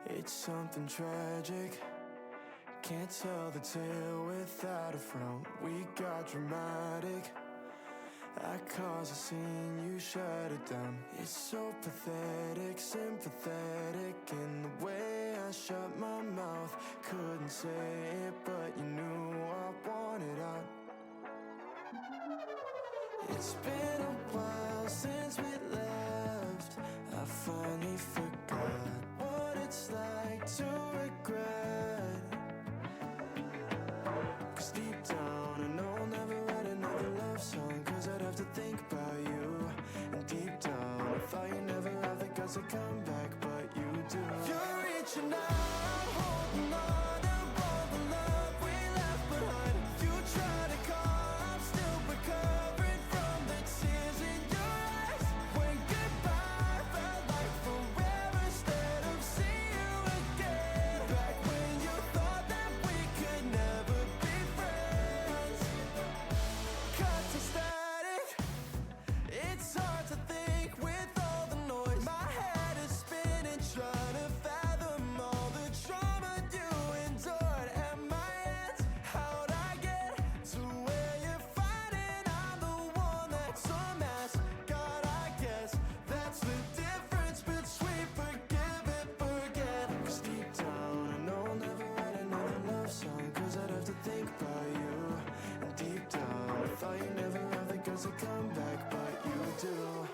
It's something tragic. Can't tell the tale without a frown. We got dramatic. I cause a scene, you shut it down. It's so pathetic, sympathetic in the way I shut my mouth. Couldn't say it, but you knew I wanted out. It's been a while since we left. I finally forgot what it's like to regret. Cause deep down I know I'll never write another love song, cause I'd have to think about you. And deep down I thought you never have the guts to come back, but you do. You're reaching out, holding on to all the love we left behind. You try to call, I'm still recovering from the tears in your eyes. When goodbye felt like forever instead of seeing you again. Back when you thought that we could never be friends. Cut to static. It's hard to think with all the noise. My head is spinning, trying to fathom all the trauma you endured. At my ends, how'd I get to where you're fighting? I'm the one that's a mess. God, I guess that's the difference between forgive and forget. Cause deep down I know I'll never write another love song, cause I'd have to think about you. And deep down I thought you never have the guts to come back, but you do.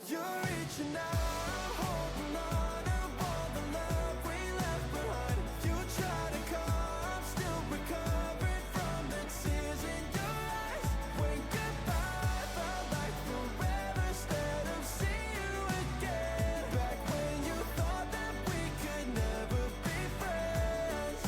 You're reaching out, holding on to all the love we left behind. You try to call, I'm still recovering from the tears in your eyes. When goodbye felt like forever instead of seeing you again. Back when you thought that we could never be friends.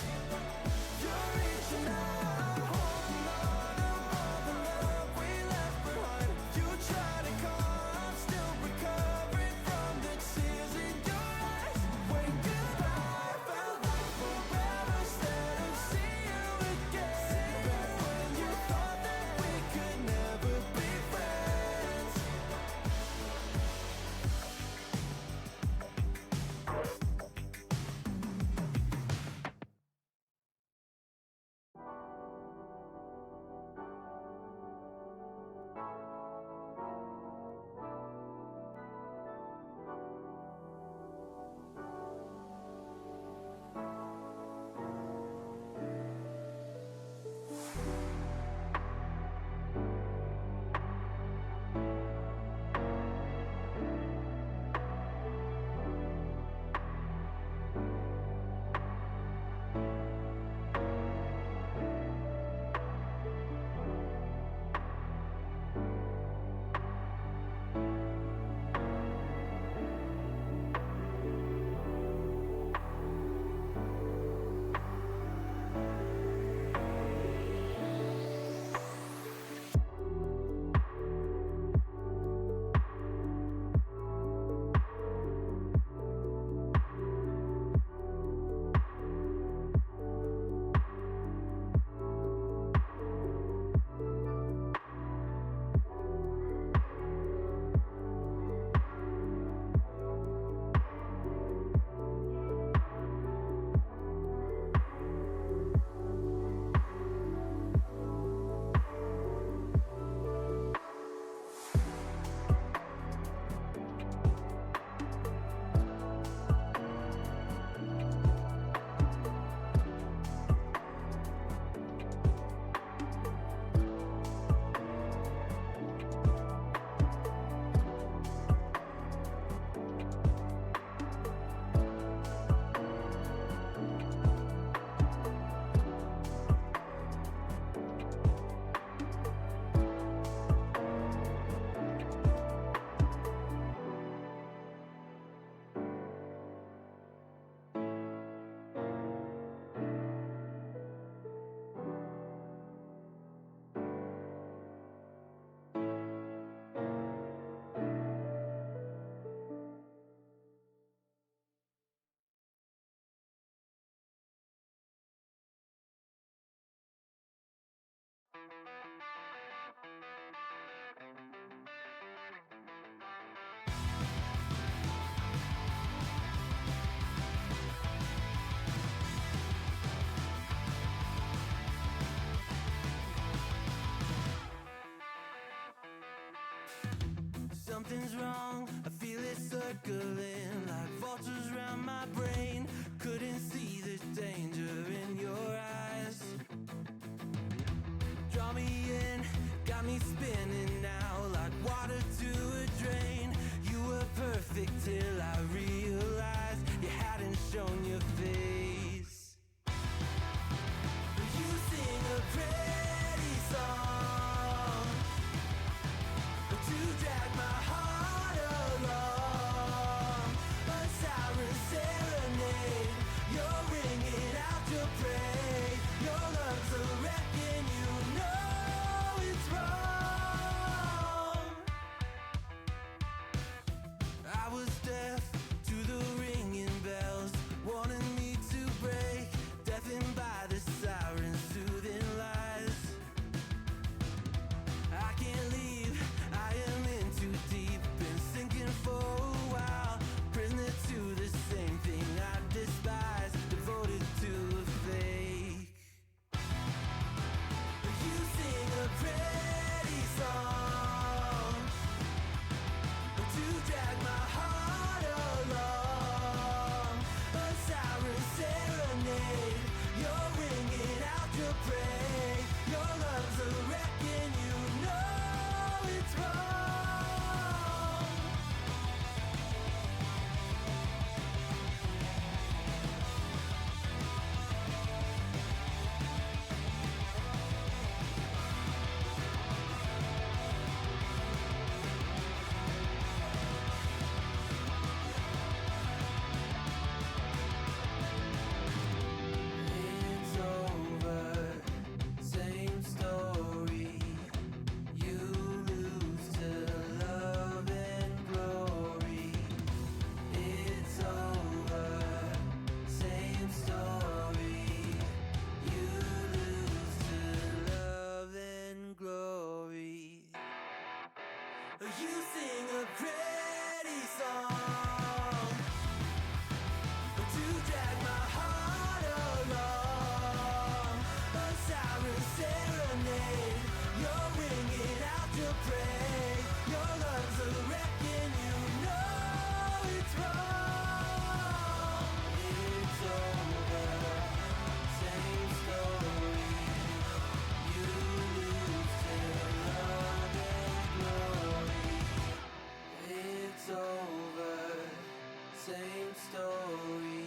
You're reaching out, holding on to all the love we left behind. You try to call, I'm still recovering from the tears in your eyes. When goodbye felt like forever instead of seeing you again. Back when you thought that we could never be friends. something's wrong. I feel it circling like vultures around my brain. Couldn't see the danger in your eyes. Draw me in, got me spinning now like water to a drain. You were perfect till I realized you hadn't shown your face. You sing a pretty song to drag my heart along. A siren serenade, you're ringing out your praise. Your love's a wrecking, you know it's wrong. I was deaf to the ringing bells, wanting me to break, deafened by the sirens' soothing lies. I can't leave, I am in too deep, been sinking for a while, prisoner to the same thing I despise, devoted to a fake. You sing a pretty song to drag my heart along. A siren serenade, you're ringing out your praise. Your love's a wrecking, you know it's wrong. It's over, same story. You lose to love and glory. It's over, same story. You lose to love and glory. You sing a pretty song to drag my heart along. A siren serenade, you're ringing out your praise. Your love's a wrecking, you know it's wrong. It's over, same story. You lose to love and glory. It's over, same story.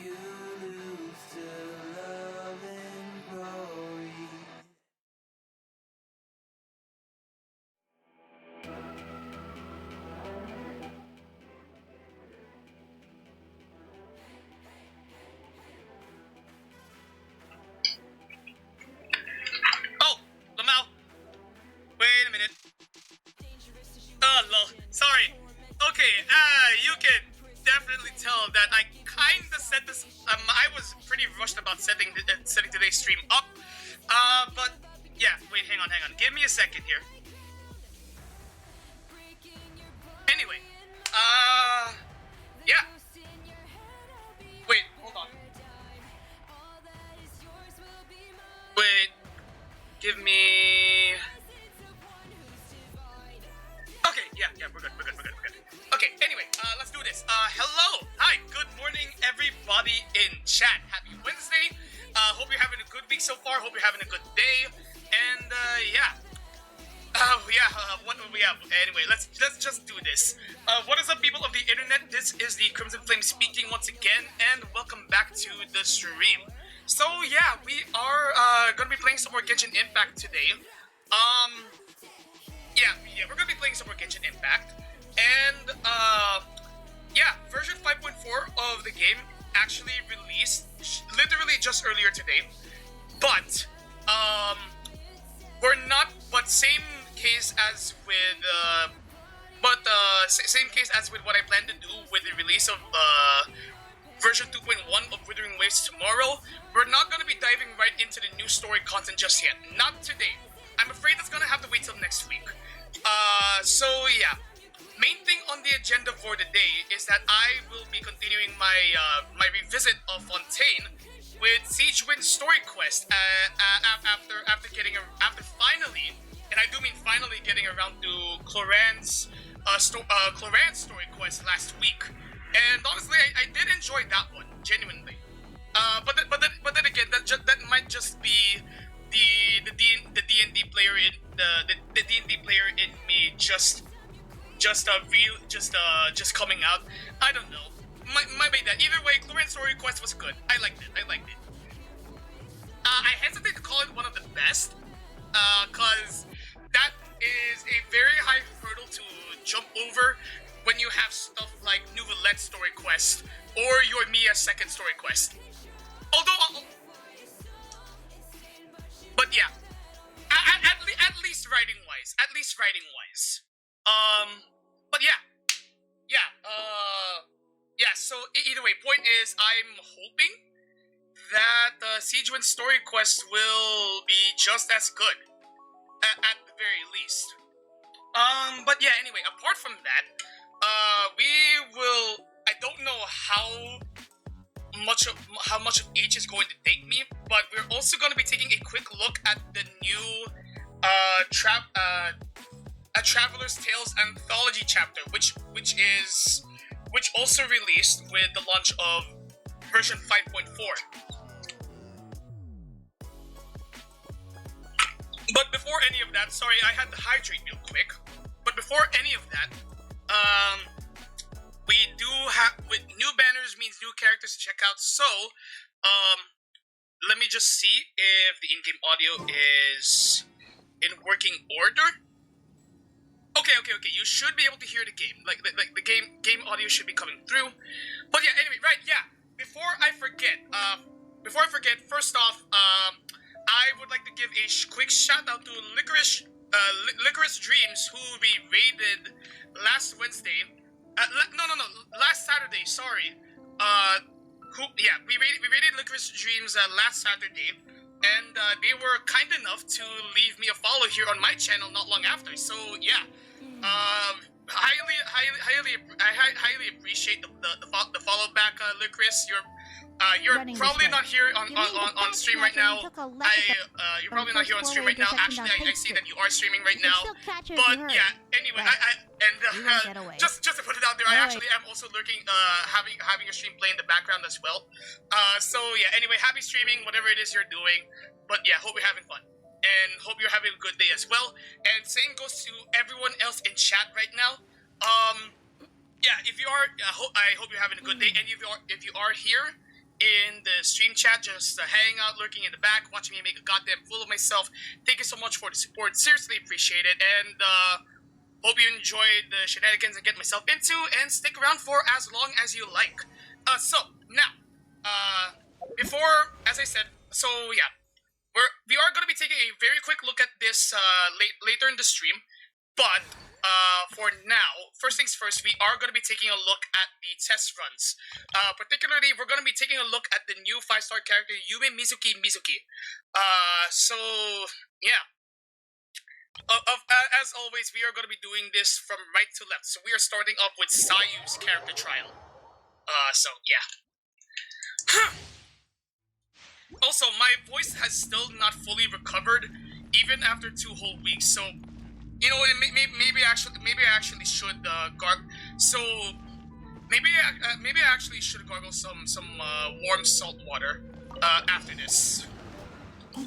You lose to love and glory. Oh, Lamau. Wait a minute. Oh, lol. Sorry. Okay, you can definitely tell that I kinda set this. I was pretty rushed about setting today's stream up. But yeah. Wait, hang on. Give me a second here. Anyway, yeah. Wait, hold on. Wait, give me. Okay, yeah, we're good. Okay, anyway, let's do this. Hello, hi, good morning, everybody in chat. Happy Wednesday. Hope you're having a good week so far. Hope you're having a good day. And yeah. What do we have? Anyway, let's just do this. What is up, people of the internet? This is the Crimson Flame speaking once again, and welcome back to the stream. So yeah, we are gonna be playing some more Genshin Impact today. Yeah, we're gonna be playing some more Genshin Impact, and yeah, version 5.4 of the game actually released literally just earlier today, but we're not. But same case as with same case as with what I plan to do with the release of version 2.1 of Withering Waves tomorrow. We're not going to be diving right into the new story content just yet. Not today. I'm afraid that's going to have to wait till next week. So yeah. Main thing on the agenda for the day is that I will be continuing my my revisit of Fontaine with Sigewinne Story Quest after finally, and I do mean finally, getting around to Cloran's Cloran Story Quest last week, and honestly, I did enjoy that one genuinely. But then again, that might just be the D&D player in the D&D player in me just coming out. I don't know. Might be that. Either way, Cloran Story Quest was good. I liked it. I hesitate to call it one of the best, cause that is a very high hurdle to jump over when you have stuff like Nouvellette Story Quest or your Mia Second Story Quest. Although, but yeah, at least writing wise. But yeah. So either way, point is, I'm hoping that Sigewinne Story Quest will be just as good, at the very least. But yeah, anyway, apart from that, we will. I don't know how much of each is going to take me, but we're also going to be taking a quick look at the new A Traveler's Tales anthology chapter, which also released with the launch of version 5.4. But before any of that, sorry, I had to hydrate real quick. But before any of that, we do have, with new banners means new characters to check out. So, let me just see if the in-game audio is in working order. Okay. You should be able to hear the game. Like the game audio should be coming through. But yeah, anyway, right? Yeah. Before I forget, first off, I would like to give a quick shout out to Licorice Dreams, who we raided last Wednesday. Last Saturday. Sorry. We raided Licorice Dreams last Saturday, and they were kind enough to leave me a follow here on my channel not long after. So yeah, highly appreciate the follow back, Licorice. You're probably not here on stream right now. You're probably not here on stream right now. Actually, I see that you are streaming right now. But yeah, anyway, just to put it out there, I actually am also lurking, having a stream play in the background as well. So yeah, anyway, happy streaming, whatever it is you're doing. But yeah, hope you're having fun, and hope you're having a good day as well. And same goes to everyone else in chat right now. Yeah, if you are, I hope you're having a good day. And if you are here in the stream chat, just hanging out, lurking in the back, watching me make a goddamn fool of myself, thank you so much for the support. Seriously appreciate it, and hope you enjoyed the shenanigans I get myself into, and stick around for as long as you like. So now, before, as I said, so yeah, we are going to be taking a very quick look at this later in the stream, but for now, first things first, we are going to be taking a look at the test runs. Particularly, we're going to be taking a look at the new 5-star character, Yume Mizuki. So, yeah. As always, we are going to be doing this from right to left. So we are starting up with Sayu's character trial. So, yeah. Also, my voice has still not fully recovered, even after 2 whole weeks, so you know, maybe I actually should So maybe I actually should gargle some warm salt water after this. Oh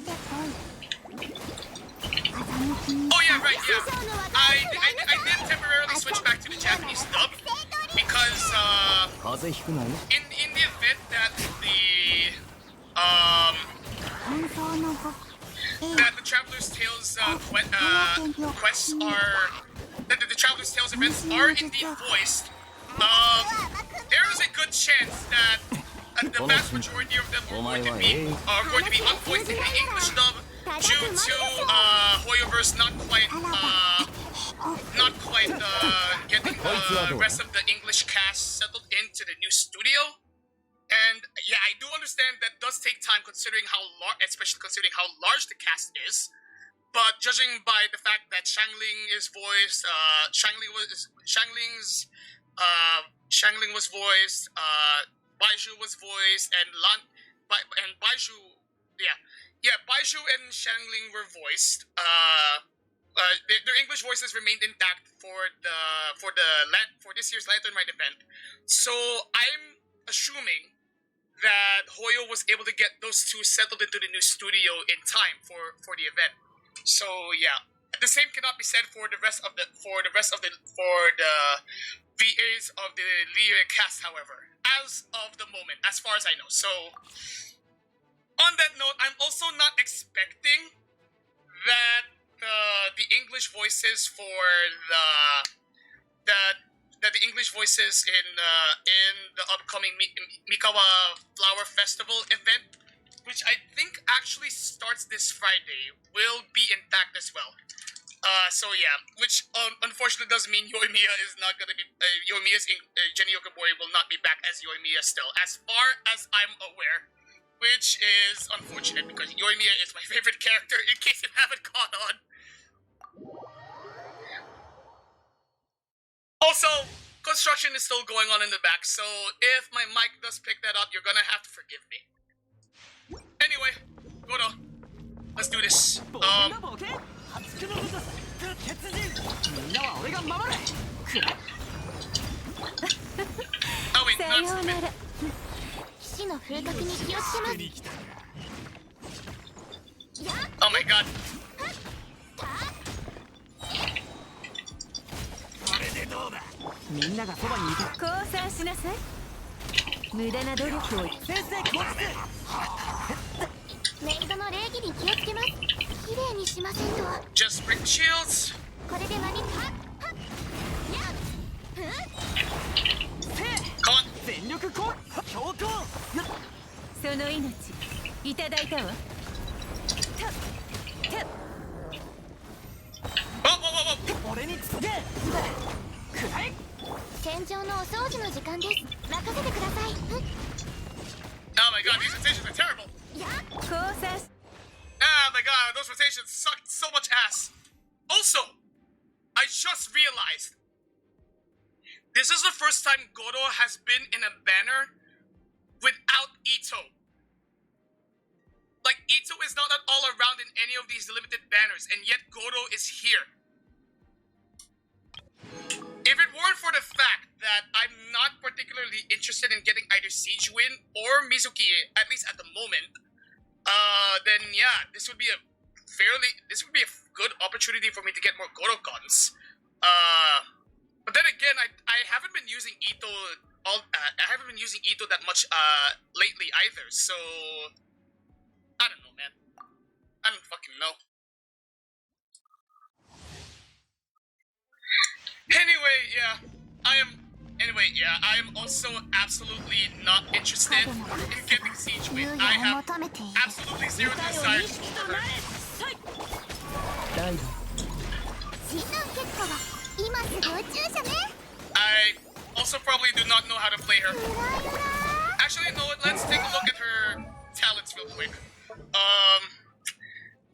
yeah, right. Yeah, I did temporarily switch back to the Japanese dub because in the event that the Traveler's Tales quests are that the Traveler's Tales events are indeed voiced. There is a good chance that the vast majority of them are going to be unvoiced in the English dub due to Hoyoverse not quite getting the rest of the English cast settled into the new studio. And yeah, I do understand that does take time, especially considering how large the cast is. But judging by the fact that Xiangling is voiced, Xiangling was voiced, Baizhu was voiced, and Baizhu and Xiangling were voiced. their English voices remained intact for this year's Lantern Ride event. So I'm assuming that Hoyo was able to get those two settled into the new studio in time for the event. So yeah, the same cannot be said for the rest of the VAs of the Lear cast, however, as of the moment, as far as I know. So on that note, I'm also not expecting that the English voices for the English voices in the upcoming Mikawa Flower Festival event, which I think actually starts this Friday, will be intact as well. So yeah, which unfortunately does mean Yoimiya is not gonna be Yoimiya's Jenny Yokobori will not be back as Yoimiya still, as far as I'm aware, which is unfortunate because Yoimiya is my favorite character. In case you haven't caught on. Also, construction is still going on in the back, so if my mic does pick that up, you're gonna have to forgive me. Anyway, Godo, let's do this. Oh wait, not oh my god. みんながそばにいて降参しなさい無駄な努力を先生こっちメイドの礼儀に気をつけます綺麗にしませんと Just bring shields これで割りはっやっ全力攻強行その命いただいたわ 俺につけ戦場のお掃除の時間です任せてください Oh my god, these rotations are terrible. Oh my god, those rotations sucked so much ass. Also, I just realized this is the first time Godo has been in a banner without Ito. Like, Ito is not at all around in any of these limited banners, and yet Godo is here. If it weren't for the fact that I'm not particularly interested in getting either Sigewinne or Mizuki, at least at the moment, then yeah, this would be a good opportunity for me to get more Godokons. But then again, I haven't been using Ito I haven't been using Ito that much lately either, so I don't know, man. I don't fucking know. I am also absolutely not interested in getting Sigewinne. I have absolutely zero desire for her. I also probably do not know how to play her. Actually, no, let's take a look at her talents real quick.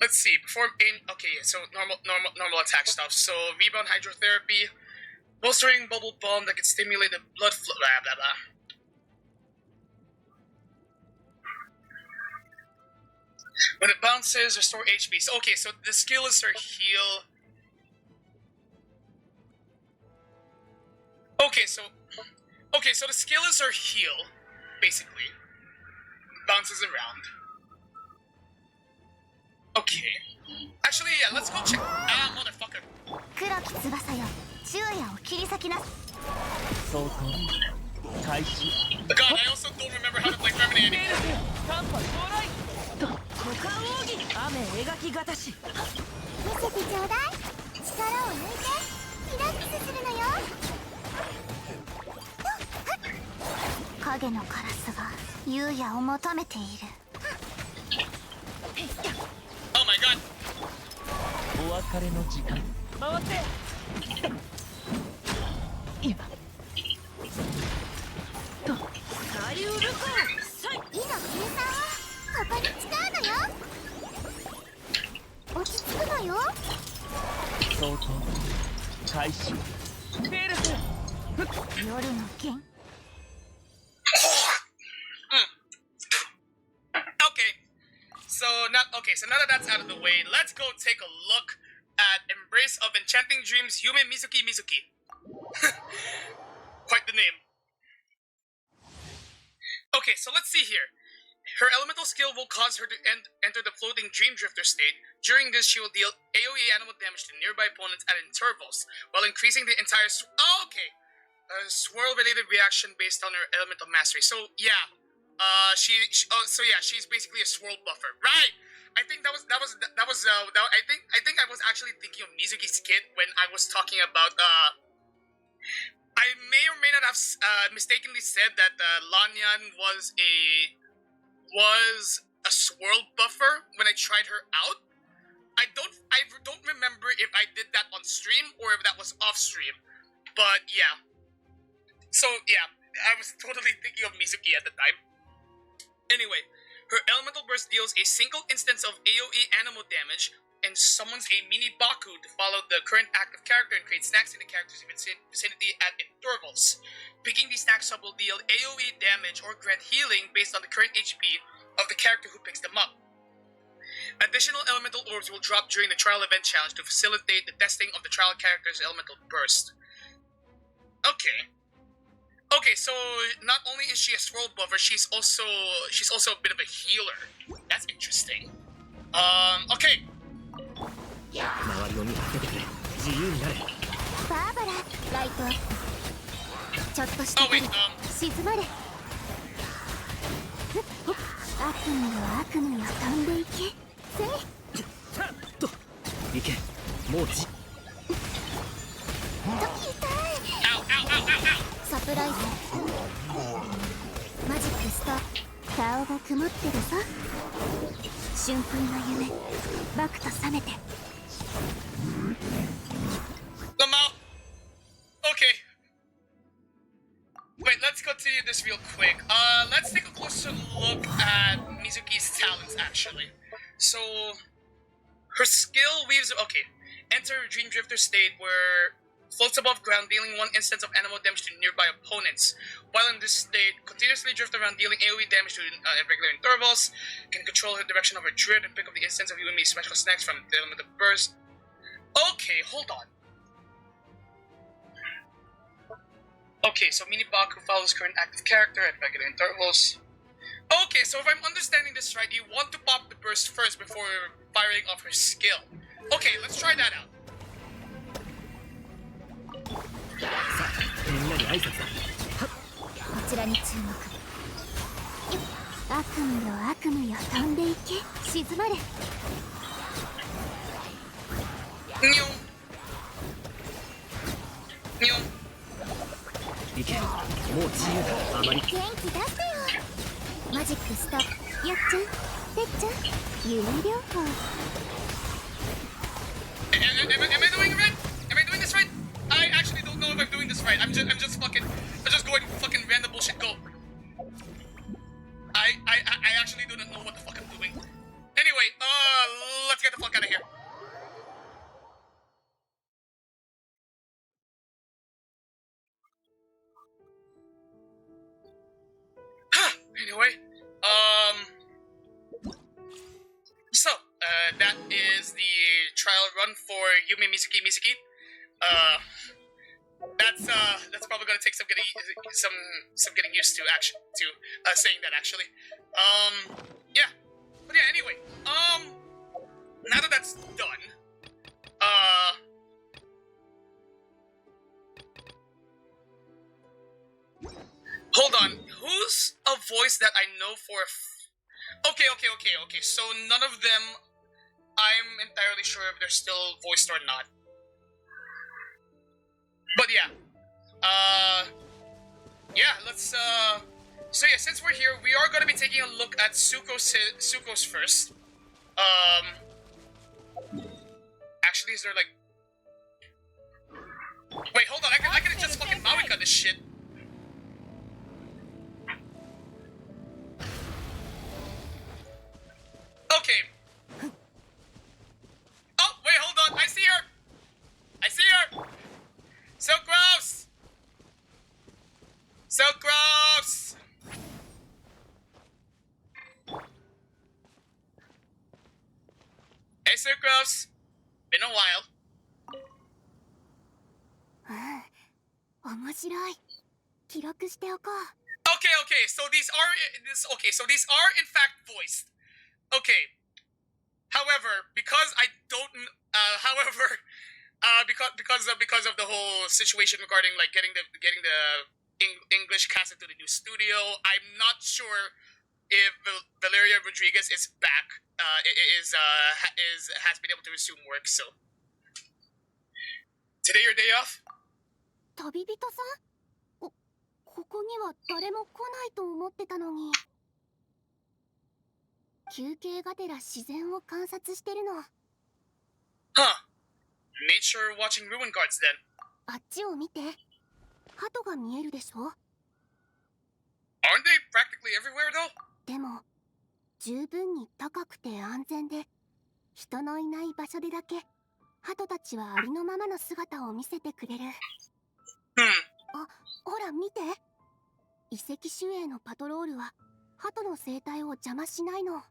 Let's see. Before aim, okay, so normal attack stuff. So rebound, hydrotherapy, bolstering bubble bomb that can stimulate the blood flow. Blah blah blah. When it bounces, restore HP. So, okay, so the skill is her heal. Okay, so the skill is her heal, basically. Bounces around. Okay. Actually, yeah, let's go check. Ah, motherfucker. God, I also don't remember how to play Feminine anymore. Oh my god. Okay, so now that that's out of the way, let's go take a look at Embrace of Enchanting Dreams, Yume Mizuki Mizuki. Quite the name. Okay, so let's see here. Her elemental skill will cause her to enter the floating Dream Drifter state. During this, she will deal AoE animal damage to nearby opponents at intervals, while increasing the entire swirl-related reaction based on her elemental mastery. So yeah, she's basically a swirl buffer, right? I think I was actually thinking of Mizuki's kit when I was talking about I may or may not have mistakenly said that Lanyan was a swirl buffer when I tried her out. I don't remember if I did that on stream or if that was off stream, but yeah. So yeah, I was totally thinking of Mizuki at the time. Anyway, her elemental burst deals a single instance of AoE animal damage and summons a mini Baku to follow the current active character and create snacks in the character's vicinity at intervals. Picking these snacks up will deal AoE damage or grant healing based on the current HP of the character who picks them up. Additional elemental orbs will drop during the trial event challenge to facilitate the testing of the trial character's elemental burst. Okay, so not only is she a swirl buffer, she's also a bit of a healer. That's interesting. Okay. 周りを見張っててくれ。自由になれ。バーバラ、ライト。ちょっとした距離、静まれ。悪夢よ悪夢よ飛んでいけ。せい。と、行け。もうじ。と痛い。サプライズ。マジックスト。顔が曇ってるぞ。春風の夢、バクと覚めて。Lamau. Okay. Wait, let's continue this real quick. Let's take a closer look at Mizuki's talents, actually. So, her skill weaves... Okay. Enter Dream Drifter state where floats above ground, dealing one instance of animal damage to nearby opponents. While in this state, continuously drift around, dealing AoE damage to irregular intervals. Can control the direction of her drift and pick up the instance of Yumi special snacks from the element of burst. Okay, hold on. Okay, so Mini Baku follows current active character at regular intervals. Okay, so if I'm understanding this right, you want to pop the burst first before firing off her skill. Okay, let's try that out. みんなに挨拶だ。こちらに注目。悪夢よ悪夢よ飛んでいけ。静まれ。ニョン。ニョン。行け。もう自由だ。あまり。元気出してよ。マジックストップ。やっちゃん。てっちゃん。夢療法。Am I doing it right? Am I doing this right? I actually don't know if I'm doing this right. I'm just going fucking random bullshit. Go. I actually do not know what the fuck I'm doing. Anyway, let's get the fuck out of here. Anyway, so, that is the trial run for Yume Mizuki Mizuki. That's probably gonna take some getting used to saying that actually. Yeah. But yeah, anyway, now that that's done, hold on. Who's a voice that I know for? Okay. So none of them. I'm entirely sure if they're still voiced or not. But yeah. Yeah, let's so yeah, since we're here, we are gonna be taking a look at Suko's first. Actually, is there like wait, hold on, I can just fucking Mawika this shit. Okay. Oh, wait, hold on. I see her. So gross. Hey, so gross. Been a while. 面白い。記録しておこう。 Okay, so these are in fact voiced. Okay. However, because I don't because of the whole situation regarding like getting the English cast into the new studio, I'm not sure if Valeria Rodriguez is back. Has been able to resume work. So today your day off? 旅人さん？ここには誰も来ないと思ってたのに。休憩がてら自然を観察してるの。Huh. Nature watching ruin guards then. あっちを見て。鳩が見えるでしょ？ Aren't they practically everywhere though? でも十分に高くて安全で人のいない場所でだけ鳩たちはありのままの姿を見せてくれる。ほら見て、遺跡守衛のパトロールは鳩の生態を邪魔しないの。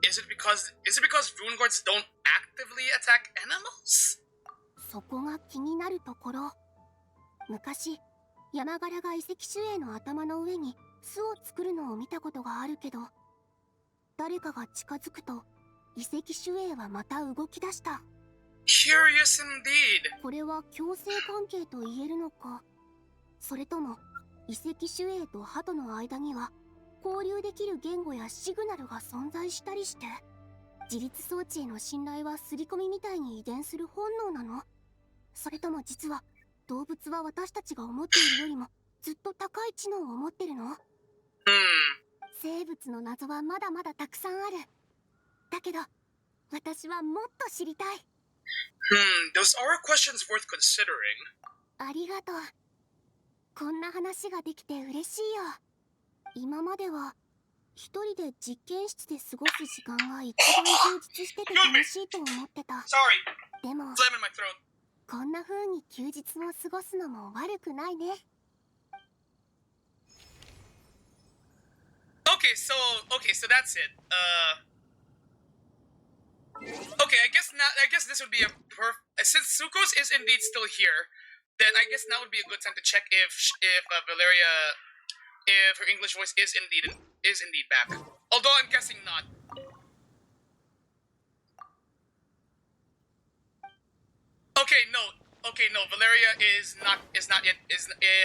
Is it because ruin guards don't actively attack animals? そこが気になるところ。昔山柄が遺跡守衛の頭の上に巣を作るのを見たことがあるけど、誰かが近づくと遺跡守衛はまた動き出した。 Curious indeed. これは共生関係と言えるのか、それとも遺跡守衛と鳩の間には交流できる言語やシグナルが存在したりして、自律装置への信頼は刷り込みみたいに遺伝する本能なの？それとも実は動物は私たちが思っているよりもずっと高い知能を持ってるの？生物の謎はまだまだたくさんある。だけど私はもっと知りたい。Those are questions worth considering. ありがとう。こんな話ができて嬉しいよ。今までは一人で実験室で過ごす時間が一番充実してて楽しいと思ってた。 Sorry. でも Phlegm in my throat. こんな風に休日を過ごすのも悪くないね。Okay, so that's it. Okay, I guess this would be a since Sukos is indeed still here, then I guess now would be a good time to check if Valeria, if her English voice is indeed back. Although I'm guessing not. Okay, no, Valeria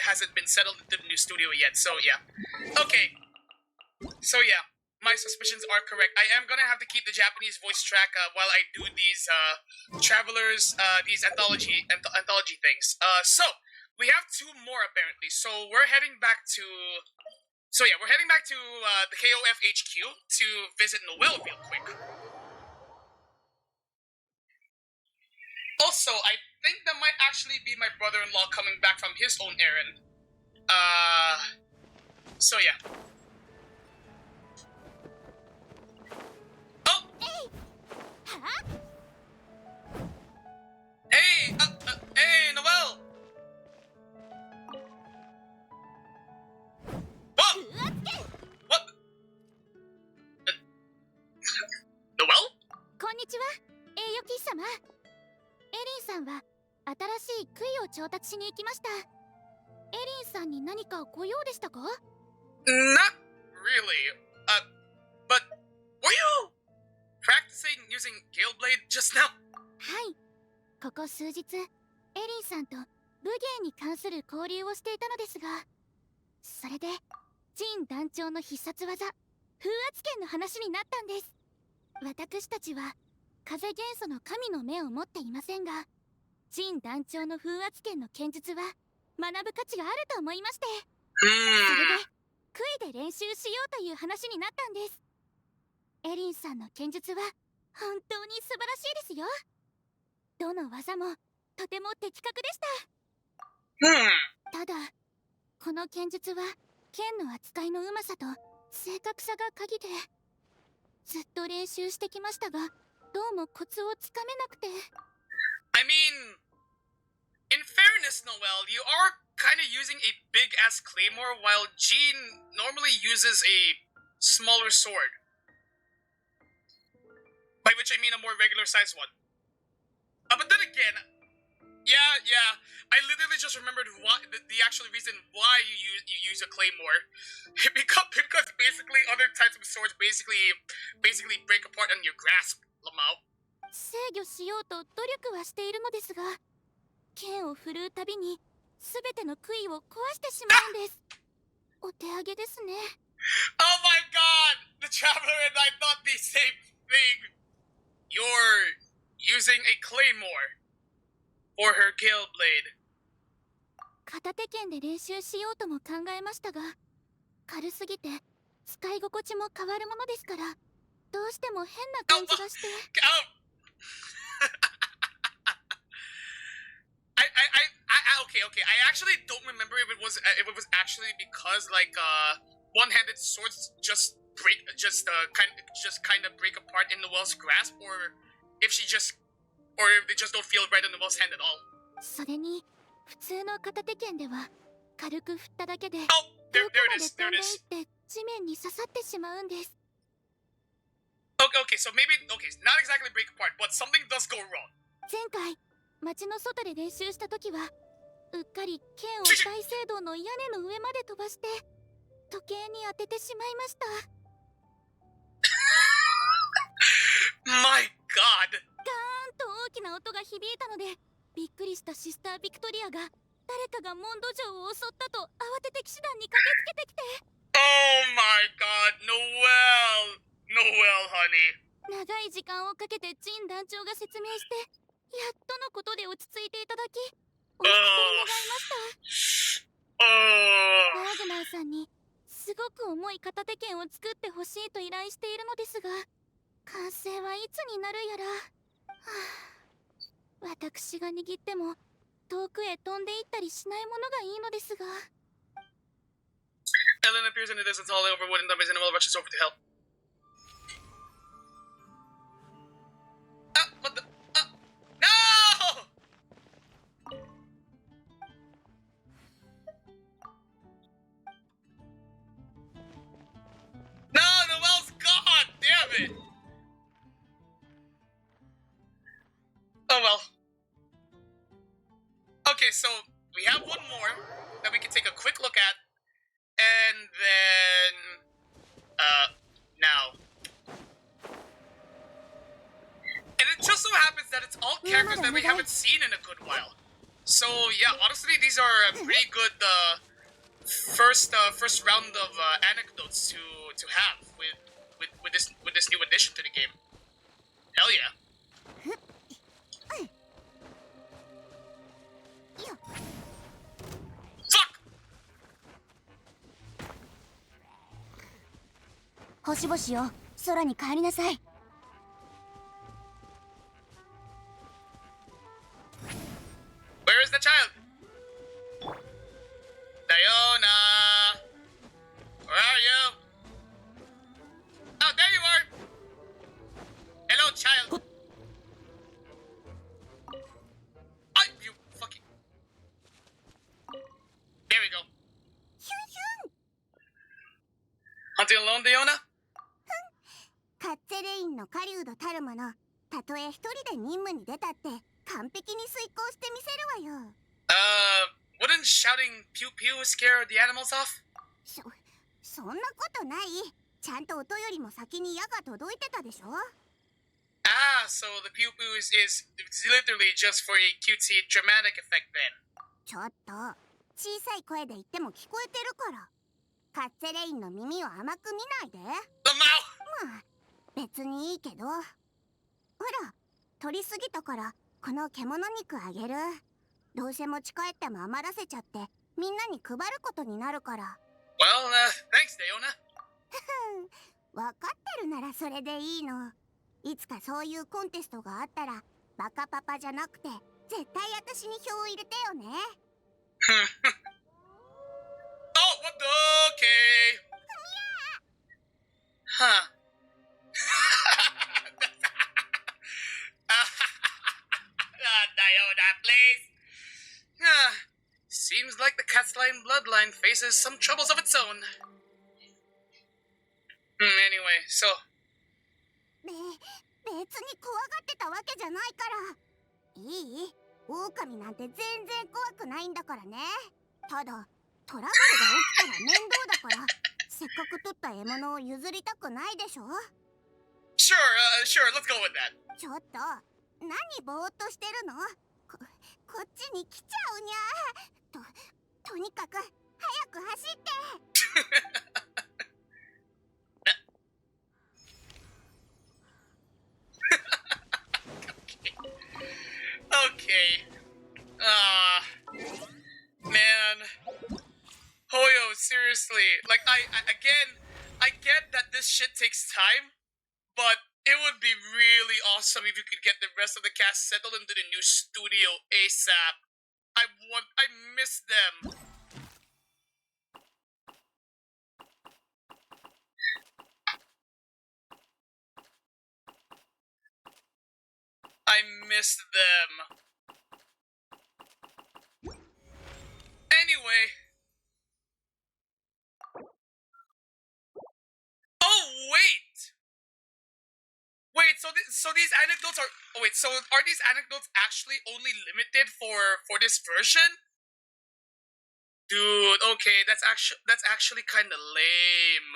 hasn't been settled into the new studio yet. So yeah. Okay. So yeah, my suspicions are correct. I am gonna have to keep the Japanese voice track while I do these travelers, these anthology things. So we have two more apparently. So we're heading back to. So yeah, we're heading back to the KOF HQ to visit Noel real quick. Also, I think that might actually be my brother-in-law coming back from his own errand. So yeah. Hey, Noel! What? Noel? こんにちは、栄誉騎士様。エリンさんは新しい杭を調達しに行きました。エリンさんに何かご用でしたか？ Not really. But were you practicing using Gale Blade just now? はい。ここ数日、エリンさんと武芸に関する交流をしていたのですが、それでジン団長の必殺技、風圧剣の話になったんです。私たちは風元素の神の目を持っていませんが、ジン団長の風圧剣の剣術は学ぶ価値があると思いまして、それで杭で練習しようという話になったんです。エリンさんの剣術は本当に素晴らしいですよ。どの技もとても的確でした。ただこの剣術は剣の扱いのうまさと正確さが鍵で、ずっと練習してきましたが、どうもコツをつかめなくて。 I mean, in fairness, Noel, you are kind of using a big-ass claymore while Jean normally uses a smaller sword. By which I mean a more regular-sized one. But then again, Yeah. I literally just remembered why the actual reason why you use a claymore, because basically other types of swords basically break apart on your grasp, Lamau. 制御しようと努力はしているのですが、剣を振るうたびに全ての杭を壊してしまうんです。お手上げですね。Oh my god! The Traveler and I thought the same thing! You're using a claymore for her kill blade. 片手剣で練習しようとも考えましたが、軽すぎて使い心地も変わるものですから、どうしても変な感じがして。Okay. I actually don't remember if it was actually because like one-handed swords just kind of break apart in Noelle's grasp, or if they just don't feel right in Noelle's hand at all. それに普通の片手剣では軽く振っただけで Oh, 遠 there く it まで is. 飛 There ん it で is. いって地面に刺さってしまうんです。Okay, so maybe not exactly break apart, but something does go wrong. 前回街の外で練習した時はうっかり剣を大聖堂の屋根の上まで飛ばして時計に当ててしまいました。 My God! ガーンと大きな音が響いたので、びっくりしたシスタービクトリアが誰かがモンド城を襲ったと慌てて騎士団に駆けつけてきて。 Oh my God, Noelle, honey. 長い時間をかけてジン団長が説明してやっとのことで落ち着いていただき、お引き取り願いました。バーグナーさんにすごく重い片手剣を作ってほしいと依頼しているのですが、完成はいつになるやら。私が握っても遠くへ飛んでいったりしないものがいいのですが。 Ellen appears in the distance, hauling over wooden dummies, and Noelle rushes over to help. What the? No! No, Noelle's gone! Damn it! Oh well. Okay, so we have one more that we can take a quick look at, and then now. And it just so happens that it's all characters that we haven't seen in a good while. So yeah, honestly, these are a pretty good first round of anecdotes to have with this new addition to the game. Hell yeah. Fuck! 星々よ、空に帰りなさい。 Where is the child? Diona! Where are you? Oh, there you are! Hello, child! Oh, you fucking... There we go. ヒュンヒュン。 Hunting alone, Diona? カッツェレインの狩人たるもの、たとえ一人で任務に出たって完璧に遂行してみせるわよ。Wouldn't shouting pew pew scare the animals off? そんなことない。ちゃんと音よりも先に矢が届いてたでしょ。 Ah, so the pew pew is literally just for a cutesy dramatic effect then. ちょっと小さい声で言っても聞こえてるから。カッツェレインの耳を甘く見ないで。 The mouth! まあ別にいいけど。ほら、取りすぎたからこの獣肉あげる。どうせ持ち帰っても余らせちゃってみんなに配ることになるから。 Well, thanks, Diona. わかってるならそれでいいの。いつかそういうコンテストがあったらバカパパじゃなくて絶対私に票を入れてよね。Oh, what the? Okay. Huh. Diona, please. Seems like the Cat's-Line bloodline faces some troubles of its own. Anyway, so... 別に怖がってたわけじゃないから。いい？狼なんて全然怖くないんだからね。ただトラブルが起きたら面倒だからせっかく取った獲物を譲りたくないでしょ。 Sure, sure, let's go with that. ちょっと何ぼーっとしてるの。こっちに来ちゃうにゃ。とにかく早く走って。Okay. Man. Hoyo, seriously. Like, I get that this shit takes time, but it would be really awesome if you could get the rest of the cast settled into the new studio ASAP. I miss them. I miss them. Anyway. Oh, wait! Wait, so these anecdotes are... Oh, wait, so are these anecdotes actually only limited for this version? Dude, okay, that's actually kind of lame.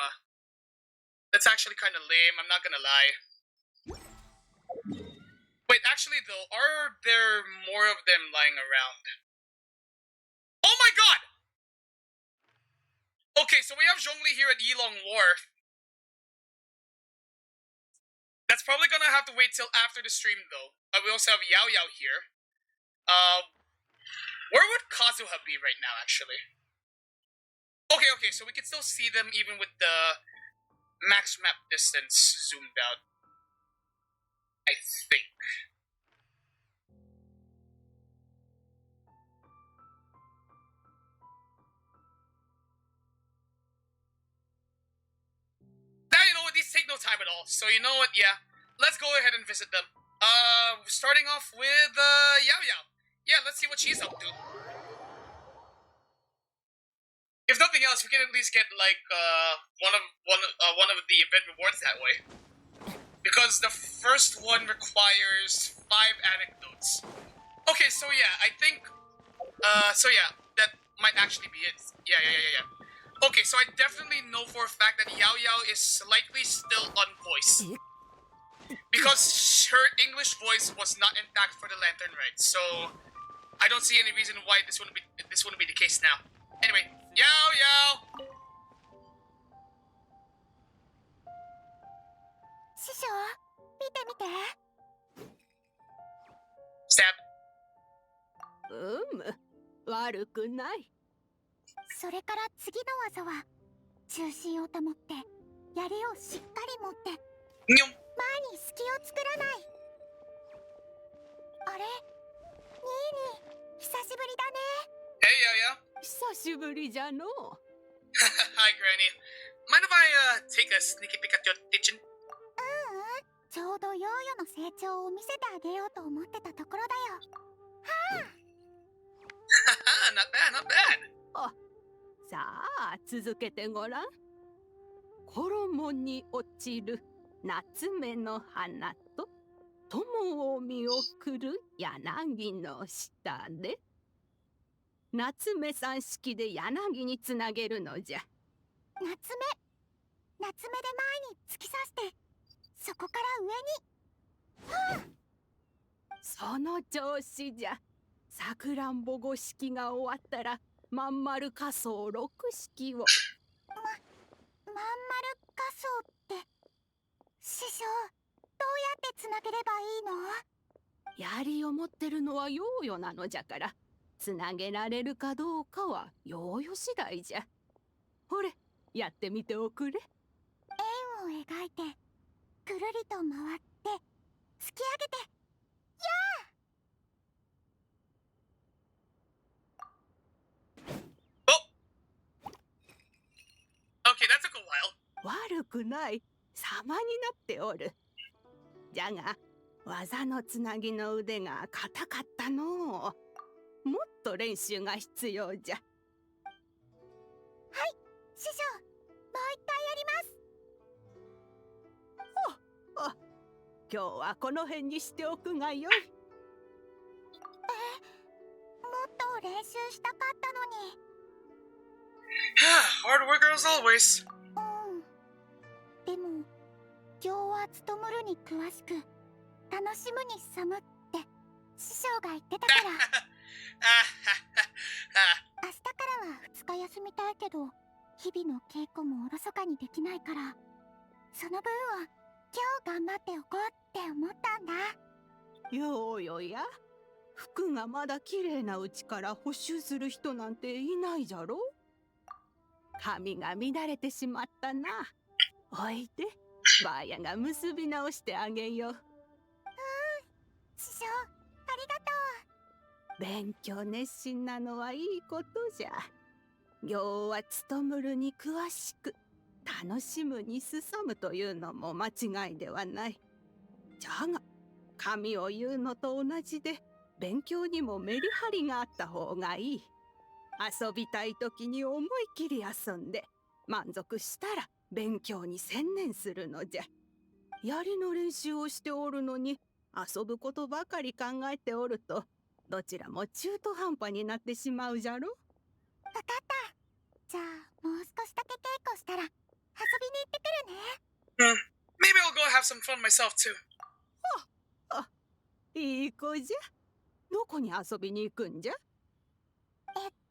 That's actually kind of lame, I'm not gonna lie. Wait, actually though, are there more of them lying around? Oh my god! Okay, so we have Zhongli here at Yilong Wharf. That's probably gonna have to wait till after the stream though. We also have Yao Yao here. Where would Kazuha be right now, actually? Okay, so we can still see them even with the max map distance zoomed out. I think. Now you know what, these take no time at all. So you know what, yeah. Let's go ahead and visit them. Starting off with Yao Yao. Yeah, let's see what she's up to. If nothing else, we can at least get like one of the event rewards that way. Because the first one requires 5 anecdotes. Okay, so yeah, I think that might actually be it. Yeah. Okay, so I definitely know for a fact that Yao Yao is likely still unvoiced. Because her English voice was not intact for the Lantern Rite, so I don't see any reason why this wouldn't be the case now. Anyway, Yao Yao! 師匠、見て見て。 Stab. 悪くない。それから次の技は中心を保って槍をしっかり持って前 Nyum. に隙を作らない。あれ、ニーニー、久しぶりだね。 Hey Yao Yao. 久しぶりじゃのう。 Hi Granny. Mind if I take a sneaky peek at your kitchen? ちょうどヨーヨの成長を見せてあげようと思ってたところだよ。はあ。Not bad, not bad. さあ続けてごらん。衣に落ちる夏目の花と友を見送る柳の下で夏目さん式で柳につなげるのじゃ。夏目で前に突き刺してそこから上に。はあ。その調子じゃ。さくらんぼ5式が終わったらまん丸仮想6式を。まん丸仮想って師匠、どうやってつなげればいいの？槍を持ってるのはヨーヨなのじゃからつなげられるかどうかはヨーヨ次第じゃ。ほれやってみておくれ。円を描いてくるりと回って突き上げて。やあ。 Okay, that took a while. 悪くない。様になっておる。じゃが技のつなぎの腕が硬かったのう。もっと練習が必要じゃ。はい、師匠、もう一回やります。今日はこの辺にしておくがよい。練習したかったのに。Hard worker as always. でも行は務むるに詳しく楽しむにさむって師匠が言ってたから。明日からは2日休みたいけど日々の稽古もおろそかにできないから、その分を今日頑張っておこうって思ったんだ。よよや、服がまだ綺麗なうちから補修する人なんていないじゃろ。髪が乱れてしまったな。おいで、ばあやが結び直してあげよう。師匠ありがとう。勉強熱心なのはいいことじゃ。行は務むるに詳しく楽しむに進むというのも間違いではない。じゃが髪を言うのと同じで勉強にもメリハリがあった方がいい。遊びたい時に思い切り遊んで満足したら勉強に専念するのじゃ。槍の練習をしておるのに遊ぶことばかり考えておるとどちらも中途半端になってしまうじゃろ。わかった。じゃあもう少しだけ稽古したら遊びに行ってくるね。Maybe I'll go have some fun myself too. いい子じゃ。どこに遊びに行くんじゃ。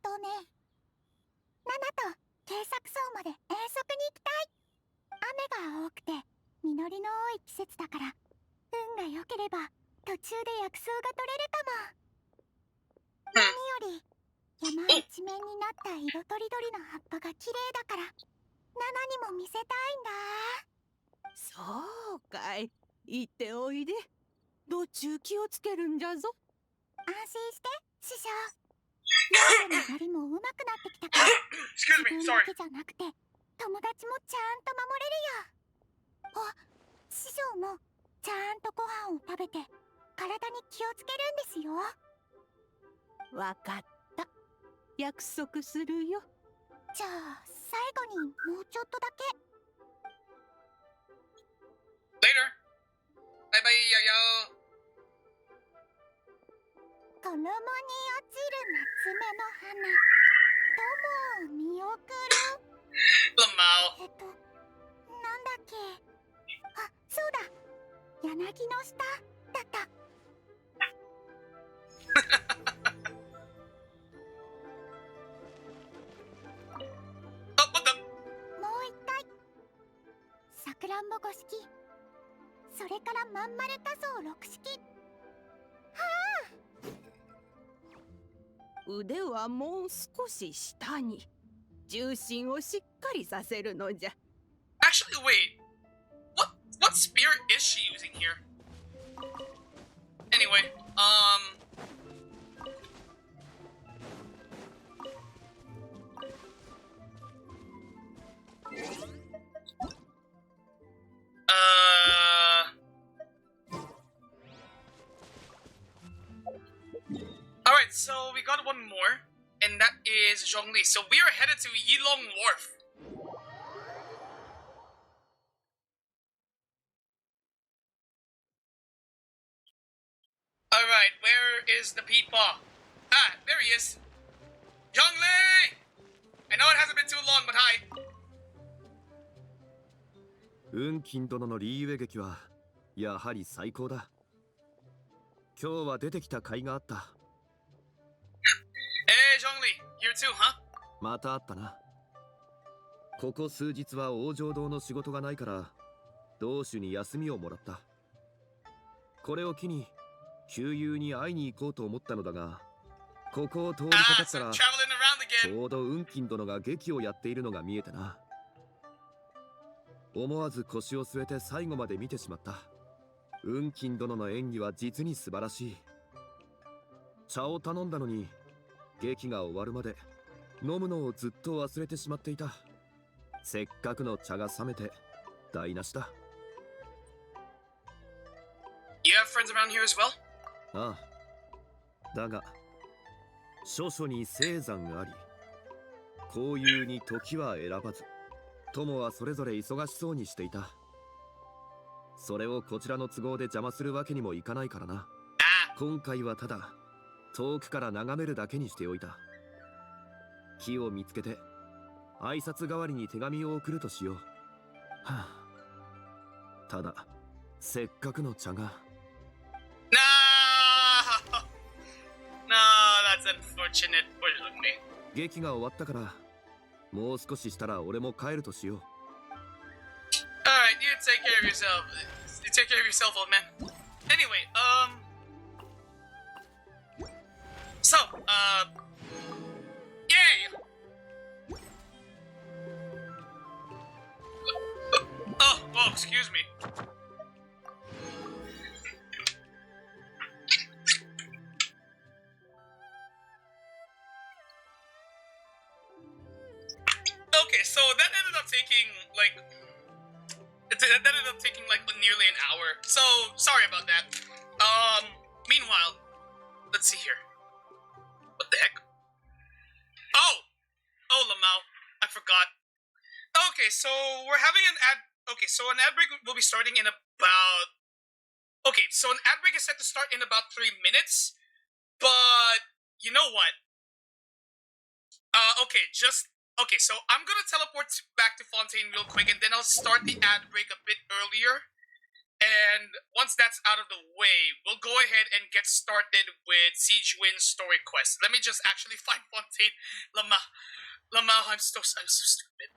ナナと警察層まで遠足に行きたい。雨が多くて実りの多い季節だから、運が良ければ途中で薬草が取れるかも。何より山一面になった色とりどりの葉っぱが綺麗だから、ナナにも見せたいんだ。そうかい。行っておいで。道中気をつけるんじゃぞ。安心して師匠。ナナの槍も上手くなってきたから、Excuse 自 me, 分だ sorry. けじゃなくて友達もちゃんと守れるよ。あ、師匠もちゃんとご飯を食べて体に気をつけるんですよ。わかった。約束するよ。じゃあ最後にもうちょっとだけ。 Later. Bye bye, Yaya. 衣に落ちる夏目の花、友を見送る。 Lamau. なんだっけ。あ、そうだ、柳の下だった。Oh, what the? もう一回。さくらんぼ5式、それからまん丸多層6式。腕はもう少し下に。重心をしっかりさせるのじゃ。Actually, wait. What spear is she using here? Anyway, Alright, so we got one more, and that is Zhongli. So we are headed to Yilong Wharf. Alright, where is the Peepaw? Ah, there he is. Zhongli! I know it hasn't been too long, but hi. 運金殿のリーウェ劇はやはり最高だ。今日は出てきた甲斐があった。Hey, Zhongli, here too, huh? またあったな。ここ数日は王城堂の仕事がないから同主に休みをもらった。これを機に旧友に会いに行こうと思ったのだが、ここを通りかかったら traveling around ち again. ょうど運金殿が劇をやっているのが見えてな。思わず腰を据えて最後まで見てしまった。運金殿の演技は実に素晴らしい。茶を頼んだのに劇が終わるまで飲むのをずっと忘れてしまっていた。せっかくの茶が冷めて台無しだ。 You have friends around here as well? ああ。だが諸々に青山あり、交友に時は選ばず、友はそれぞれ忙しそうにしていた。それをこちらの都合で邪魔するわけにもいかないからな。今回はただ遠くから眺めるだけにしておいた。木を見つけて挨拶代わりに手紙を送るとしよう。はあ、ただせっかくの茶が。No! No, that's unfortunate for me. 劇が終わったからもう少ししたら俺も帰るとしよう。 Alright, you take care of yourself. You take care of yourself, old man. Anyway, so, yay! Oh, excuse me. Okay, so that ended up taking, like, that ended up taking, like, nearly an hour. So, sorry about that. Meanwhile, let's see here. What the heck? Oh, Lamau, I forgot. Okay, so we're having an ad. Okay, so an ad break will be starting in about. Okay, so an ad break is set to start in about 3 minutes, but you know what? Okay, so I'm gonna teleport back to Fontaine real quick, and then I'll start the ad break a bit earlier. And once that's out of the way, we'll go ahead and get started with Sigewinne Story Quest. Let me just actually find Fontaine. Lamau, I'm so stupid.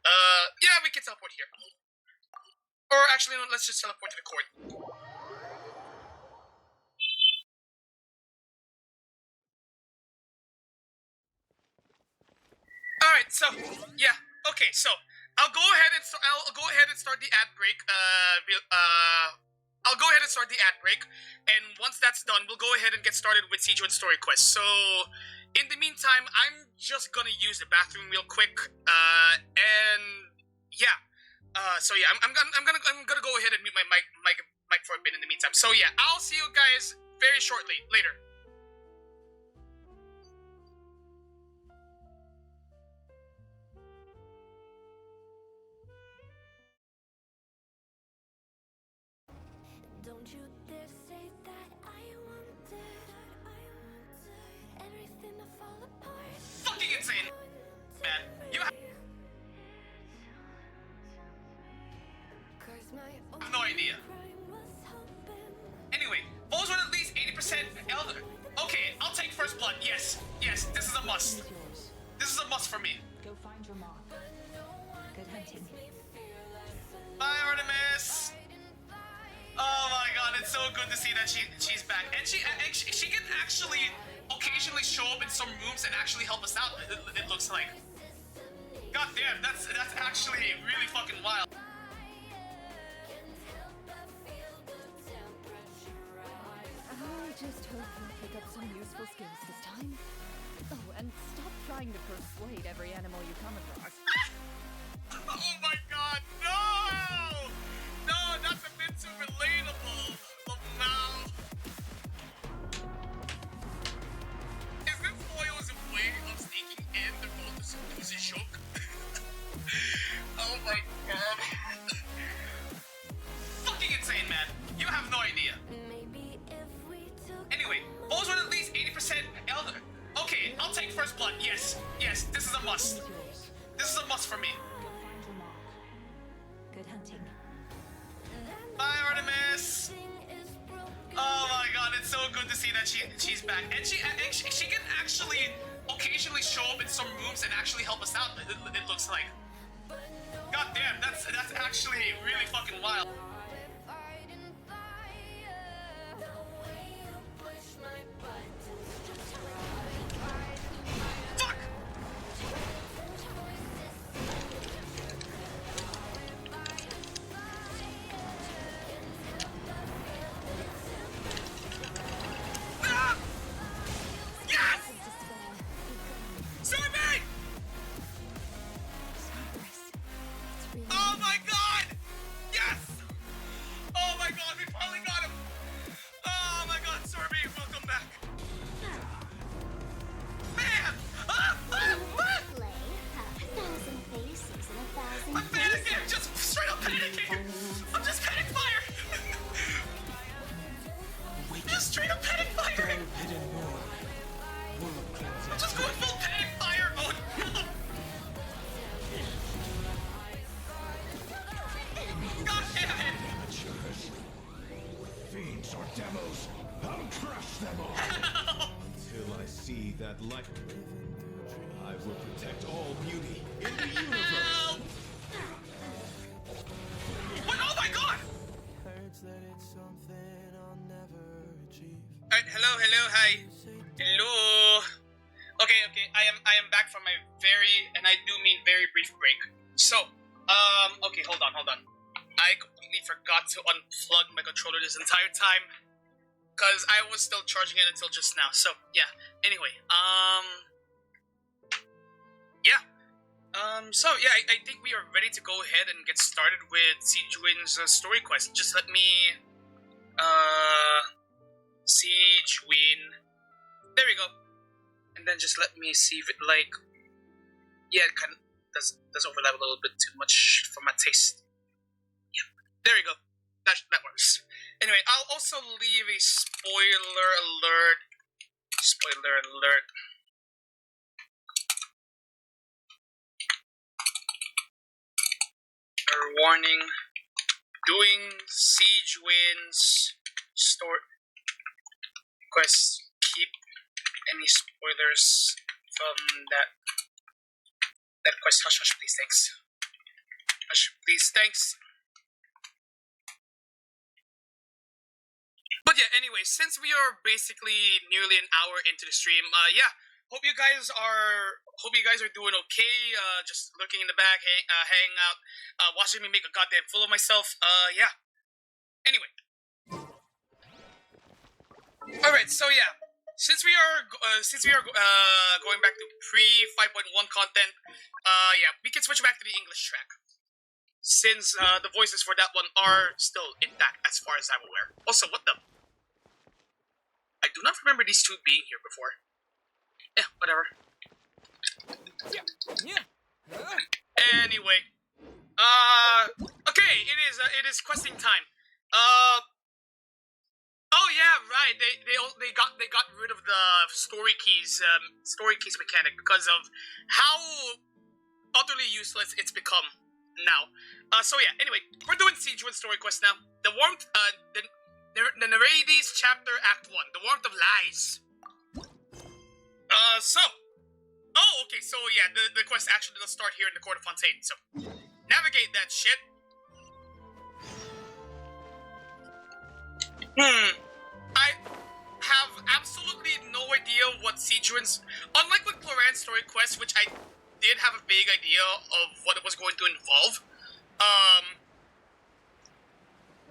Yeah, we can teleport here. Or actually, no, let's just teleport to the court. Alright, so, yeah, okay, so, I'll go ahead and start the ad break, I'll go ahead and start the ad break, and once that's done, we'll go ahead and get started with Sigewinne Story Quest. So, in the meantime, I'm just gonna use the bathroom real quick, and yeah, so yeah, I'm gonna go ahead and mute my mic for a bit in the meantime. So yeah, I'll see you guys very shortly, later. Don't you dare say that I wanted everything to fall apart. Fucking insane, man. You have no idea. Anyway, Bulls were at least 80% elder. Okay, I'll take first blood. Yes, this is a must. This is a must for me. Go find your mom. Good hunting. Bye, Artemis. Oh my god, it's so good to see that she's back, and she can actually occasionally show up in some rooms and actually help us out. It looks like. God damn, that's actually really fucking wild. I just hope you pick up some useful skills this time. Oh, and stop trying to persuade every animal you come across. Oh my god, no! No, that's a bit too relatable. Oh, no. Is this Foil's way of sneaking in the road to Zishok? Oh my god. Fucking insane, man. You have no idea. Anyway, Bulls were at least 80% elder. Okay, I'll take first blood. Yes, this is a must. This is a must for me. Go find your mom. Good hunting. Bye, Artemis. Oh my god, it's so good to see that she's back, and she can actually occasionally show up in some rooms and actually help us out. It looks like. God damn, that's actually really fucking wild. Fuck! Ah! Yes! Save me! Oh my god! Yes! or demos, I'll crush them all. Until I see that light, I will protect all beauty in the universe. What? Oh my god! Hurts that it's something I'll never achieve. Alright, hello, hi. Hello. Okay, I am back from my very, and I do mean very brief break. So, okay, hold on. I completely forgot to unplug my controller this entire time, because I was still charging it until just now. So, yeah. Anyway, yeah. I think we are ready to go ahead and get started with Sigewinne's Story Quest. Just let me, Sigewinne. There we go. And then just let me see if it, like, yeah, it kind of does overlap a little bit too much for my taste. Yeah, there we go. That works. Anyway, I'll also leave a spoiler alert. Spoiler alert. A warning. Doing Sigewinne's Story Quest. Keep any spoilers from that quest. Hush, please, thanks. Hush, please, thanks. But yeah, anyway, since we are basically nearly an hour into the stream, yeah, hope you guys are doing okay. Just looking in the back, hanging out, watching me make a goddamn fool of myself. Yeah. Anyway. All right, so yeah. Since we are going back to pre 5.1 content, yeah, we can switch back to the English track. Since the voices for that one are still intact, as far as I'm aware. Also, what the? I do not remember these two being here before. Yeah, whatever. Anyway, okay, it is questing time. Oh yeah, right. They got rid of the story keys mechanic because of how utterly useless it's become now. So yeah. Anyway, we're doing Sigewinne Story Quest now. The warmth. The Nereides Chapter Act 1. The Warmth of Lies. So. Oh, okay. So yeah, the quest actually does start here in the Court of Fontaine. So navigate that shit. I have absolutely no idea what Sigewinne's... Unlike with Cloran's Story Quest, which I did have a vague idea of what it was going to involve,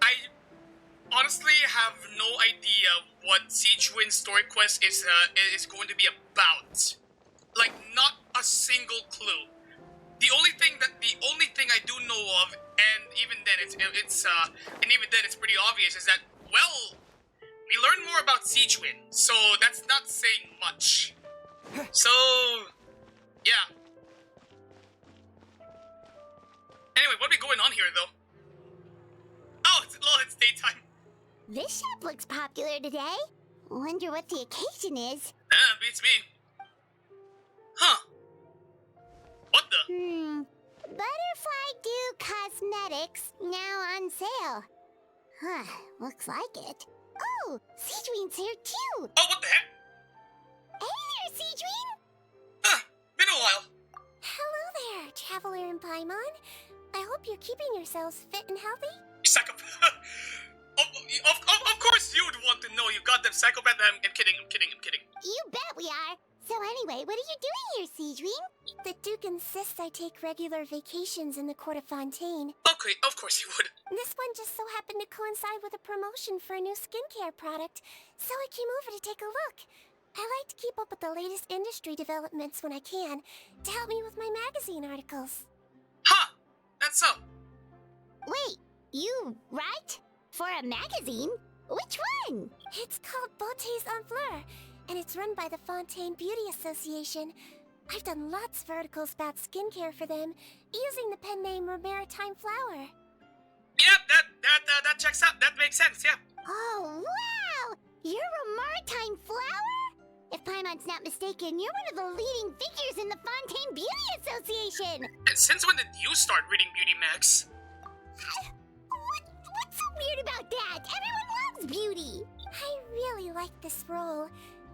I honestly have no idea what Sigewinne's Story Quest is going to be about. Like, not a single clue. The only thing I do know of, and even then it's pretty obvious, is that, well, we learn more about Sigewinne, so that's not saying much. So, yeah. Anyway, what are we going on here, though? Oh, it's daytime. This shop looks popular today. Wonder what the occasion is. Beats me. Huh. What the? Butterfly Dew Cosmetics now on sale. Huh, looks like it. Oh, Sigewinne's here too. Oh, what the heck? Hey there, Sigewinne. Been a while. Hello there, Traveler and Paimon. I hope you're keeping yourselves fit and healthy. Psychopath. Of course you would want to know, you goddamn psychopath. I'm kidding. You bet we are. So anyway, what are you doing here, Sigewinne? The Duke insists I take regular vacations in the Court of Fontaine. Okay, of course you would. This one just so happened to coincide with a promotion for a new skincare product, so I came over to take a look. I like to keep up with the latest industry developments when I can, to help me with my magazine articles. Huh, that's so. Wait, you write? For a magazine? Which one? It's called Beautés en Fleur, and it's run by the Fontaine Beauty Association. I've done lots of articles about skincare for them, using the pen name Maritime Flower. Yep, that checks out. That makes sense, yeah. Oh, wow! You're a Maritime Flower? If Paimon's not mistaken, you're one of the leading figures in the Fontaine Beauty Association! And since when did you start reading beauty mags? What's so weird about that? Everyone loves beauty! like this role.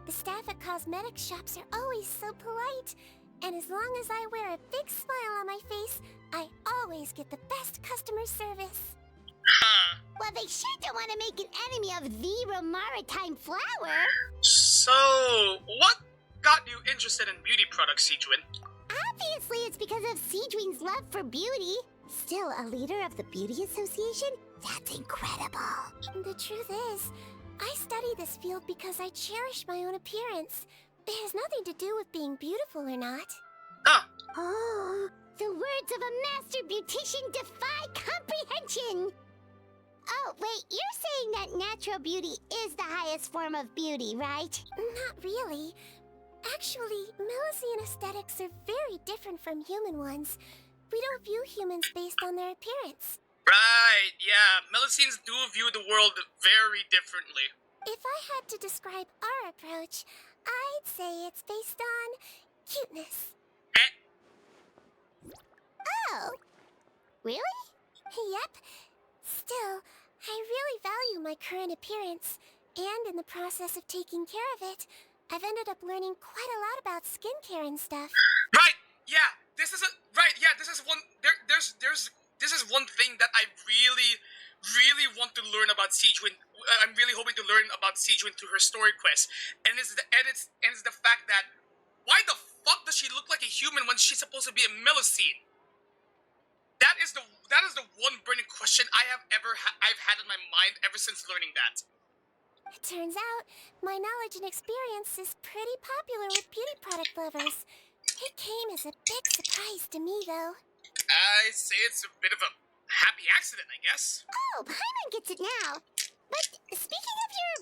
The staff at cosmetic shops are always so polite. And as long as I wear a big smile on my face, I always get the best customer service. Huh. Well, they sure don't want to make an enemy of the maritime flower. So, what got you interested in beauty products, Sigewinne? Obviously, it's because of Sigewinne's love for beauty. Still a leader of the Beauty Association? That's incredible. The truth is, I study this field because I cherish my own appearance. It has nothing to do with being beautiful or not. Ah, Oh, the words of a master beautician defy comprehension! Oh, wait, you're saying that natural beauty is the highest form of beauty, right? Not really. Actually, Melusine aesthetics are very different from human ones. We don't view humans based on their appearance. right, yeah. Melusines do view the world very differently. If I had to describe our approach, I'd say it's based on cuteness. Eh, Oh, really? Yep. Still, I really value my current appearance, and in the process of taking care of it, I've ended up learning quite a lot about skincare and stuff. right, yeah. This is one. This is one thing that I really want to learn about Sigewinne. I'm really hoping to learn about Sigewinne through her story quest, and it's the fact that why the fuck does she look like a human when she's supposed to be a Melusine? That is the one burning question I've had in my mind ever since learning that. It turns out, my knowledge and experience is pretty popular with beauty product lovers. It came as a big surprise to me, though. I say it's a bit of a happy accident, I guess. Oh, Paimon gets it now. But speaking of your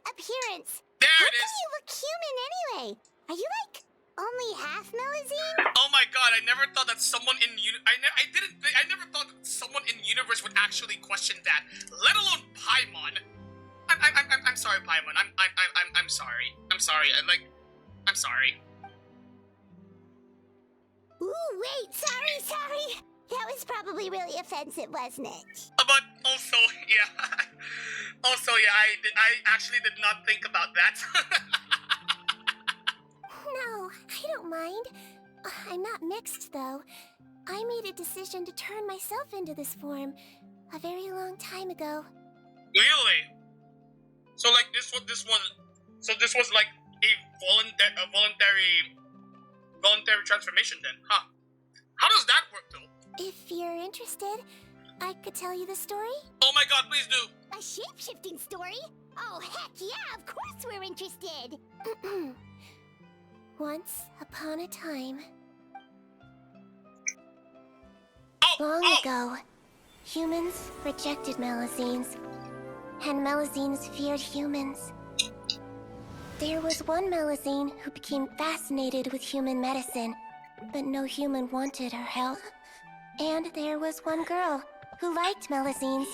appearance, There how it come is. you look human anyway? Are you like only half Melusine? Oh my god, I never thought that someone in I never thought that someone in universe would actually question that, let alone Paimon. I'm sorry, Paimon. I'm sorry. I'm sorry. I'm sorry. Ooh, wait, sorry. That was probably really offensive, wasn't it? But also, yeah. I actually did not think about that. No, I don't mind. I'm not mixed, though. I made a decision to turn myself into this form a very long time ago. Really? So like this was like a voluntary transformation then, huh? How does that work though? If you're interested, I could tell you the story. Oh my god, please do. A shape-shifting story? Oh, heck yeah, of course we're interested! Once upon a time, long ago, humans rejected Melusines, and Melusines feared humans. There was one Melusine who became fascinated with human medicine, but no human wanted her help. And there was one girl who liked Melusines,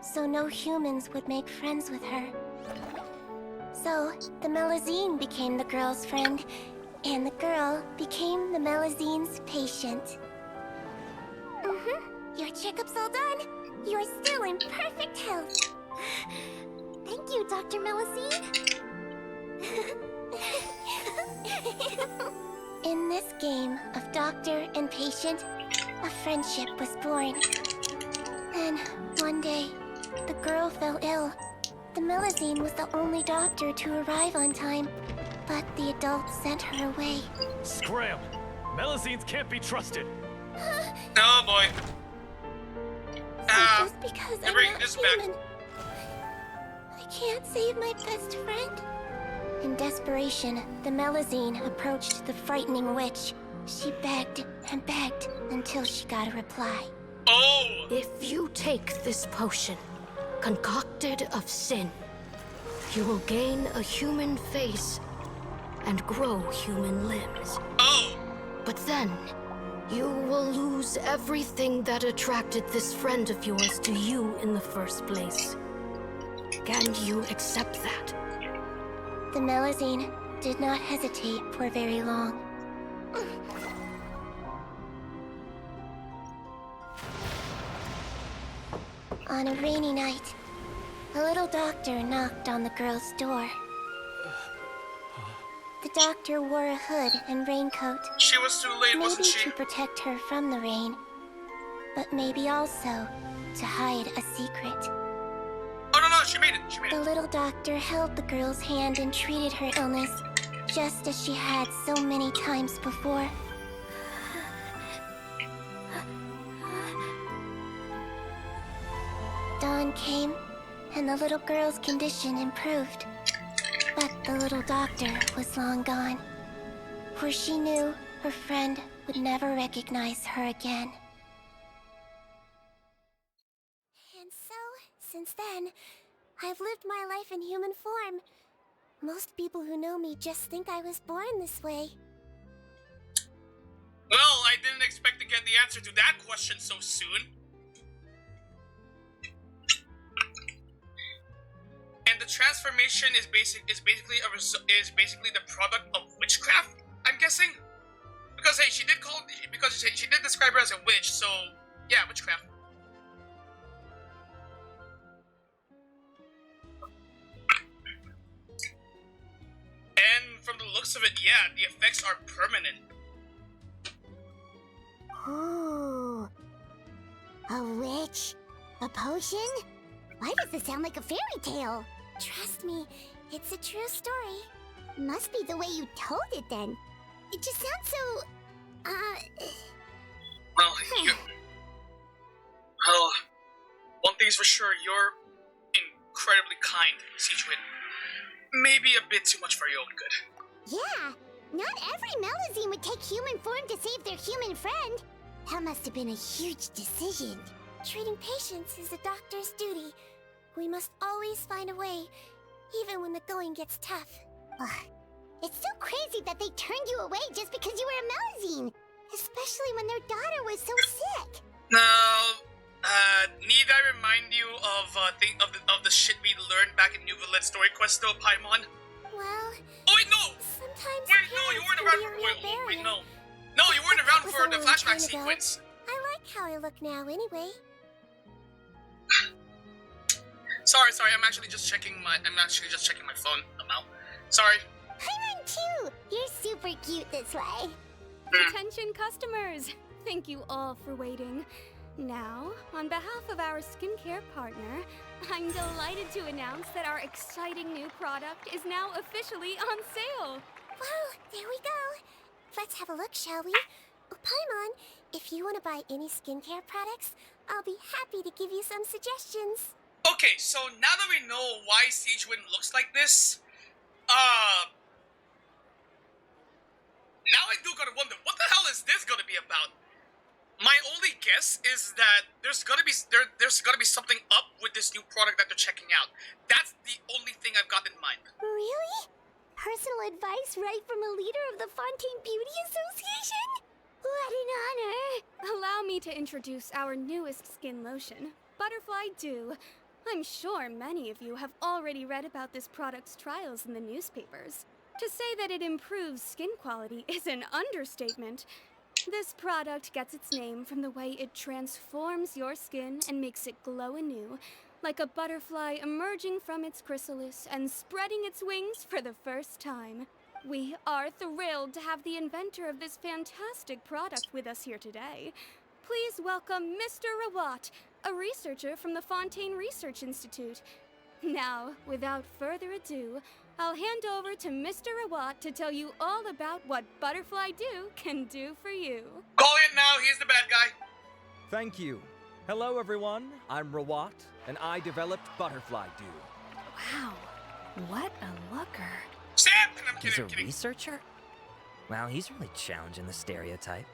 so no humans would make friends with her. So, the Melusine became the girl's friend, and the girl became the Melusine's patient. Your checkup's all done. You're still in perfect health. Thank you, Dr. Melusine. In this game of doctor and patient, a friendship was born. Then, one day, the girl fell ill. The Melusine was the only doctor to arrive on time, but the adults sent her away. Scram! Melusines can't be trusted! Oh boy. So just because I'm bring not this back. human, I can't save my best friend? In desperation, the Melusine approached the frightening witch. She begged and begged until she got a reply. Oh! If you take this potion, concocted of sin, you will gain a human face and grow human limbs. Oh! But then, you will lose everything that attracted this friend of yours to you in the first place. Can you accept that? The Melusine did not hesitate for very long. On a rainy night, a little doctor knocked on the girl's door. doctor wore a hood and raincoat. She was too late, Maybe wasn't she? to protect her from the rain, but maybe also to hide a secret. Oh no, she made it. She made The it. little doctor held the girl's hand and treated her illness, just as she had so many times before. Dawn came, and the little girl's condition improved. But the little doctor was long gone, for she knew her friend would never recognize her again. And so, since then, I've lived my life in human form. Most people who know me just think I was born this way. Well, I didn't expect to get the answer to that question so soon. And the transformation is basically the product of witchcraft, I'm guessing. Because hey, she did describe her as a witch, so yeah, witchcraft. And from the looks of it, yeah, the effects are permanent. Ooh. A witch? A potion? Why does this sound like a fairy tale? Trust me, it's a true story. Must be the way you told it then. It just sounds so... Well, well, one thing's for sure, you're incredibly kind, Sigewinne. Maybe a bit too much for your own good. Yeah, not every Melazine would take human form to save their human friend. That must have been a huge decision. Treating patients is a doctor's duty. We must always find a way, even when the going gets tough. It's so crazy that they turned you away just because you were a Melazine, especially when their daughter was so sick. Now, need I remind you of the shit we learned back in Genshin Story Quest, though, Paimon? Well... Oh wait, no! Sometimes Wait, no, you weren't around for... Wait, no. No, you weren't around for the flashback sequence. I like how I look now, anyway. Sorry, I'm actually just checking my phone. I'm out. Sorry. Paimon too! You're super cute this way. Attention customers! Thank you all for waiting. Now, on behalf of our skincare partner, I'm delighted to announce that our exciting new product is now officially on sale. Wow, there we go. Let's have a look, shall we? Oh, Paimon, if you want to buy any skincare products, I'll be happy to give you some suggestions. Okay, so now that we know why Sigewinne looks like this, now I do gotta wonder, what the hell is this gonna be about? My only guess is that there's gotta be something up with this new product that they're checking out. That's the only thing I've got in mind. Really? Personal advice right from a leader of the Fontaine Beauty Association? What an honor! Allow me to introduce our newest skin lotion, Butterfly Dew. I'm sure many of you have already read about this product's trials in the newspapers. To say that it improves skin quality is an understatement. This product gets its name from the way it transforms your skin and makes it glow anew, like a butterfly emerging from its chrysalis and spreading its wings for the first time. We are thrilled to have the inventor of this fantastic product with us here today. Please welcome Mr. Rawat, a researcher from the Fontaine Research Institute. Now, without further ado, I'll hand over to Mr. Rawat to tell you all about what Butterfly Dew can do for you. Call it now, he's the bad guy. Thank you. Hello everyone, I'm Rawat, and I developed Butterfly Dew. Wow, what a looker. Sam! I'm kidding, He's I'm kidding. researcher? Wow, he's really challenging the stereotype.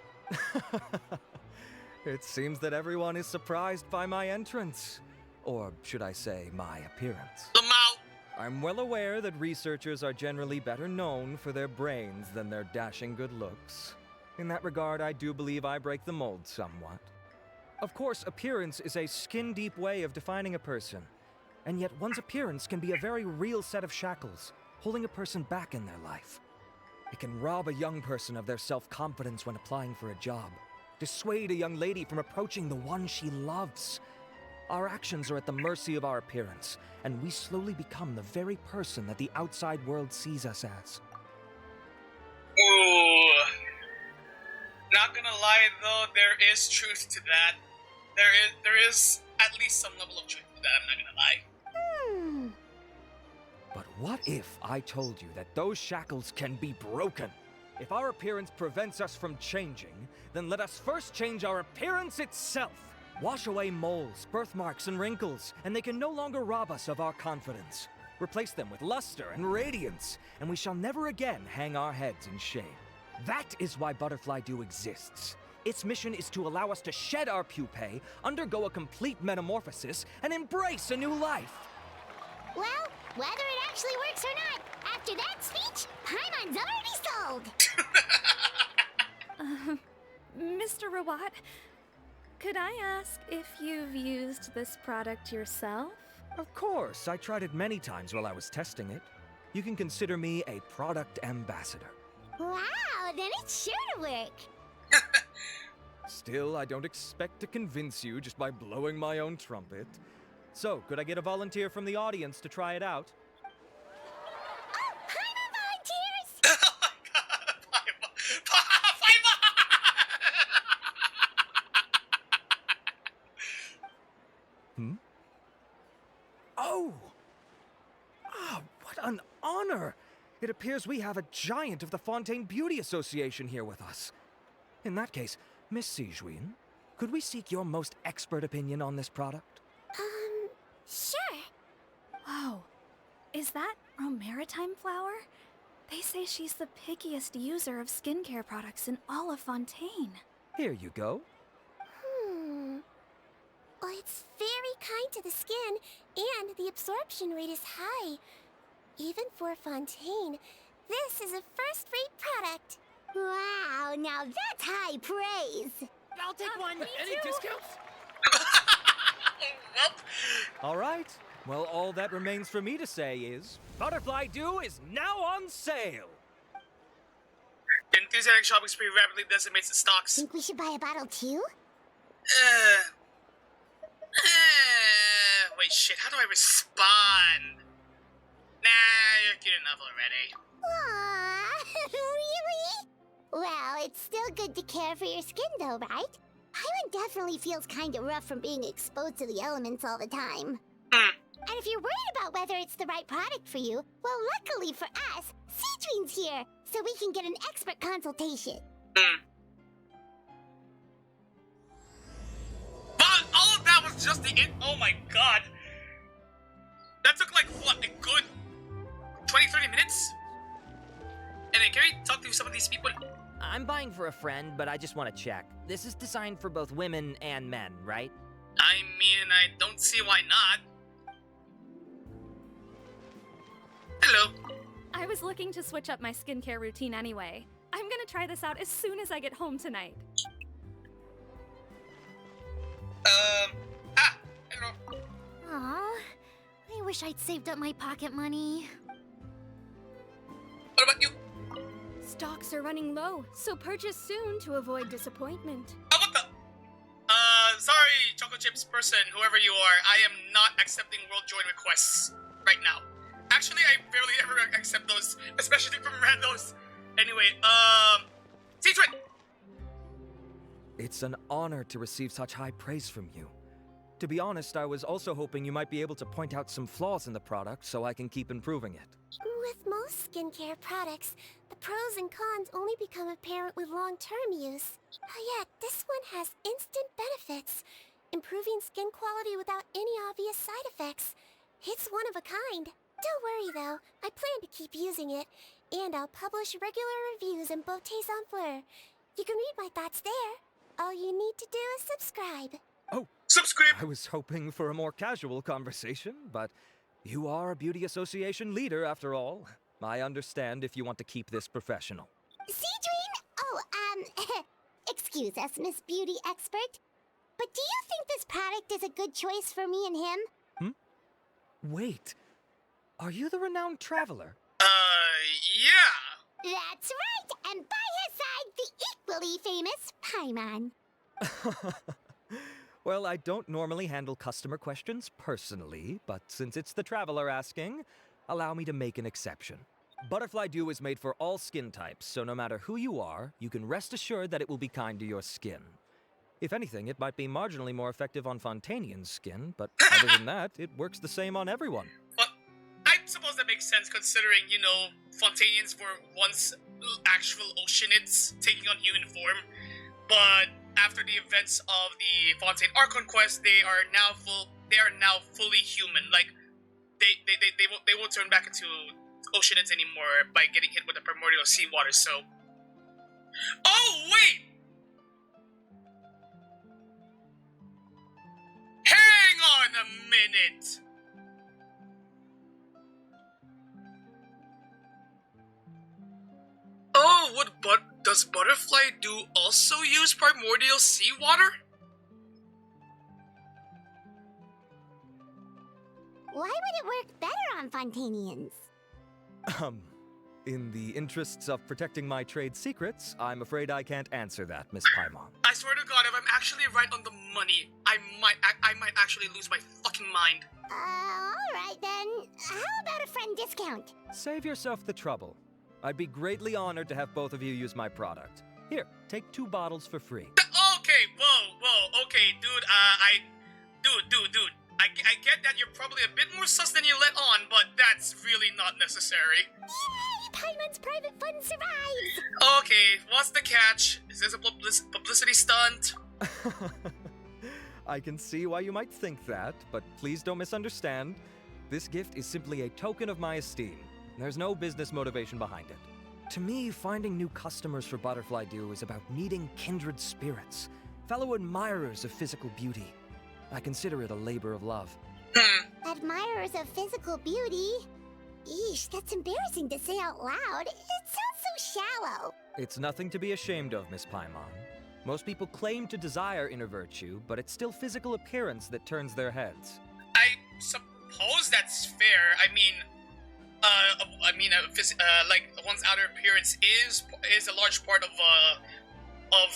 It seems that everyone is surprised by my entrance. Or should I say, my appearance. Lamau! I'm well aware that researchers are generally better known for their brains than their dashing good looks. In that regard, I do believe I break the mold somewhat. Of course, appearance is a skin-deep way of defining a person. And yet one's appearance can be a very real set of shackles, holding a person back in their life. It can rob a young person of their self-confidence when applying for a job, dissuade a young lady from approaching the one she loves. Our actions are at the mercy of our appearance, and we slowly become the very person that the outside world sees us as. lie, though, there is truth to that. There is at least some level of truth to that, I'm not gonna lie. But what if I told you that those shackles can be broken? If our appearance prevents us from changing, then let us first change our appearance itself. Wash away moles, birthmarks, and wrinkles, and they can no longer rob us of our confidence. Replace them with luster and radiance, and we shall never again hang our heads in shame. That is why Butterfly Dew exists. Its mission is to allow us to shed our pupae, undergo a complete metamorphosis, and embrace a new life. Well, whether it actually works or not, after that speech, Paimon's already sold! Mr. Rawat, could I ask if you've used this product yourself? Of course, I tried it many times while I was testing it. You can consider me a product ambassador. Wow, then it's sure to work! Still, I don't expect to convince you just by blowing my own trumpet. So, could I get a volunteer from the audience to try it out? Oh, Paimon volunteers! Oh my god, Paimon! Hmm? Oh! Ah, what an honor! It appears we have a giant of the Fontaine Beauty Association here with us. In that case, Miss Sigewinne, could we seek your most expert opinion on this product? Sure. Whoa, is that Meropide flower? They say she's the pickiest user of skincare products in all of Fontaine. Here you go. Well, it's very kind to the skin, and the absorption rate is high. Even for Fontaine, this is a first-rate product. Wow, now that's high praise. I'll take one. Any discounts? Nope. All right. Well, all that remains for me to say is, Butterfly Dew is now on sale. Enthusiastic shopping spree rapidly decimates the stocks. Think we should buy a bottle too? Wait, shit, how do I respond? Nah, you're cute enough already. Aww, really? Well, it's still good to care for your skin though, right? Paimon definitely feels kinda rough from being exposed to the elements all the time. And if you're worried about whether it's the right product for you, well, luckily for us, Sigewinne's here, so we can get an expert consultation. But all of that was just the oh my god. That took like, what, a good 20-30 minutes? And then can we talk to some of these people? I'm buying for a friend, but I just want to check. This is designed for both women and men, right? I mean, I don't see why not. Hello. I was looking to switch up my skincare routine anyway. I'm gonna try this out as soon as I get home tonight. Hello. Aw, I wish I'd saved up my pocket money. What about you? Stocks are running low, so purchase soon to avoid disappointment. Oh, what the? Sorry, Choco Chips person, whoever you are, I am not accepting World Join requests right now. Actually, I barely ever accept those, especially from randos. Anyway, Sigewinne! It's an honor to receive such high praise from you. To be honest, I was also hoping you might be able to point out some flaws in the product so I can keep improving it. With most skincare products, the pros and cons only become apparent with long-term use. Yet, this one has instant benefits, improving skin quality without any obvious side effects. It's one of a kind. Don't worry though, I plan to keep using it, and I'll publish regular reviews in Beautés en Fleur. You can read my thoughts there. All you need to do is subscribe. Oh, subscribe! I was hoping for a more casual conversation, but you are a beauty association leader after all. I understand if you want to keep this professional. Sigewinne? Oh, excuse us, Miss Beauty Expert. But do you think this product is a good choice for me and him? Wait, are you the renowned traveler? Yeah. That's right, and by his side, the equally famous Paimon. Well, I don't normally handle customer questions personally, but since it's the traveler asking, allow me to make an exception. Butterfly Dew is made for all skin types, so no matter who you are, you can rest assured that it will be kind to your skin. If anything, it might be marginally more effective on Fontainian's skin, but other than that, it works the same on everyone. Well, I suppose that makes sense considering, you know, Fontainians were once actual oceanids taking on human form, but after the events of the Fontaine Archon quest, they are now fully human. Like, they won't turn back into oceanids anymore by getting hit with the primordial seawater, so... Oh, wait! Hang on a minute! Oh, does Butterfly Dew also use primordial seawater? Why would it work better on Fontainians? In the interests of protecting my trade secrets, I'm afraid I can't answer that, Miss Paimon. I swear to God, if I'm actually right on the money, I might actually lose my fucking mind. Alright then. How about a friend discount? Save yourself the trouble. I'd be greatly honored to have both of you use my product. Here, take 2 bottles for free. Okay, whoa, okay, dude, dude. I get that you're probably a bit more sus than you let on, but that's really not necessary. Yay! Paimon's private fund survives! Okay, what's the catch? Is this a publicity stunt? I can see why you might think that, but please don't misunderstand. This gift is simply a token of my esteem. There's no business motivation behind it. To me, finding new customers for Butterfly Dew is about meeting kindred spirits, fellow admirers of physical beauty. I consider it a labor of love. Admirers of physical beauty? Eesh, that's embarrassing to say out loud. It sounds so shallow. It's nothing to be ashamed of, Miss Paimon. Most people claim to desire inner virtue, but it's still physical appearance that turns their heads. I suppose that's fair. Like one's outer appearance is a large part of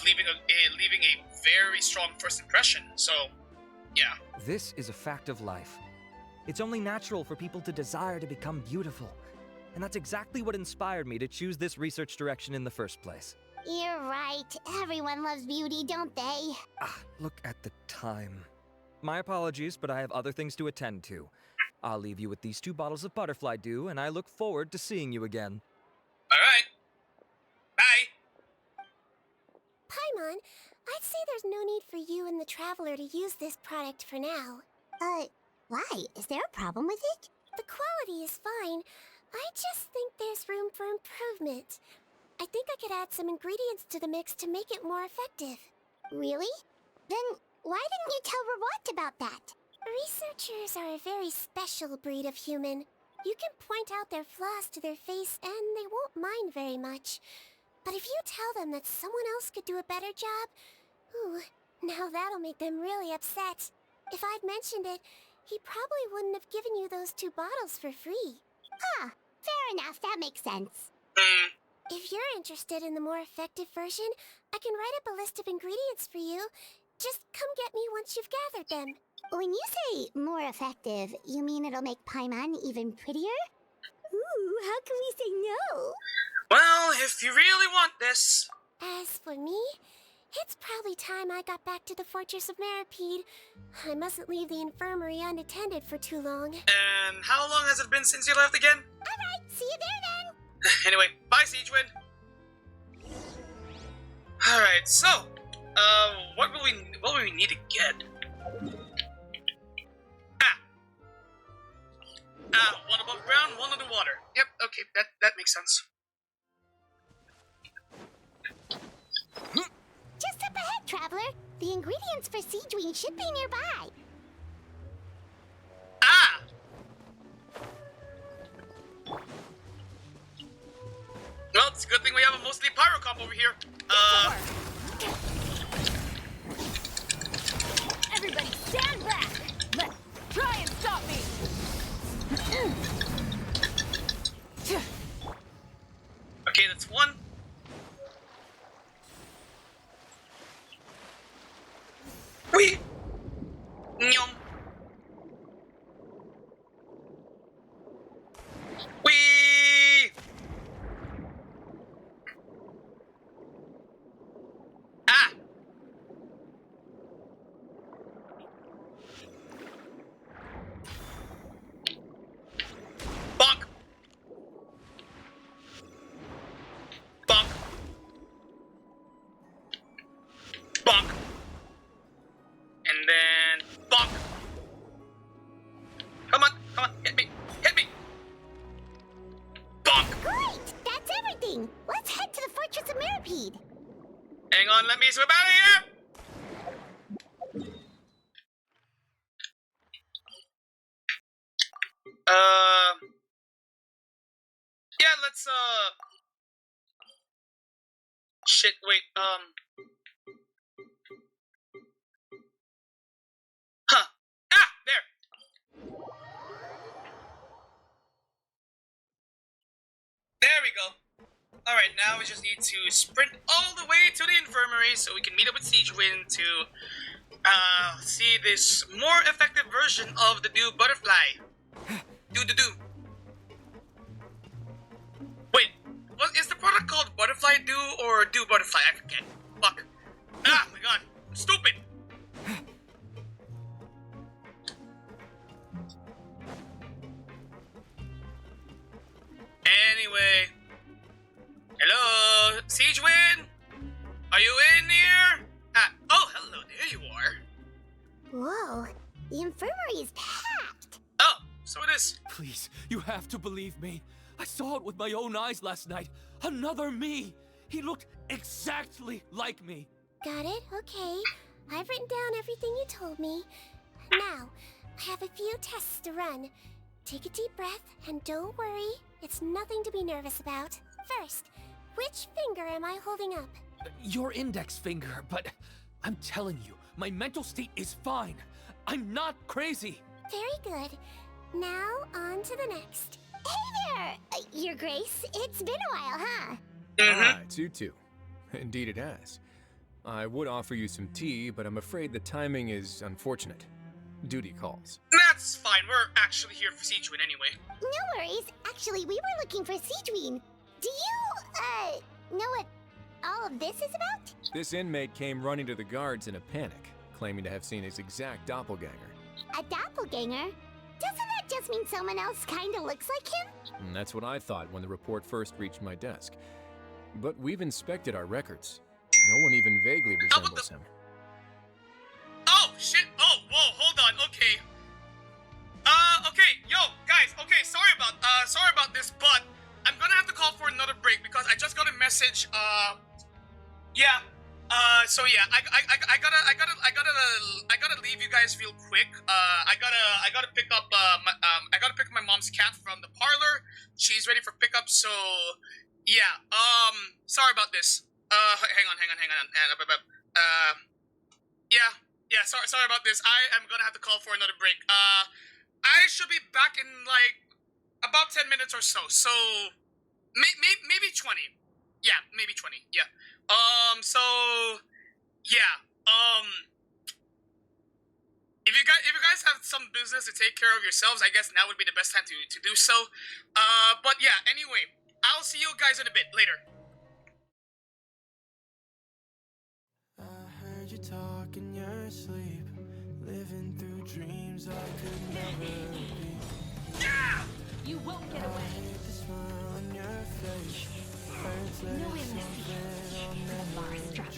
leaving a very strong first impression. So, yeah. This is a fact of life. It's only natural for people to desire to become beautiful, and that's exactly what inspired me to choose this research direction in the first place. You're right. Everyone loves beauty, don't they? Look at the time. My apologies, but I have other things to attend to. I'll leave you with these 2 bottles of Butterfly Dew, and I look forward to seeing you again. Alright. Bye! Paimon, I'd say there's no need for you and the Traveler to use this product for now. Why? Is there a problem with it? The quality is fine. I just think there's room for improvement. I think I could add some ingredients to the mix to make it more effective. Really? Then why didn't you tell Rawat about that? Researchers are a very special breed of human. You can point out their flaws to their face and they won't mind very much. But if you tell them that someone else could do a better job, ooh, now that'll make them really upset. If I'd mentioned it, he probably wouldn't have given you those 2 bottles for free. Fair enough, that makes sense. If you're interested in the more effective version, I can write up a list of ingredients for you. Just come get me once you've gathered them. When you say more effective, you mean it'll make Paimon even prettier? Ooh, how can we say no? Well, if you really want this... As for me, it's probably time I got back to the Fortress of Meropide. I mustn't leave the infirmary unattended for too long. And how long has it been since you left again? Alright, see you there then! Anyway, bye, Sigewinne. Alright, so, what will we need to get? One above ground, one under water. Yep, okay, that makes sense. Just up ahead, Traveler. The ingredients for Sigewinne should be nearby. Well, it's a good thing we have a mostly pyro comp over here. Everybody stand back! Try and stop me! Okay, that's one. Wee! Nyom. Wee! that means we're out of here! Yeah, let's, shit, wait, huh. Ah, there! There we go. Alright, now we just need to sprint all the way to the infirmary so we can meet up with Sigewinne to, see this more effective version of the new butterfly. Do. Wait, is the product called Butterfly Do or Do Butterfly? I forget. Fuck. Ah, my god. Stupid. Anyway. Hello, Sigewinne? Are you in here? Oh, hello, there you are. Whoa, the infirmary is packed. Oh, so it is. Please, you have to believe me. I saw it with my own eyes last night. Another me. He looked exactly like me. Got it? Okay. I've written down everything you told me. Now, I have a few tests to run. Take a deep breath and don't worry. It's nothing to be nervous about. First, which finger am I holding up? Your index finger, but I'm telling you, my mental state is fine. I'm not crazy. Very good. Now, on to the next. Hey there! Your Grace, it's been a while, huh? Ah, it's you two. Indeed it has. I would offer you some tea, but I'm afraid the timing is unfortunate. Duty calls. That's fine. We're actually here for Sigewinne anyway. No worries. Actually, we were looking for Sigewinne. Do you, know what all of this is about? This inmate came running to the guards in a panic, claiming to have seen his exact doppelganger. A doppelganger? Doesn't that just mean someone else kinda looks like him? And that's what I thought when the report first reached my desk. But we've inspected our records. No one even vaguely resembles him. Oh, shit. Oh, whoa, hold on. Okay. Okay. Yo, guys. Okay, sorry about this, but I'm gonna have to call for another break because I just got a message. Yeah. So yeah, I gotta leave you guys real quick. I gotta pick up my mom's cat from the parlor. She's ready for pickup. So yeah. Sorry about this. Hang on. Yeah. Sorry about this. I am gonna have to call for another break. I should be back in like about 10 minutes or so. So maybe 20. Yeah, maybe 20. Yeah. So yeah. If you guys have some business to take care of yourselves, I guess now would be the best time to do so. But yeah. Anyway, I'll see you guys in a bit later. Heard you talk in your sleep, living through dreams I could never be. Yeah! You won't get away. The smile on your face, hurts like No amnesty for the bar struck.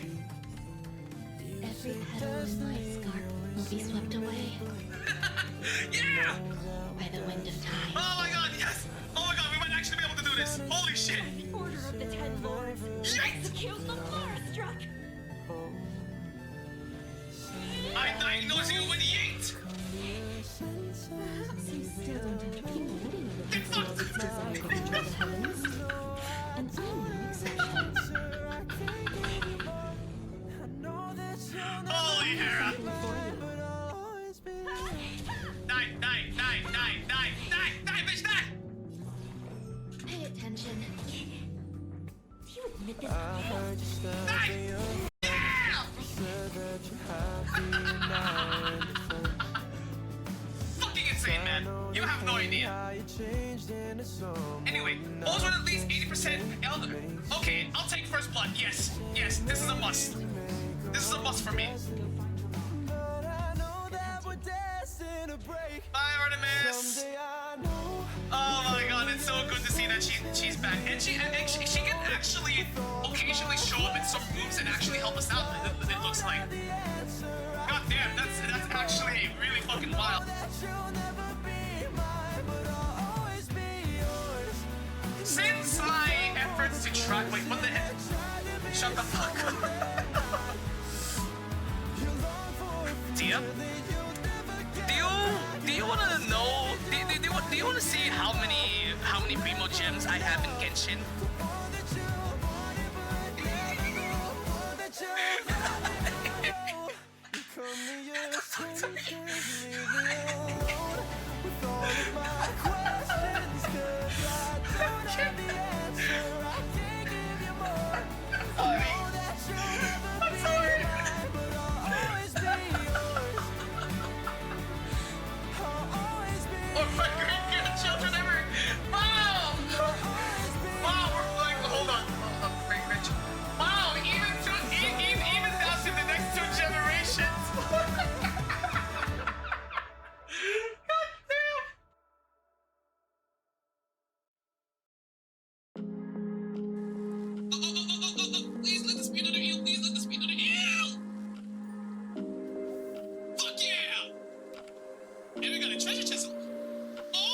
Every petal in my scarf will be swept away Yeah! by the wind of time. Oh my god, yes! Oh my god, we might actually be able to do this! Holy shit! Order of the Ten Lords. Execute the bar struck. I diagnosed you with yanked! Perhaps you still don't entertain the wedding of the princess designed to enjoy the heavens. And I'm no exception. Holy Hera! Die, bitch, die! Pay attention. Do you admit this? Die! Fucking insane, man. You have no idea. Anyway, those are at least 80% elder. Okay, I'll take first blood. Yes, this is a must. This is a must for me. Bye, Artemis. Oh my god, it's so good to see that she's back, and she can actually occasionally show up in some rooms and actually help us out. It looks like. God damn, that's actually really fucking wild. Since my efforts to try, wait, what the heck? Shut the fuck up. wanna see how many primo gems I have in Genshin? Oh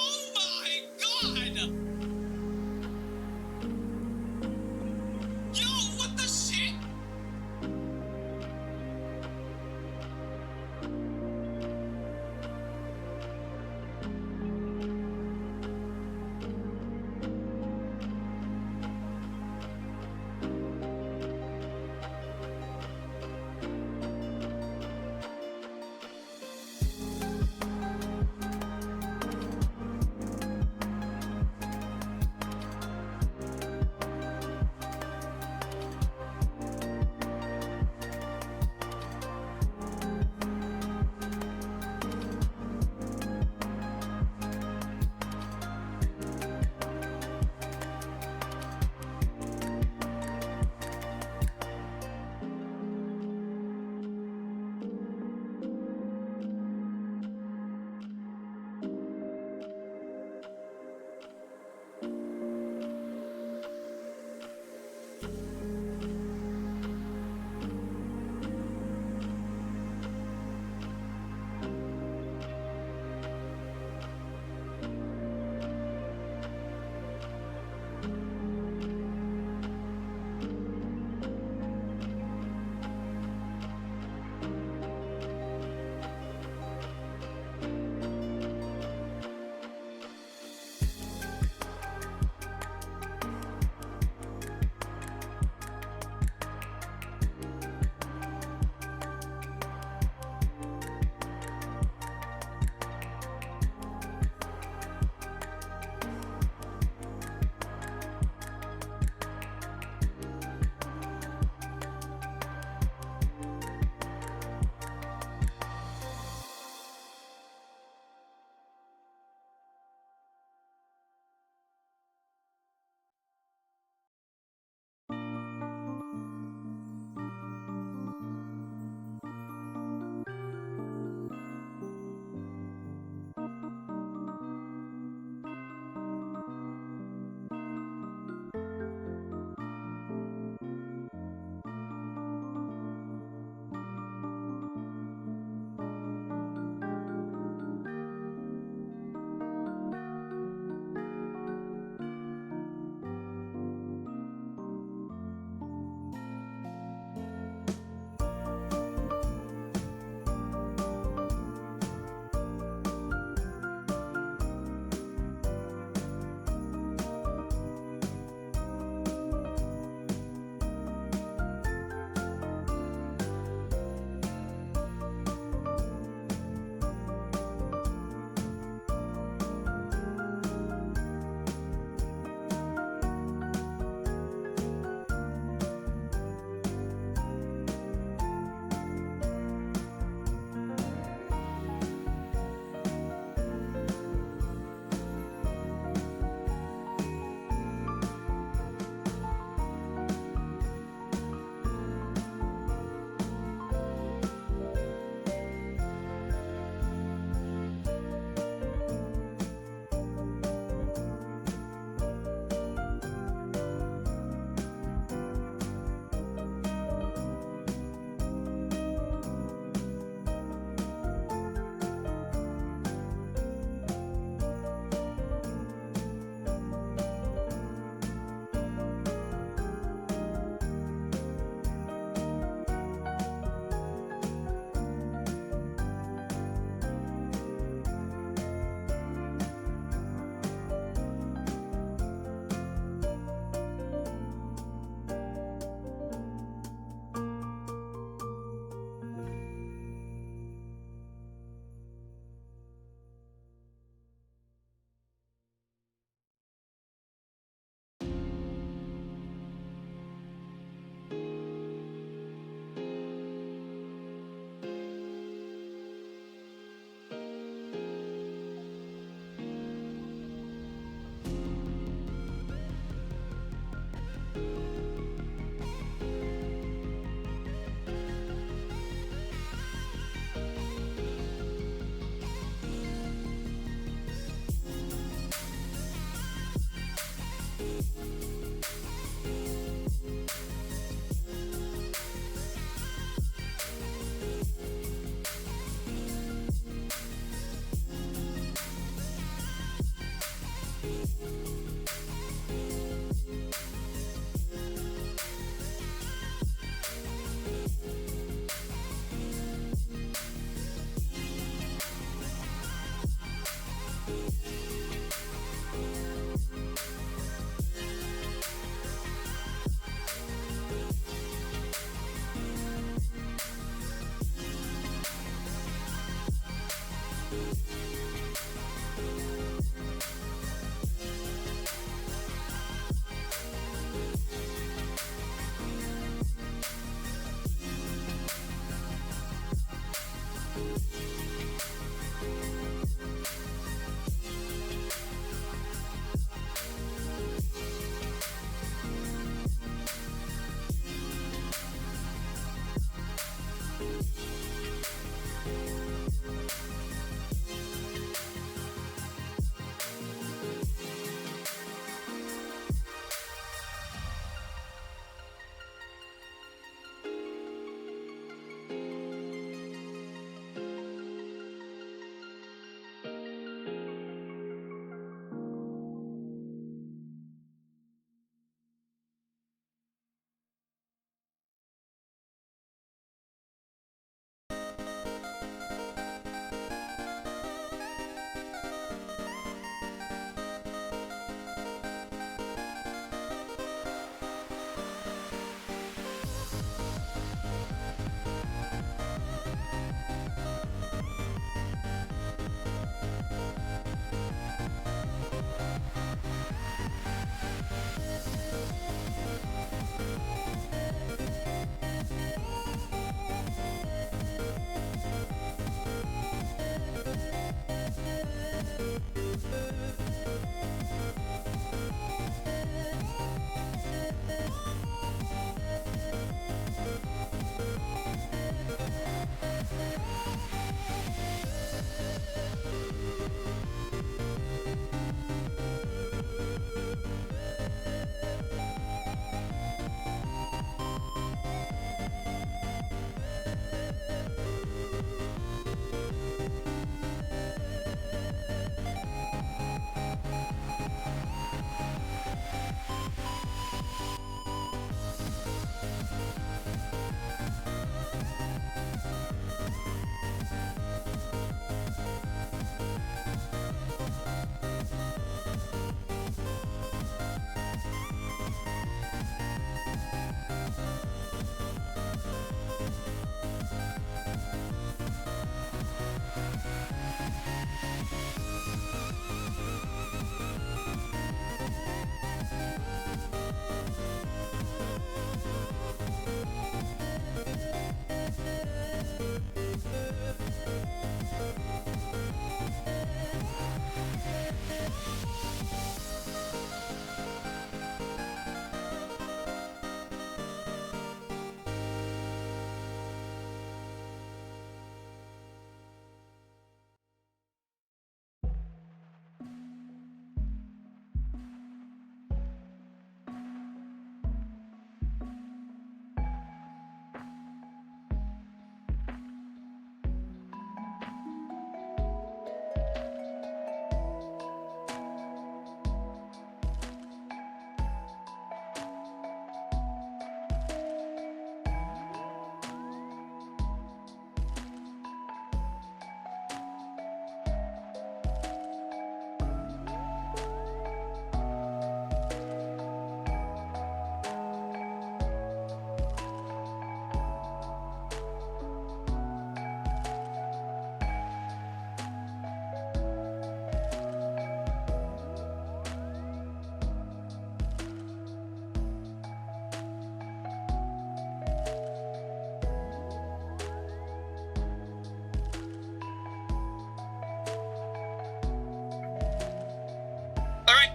Alright.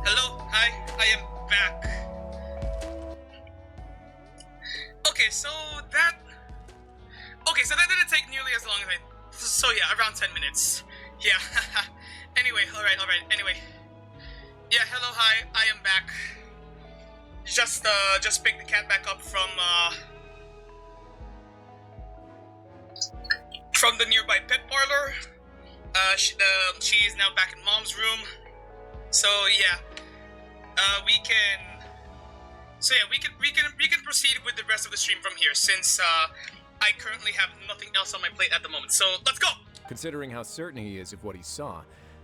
Hello, hi, I am back. Okay, so that didn't take nearly as long as so yeah, around 10 minutes. Yeah. Anyway, alright. Anyway. Yeah, hello, hi, I am back. Just picked the cat back up from the nearby pet parlor. She is now back in mom's room. So yeah, we can proceed with the rest of the stream from here, since I currently have nothing else on my plate at the moment. So let's go. Considering how certain he is of what he saw,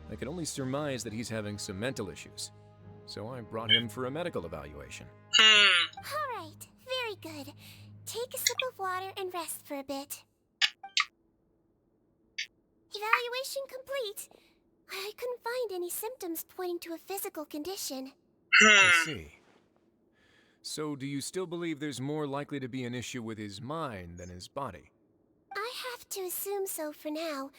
I can only surmise that he's having some mental issues. So I brought him for a medical evaluation. Alright, very good. Take a sip of water and rest for a bit. Evaluation complete. I couldn't find any symptoms pointing to a physical condition. I see. So do you still believe there's more likely to be an issue with his mind than his body? I have to assume so for now.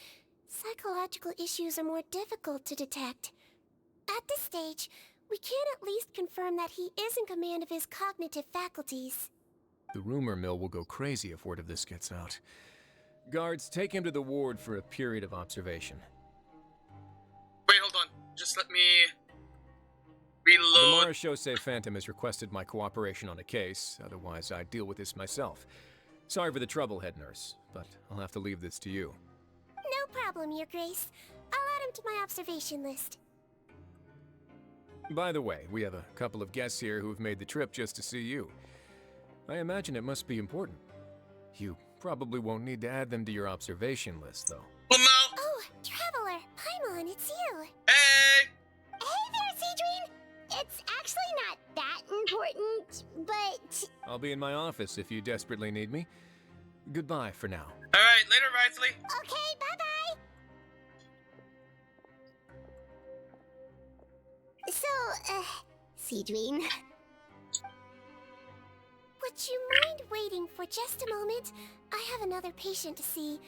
Psychological issues are more difficult to detect. At this stage, we can at least confirm that he is in command of his cognitive faculties. The rumor mill will go crazy if word of this gets out. Guards, take him to the ward for a period of observation. Wait, hold on. Just let me The reload. Marechaussee Phantom has requested my cooperation on a case, otherwise I'd deal with this myself. Sorry for the trouble, head nurse, but I'll have to leave this to you. No problem, Your Grace. I'll add him to my observation list. By the way, we have a couple of guests here who've made the trip just to see you. I imagine it must be important. You probably won't need to add them to your observation list, though. Well, no. Oh, Traveler, Paimon, it's you. Hey! Hey there, Sigewinne! It's actually not that important, but... I'll be in my office if you desperately need me. Goodbye for now. Alright, later, Wrightsley. Okay, bye-bye! So, Sigewinne... Would you mind waiting for just a moment? I have another patient to see.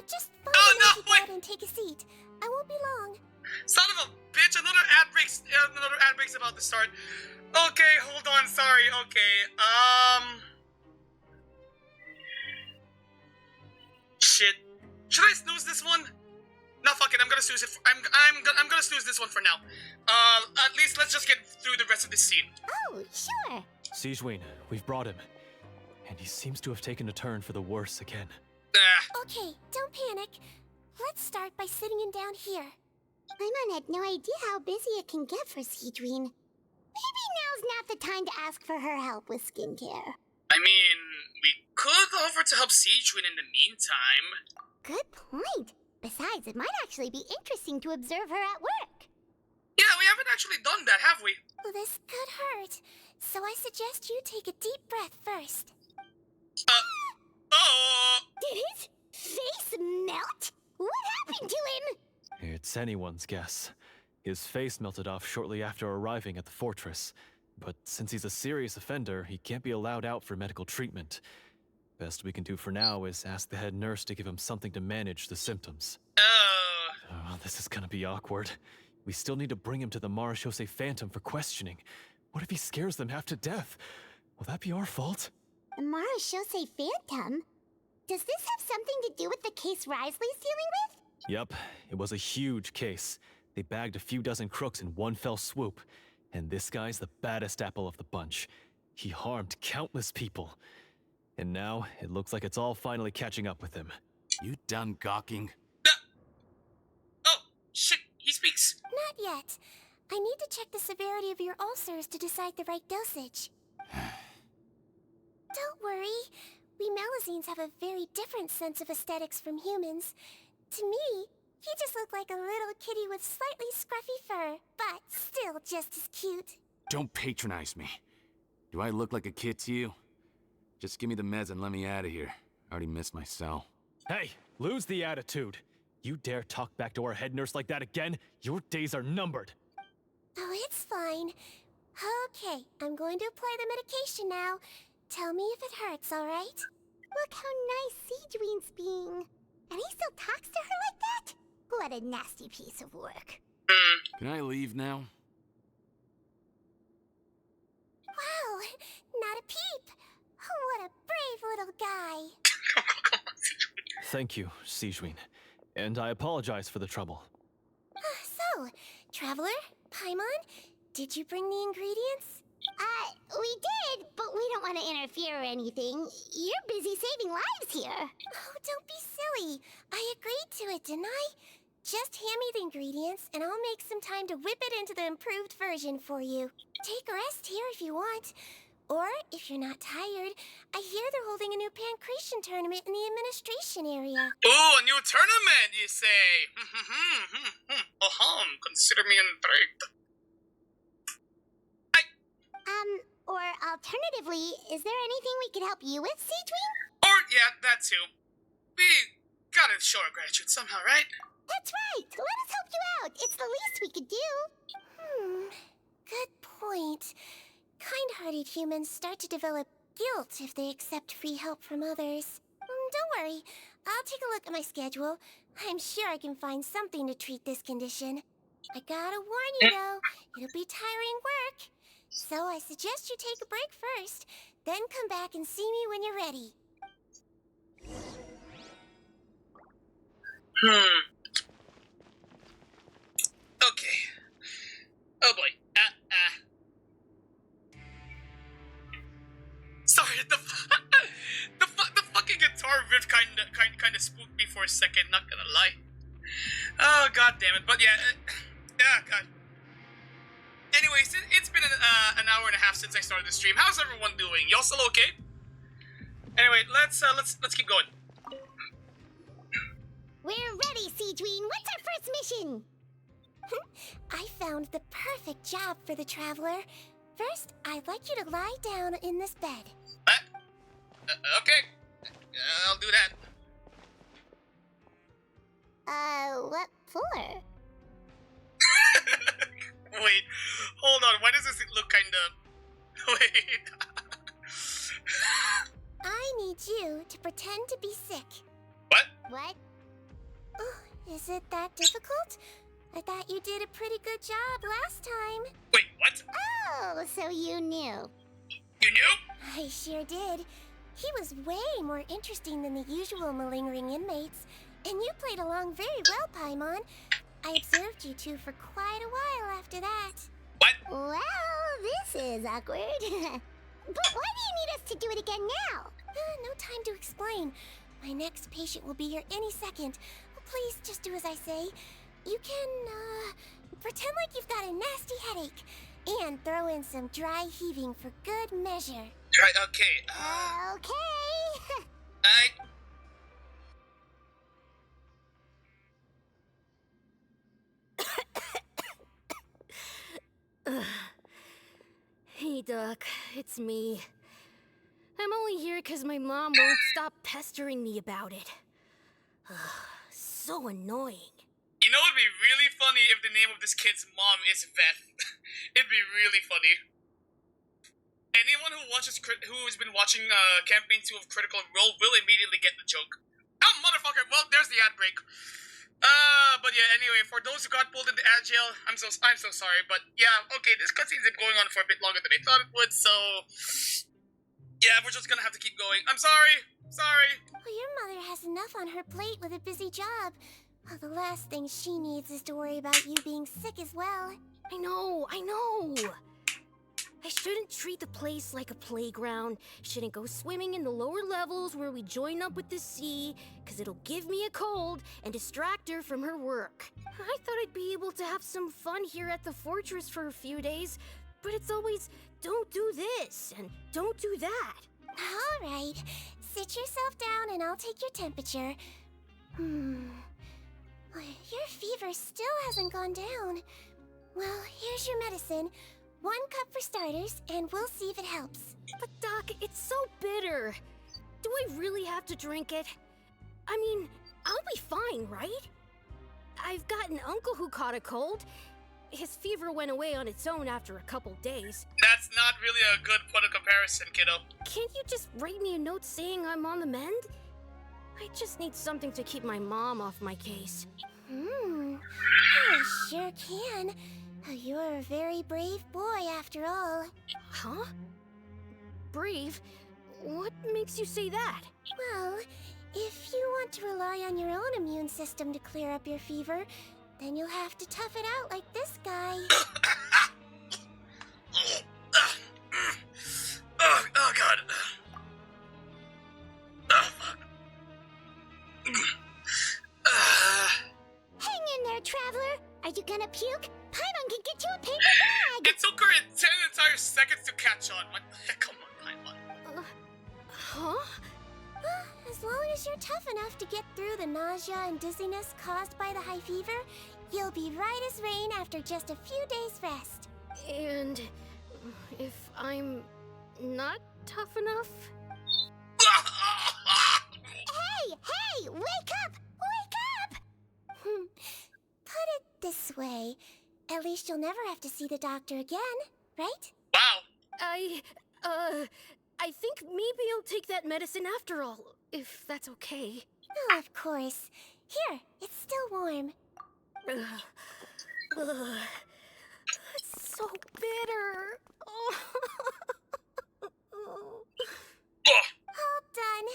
Just follow me out and take a seat. I won't be long. Son of a bitch, another ad break's about to start. Okay, hold on, sorry, okay, shit. Should I snooze this one? No, fuck it, I'm gonna snooze it. I'm gonna snooze this one for now. At least let's just get through the rest of this scene. Oh, sure. Sigewinne, we've brought him. And he seems to have taken a turn for the worse again. Okay, don't panic. Let's start by sitting him down here. Paimon had no idea how busy it can get for Sigewinne. Maybe now's not the time to ask for her help with skincare. I mean, we could offer to help Sigewinne in the meantime. Good point. Besides, it might actually be interesting to observe her at work. Yeah, we haven't actually done that, have we? Well, this could hurt, so I suggest you take a deep breath first. Did his face melt? What happened to him? It's anyone's guess. His face melted off shortly after arriving at the fortress. But since he's a serious offender, he can't be allowed out for medical treatment. Best we can do for now is ask the head nurse to give him something to manage the symptoms. Oh, this is gonna be awkward. We still need to bring him to the Marechaussee Phantom for questioning. What if he scares them half to death? Will that be our fault? The Marechaussee Phantom? Does this have something to do with the case Wrightsley's dealing with? Yep, it was a huge case. They bagged a few dozen crooks in one fell swoop. And this guy's the baddest apple of the bunch. He harmed countless people. And now, it looks like it's all finally catching up with him. You done gawking? Oh, shit, he speaks. Not yet. I need to check the severity of your ulcers to decide the right dosage. Don't worry. We Melusines have a very different sense of aesthetics from humans. To me, he just looked like a little kitty with slightly scruffy fur, but still just as cute. Don't patronize me. Do I look like a kid to you? Just give me the meds and let me out of here. I already missed my cell. Hey, lose the attitude. You dare talk back to our head nurse like that again, your days are numbered. Oh, it's fine. Okay, I'm going to apply the medication now. Tell me if it hurts, alright? Look how nice Sigewinne's being. And he still talks to her like that? What a nasty piece of work. Can I leave now? Wow, not a peep. What a brave little guy. Thank you, Sigewinne. And I apologize for the trouble. So, Traveler, Paimon, did you bring the ingredients? We did, but we don't want to interfere or anything. You're busy saving lives here. Oh, don't be silly. I agreed to it, didn't I? Just hand me the ingredients, and I'll make some time to whip it into the improved version for you. Take a rest here if you want. Or, if you're not tired, I hear they're holding a new pancreation tournament in the administration area. Ooh, a new tournament, you say? Consider me intrigued. Or alternatively, is there anything we could help you with, Sigewinne? Or, yeah, that too. We gotta show our gratitude somehow, right? That's right! Let us help you out! It's the least we could do! Good point. Kind-hearted humans start to develop guilt if they accept free help from others. Don't worry. I'll take a look at my schedule. I'm sure I can find something to treat this condition. I gotta warn you, though. It'll be tiring work. So I suggest you take a break first, then come back and see me when you're ready. Okay. Oh boy. Sorry, the fucking guitar riff kinda spooked me for a second, not gonna lie. Oh, god damn it. But yeah, god. Anyways, it's been an hour and a half since I started the stream. How's everyone doing? Y'all still okay? Anyway, let's keep going. We're ready, Sigewinne. What's our first mission? I found the perfect job for the traveler. First, I'd like you to lie down in this bed. Okay. I'll do that. What for? Wait, hold on. Why does this look kinda... Wait. I need you to pretend to be sick. What? What? Oh, is it that difficult? I thought you did a pretty good job last time. Wait, what? Oh, so you knew. You knew? I sure did. He was way more interesting than the usual malingering inmates, and you played along very well, Paimon. I observed you two for quite a while after that. What? Well, this is awkward. But why do you need us to do it again now? No time to explain. My next patient will be here any second. Please just do as I say. You can, pretend like you've got a nasty headache. And throw in some dry heaving for good measure. Right, okay. Okay. Hey, Doc. It's me. I'm only here because my mom won't stop pestering me about it. So annoying. You know it'd be really funny if the name of this kid's mom is Beth. It'd be really funny. Anyone who has been watching campaign 2 of Critical Role will immediately get the joke. Oh, motherfucker! Well, there's the ad break. But yeah, anyway, for those who got pulled into ad jail, I'm so sorry, but yeah, okay, this cutscene's been going on for a bit longer than I thought it would, so yeah, we're just gonna have to keep going. I'm sorry. Well, your mother has enough on her plate with a busy job. Well, the last thing she needs is to worry about you being sick as well. I know. I shouldn't treat the place like a playground. Shouldn't go swimming in the lower levels where we join up with the sea, because it'll give me a cold and distract her from her work. I thought I'd be able to have some fun here at the fortress for a few days, but it's always, don't do this and don't do that. All right. Sit yourself down and I'll take your temperature. Your fever still hasn't gone down. Well, here's your medicine. 1 cup for starters, and we'll see if it helps. But Doc, it's so bitter. Do I really have to drink it? I mean, I'll be fine, right? I've got an uncle who caught a cold. His fever went away on its own after a couple days. That's not really a good point of comparison, kiddo. Can't you just write me a note saying I'm on the mend? I just need something to keep my mom off my case. I sure can. You're a very brave boy, after all. Huh? Brave? What makes you say that? Well, if you want to rely on your own immune system to clear up your fever, then you'll have to tough it out like this guy. Oh god. Fuck. Hang in there, traveler. Are you gonna puke? Paimon can get you a paper bag. It took her 10 entire seconds to catch on. What the heck? Come on. Huh? As long as you're tough enough to get through the nausea and dizziness caused by the high fever, you'll be right as rain after just a few days' rest. And if I'm not tough enough? Hey! Wake up! Wake up! Put it this way. At least you'll never have to see the doctor again, right? Wow. I think maybe I'll take that medicine after all, if that's okay. Oh, of course. Here, it's still warm. It's so bitter. All done.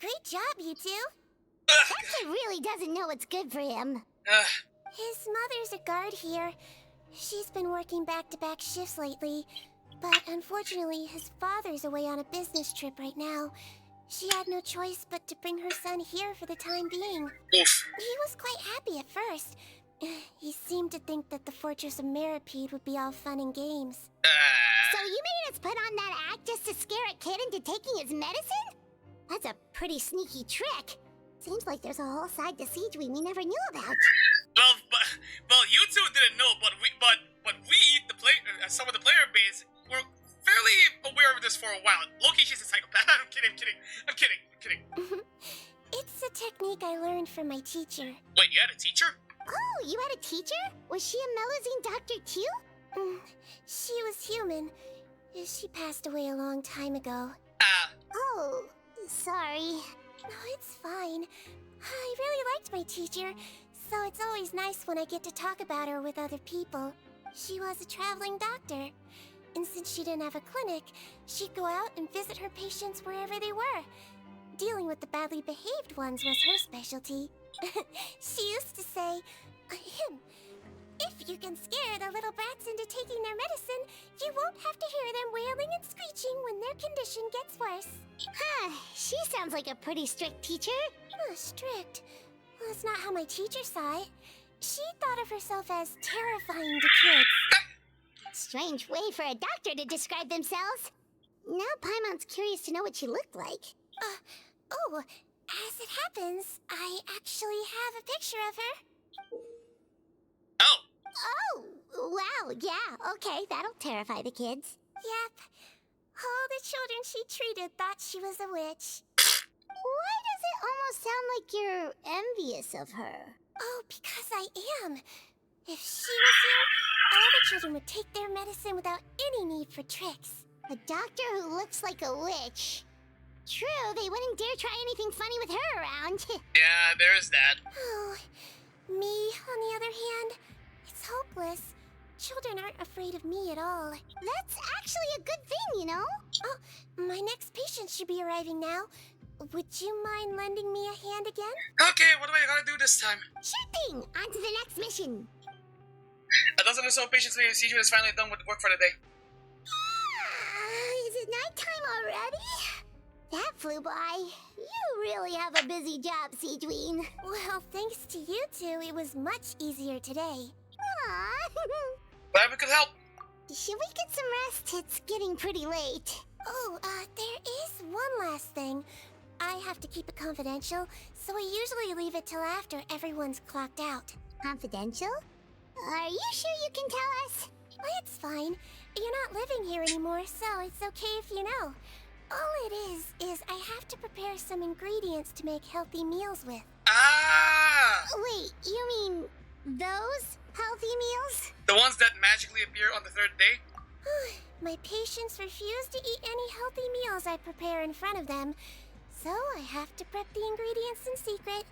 Great job, you two. Sensei really doesn't know what's good for him. His mother's a guard here. She's been working back-to-back shifts lately, but unfortunately, his father's away on a business trip right now. She had no choice but to bring her son here for the time being. He was quite happy at first. He seemed to think that the Fortress of Meropide would be all fun and games. So you made us put on that act just to scare a kid into taking his medicine? That's a pretty sneaky trick. Seems like there's a whole side to Sigewinne we never knew about. Well, you two didn't know, but we, the play, some of the player base, were fairly aware of this for a while. Loki, she's a psychopath. I'm kidding. It's a technique I learned from my teacher. Wait, you had a teacher? Oh, you had a teacher? Was she a Melazine doctor too? She was human. She passed away a long time ago. Oh, sorry. No, it's fine. I really liked my teacher, so it's always nice when I get to talk about her with other people. She was a traveling doctor, and since she didn't have a clinic, she'd go out and visit her patients wherever they were. Dealing with the badly behaved ones was her specialty. She used to say, if you can scare the little brats into taking their medicine, you won't have to hear them wailing and screeching when their condition gets worse. She sounds like a pretty strict teacher. Strict? Well, that's not how my teacher saw it. She thought of herself as terrifying to kids. Strange way for a doctor to describe themselves. Now Paimon's curious to know what she looked like. As it happens, I actually have a picture of her. Oh, wow, yeah, okay, that'll terrify the kids. Yep. All the children she treated thought she was a witch. Why does it almost sound like you're envious of her? Oh, because I am. If she was here, all the children would take their medicine without any need for tricks. A doctor who looks like a witch. True, they wouldn't dare try anything funny with her around. Yeah, there is that. Oh, me, on the other hand, it's hopeless. Children aren't afraid of me at all. That's actually a good thing, you know? Oh, my next patient should be arriving now. Would you mind lending me a hand again? Okay, what do I gotta do this time? Sure thing! On to the next mission. A dozen or so patients later, Sigewinne is finally done with work for the day. Is it nighttime already? That flew by. You really have a busy job, Sigewinne. Well, thanks to you two, it was much easier today. Aww. Glad we could help. Should we get some rest? It's getting pretty late. Oh, there is one last thing. I have to keep it confidential, so I usually leave it till after everyone's clocked out. Confidential? Are you sure you can tell us? Well, it's fine. You're not living here anymore, so it's okay if you know. All it is I have to prepare some ingredients to make healthy meals with. Ah! Wait, you mean those healthy meals? The ones that magically appear on the third day? My patients refuse to eat any healthy meals I prepare in front of them, so I have to prep the ingredients in secret,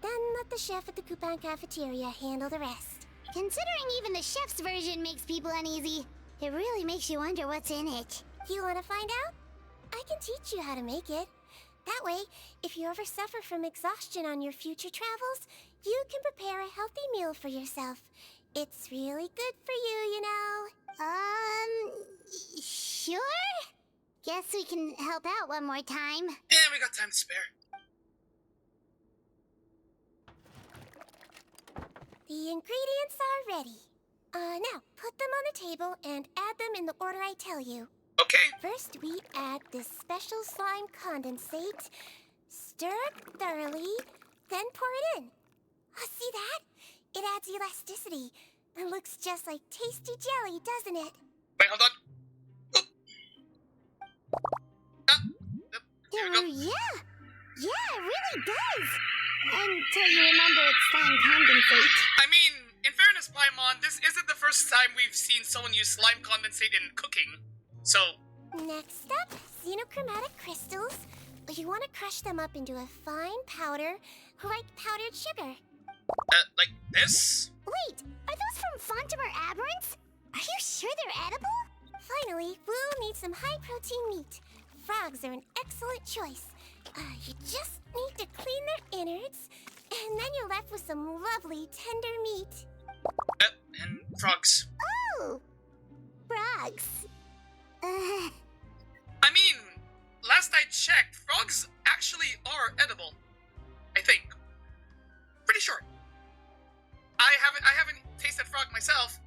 then let the chef at the Coupon cafeteria handle the rest. Considering even the chef's version makes people uneasy, it really makes you wonder what's in it. You want to find out? I can teach you how to make it. That way, if you ever suffer from exhaustion on your future travels, you can prepare a healthy meal for yourself. It's really good for you, you know. Sure? Guess we can help out one more time. Yeah, we got time to spare. The ingredients are ready. Now, put them on the table and add them in the order I tell you. Okay. Okay. First, we add this special slime condensate, stir it thoroughly, then pour it in. See that? It adds elasticity and looks just like tasty jelly, doesn't it? Wait, hold on. Yeah, it really does. Until you remember it's slime condensate. I mean, in fairness, Paimon, this isn't the first time we've seen someone use slime condensate in cooking. So... Next up, xenochromatic crystals. You want to crush them up into a fine powder, like powdered sugar. Like this? Wait, are those from Fontaine aberrants? Are you sure they're edible? Finally, we'll need some high-protein meat. Frogs are an excellent choice. You just need to clean their innards, and then you're left with some lovely, tender meat. And frogs. Oh! Frogs. I mean, last I checked, frogs actually are edible. I think. Pretty sure. I haven't tasted frog myself,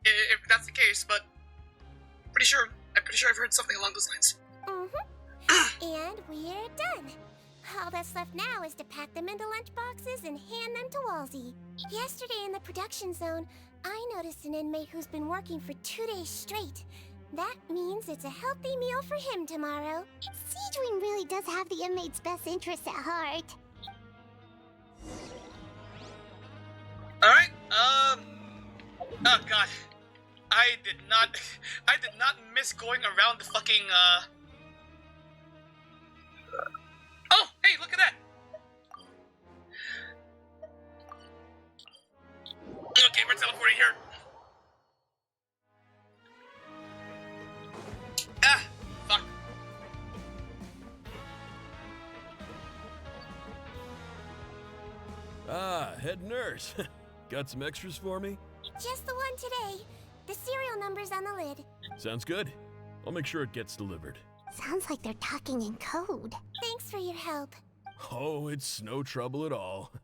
if that's the case, but I'm pretty sure I've heard something along those lines. And we're done. All that's left now is to pack them into lunchboxes and hand them to Walsey. Yesterday in the production zone, I noticed an inmate who's been working for 2 days straight. That means it's a healthy meal for him tomorrow. Sigewinne really does have the inmate's best interests at heart. Alright, oh god. I did not miss going around the fucking, Oh, hey, look at that! Okay, we're teleporting here. Ah, fuck. Ah, head nurse. Got some extras for me? Just the one today. The serial number's on the lid. Sounds good. I'll make sure it gets delivered. Sounds like they're talking in code. Thanks for your help. Oh, it's no trouble at all.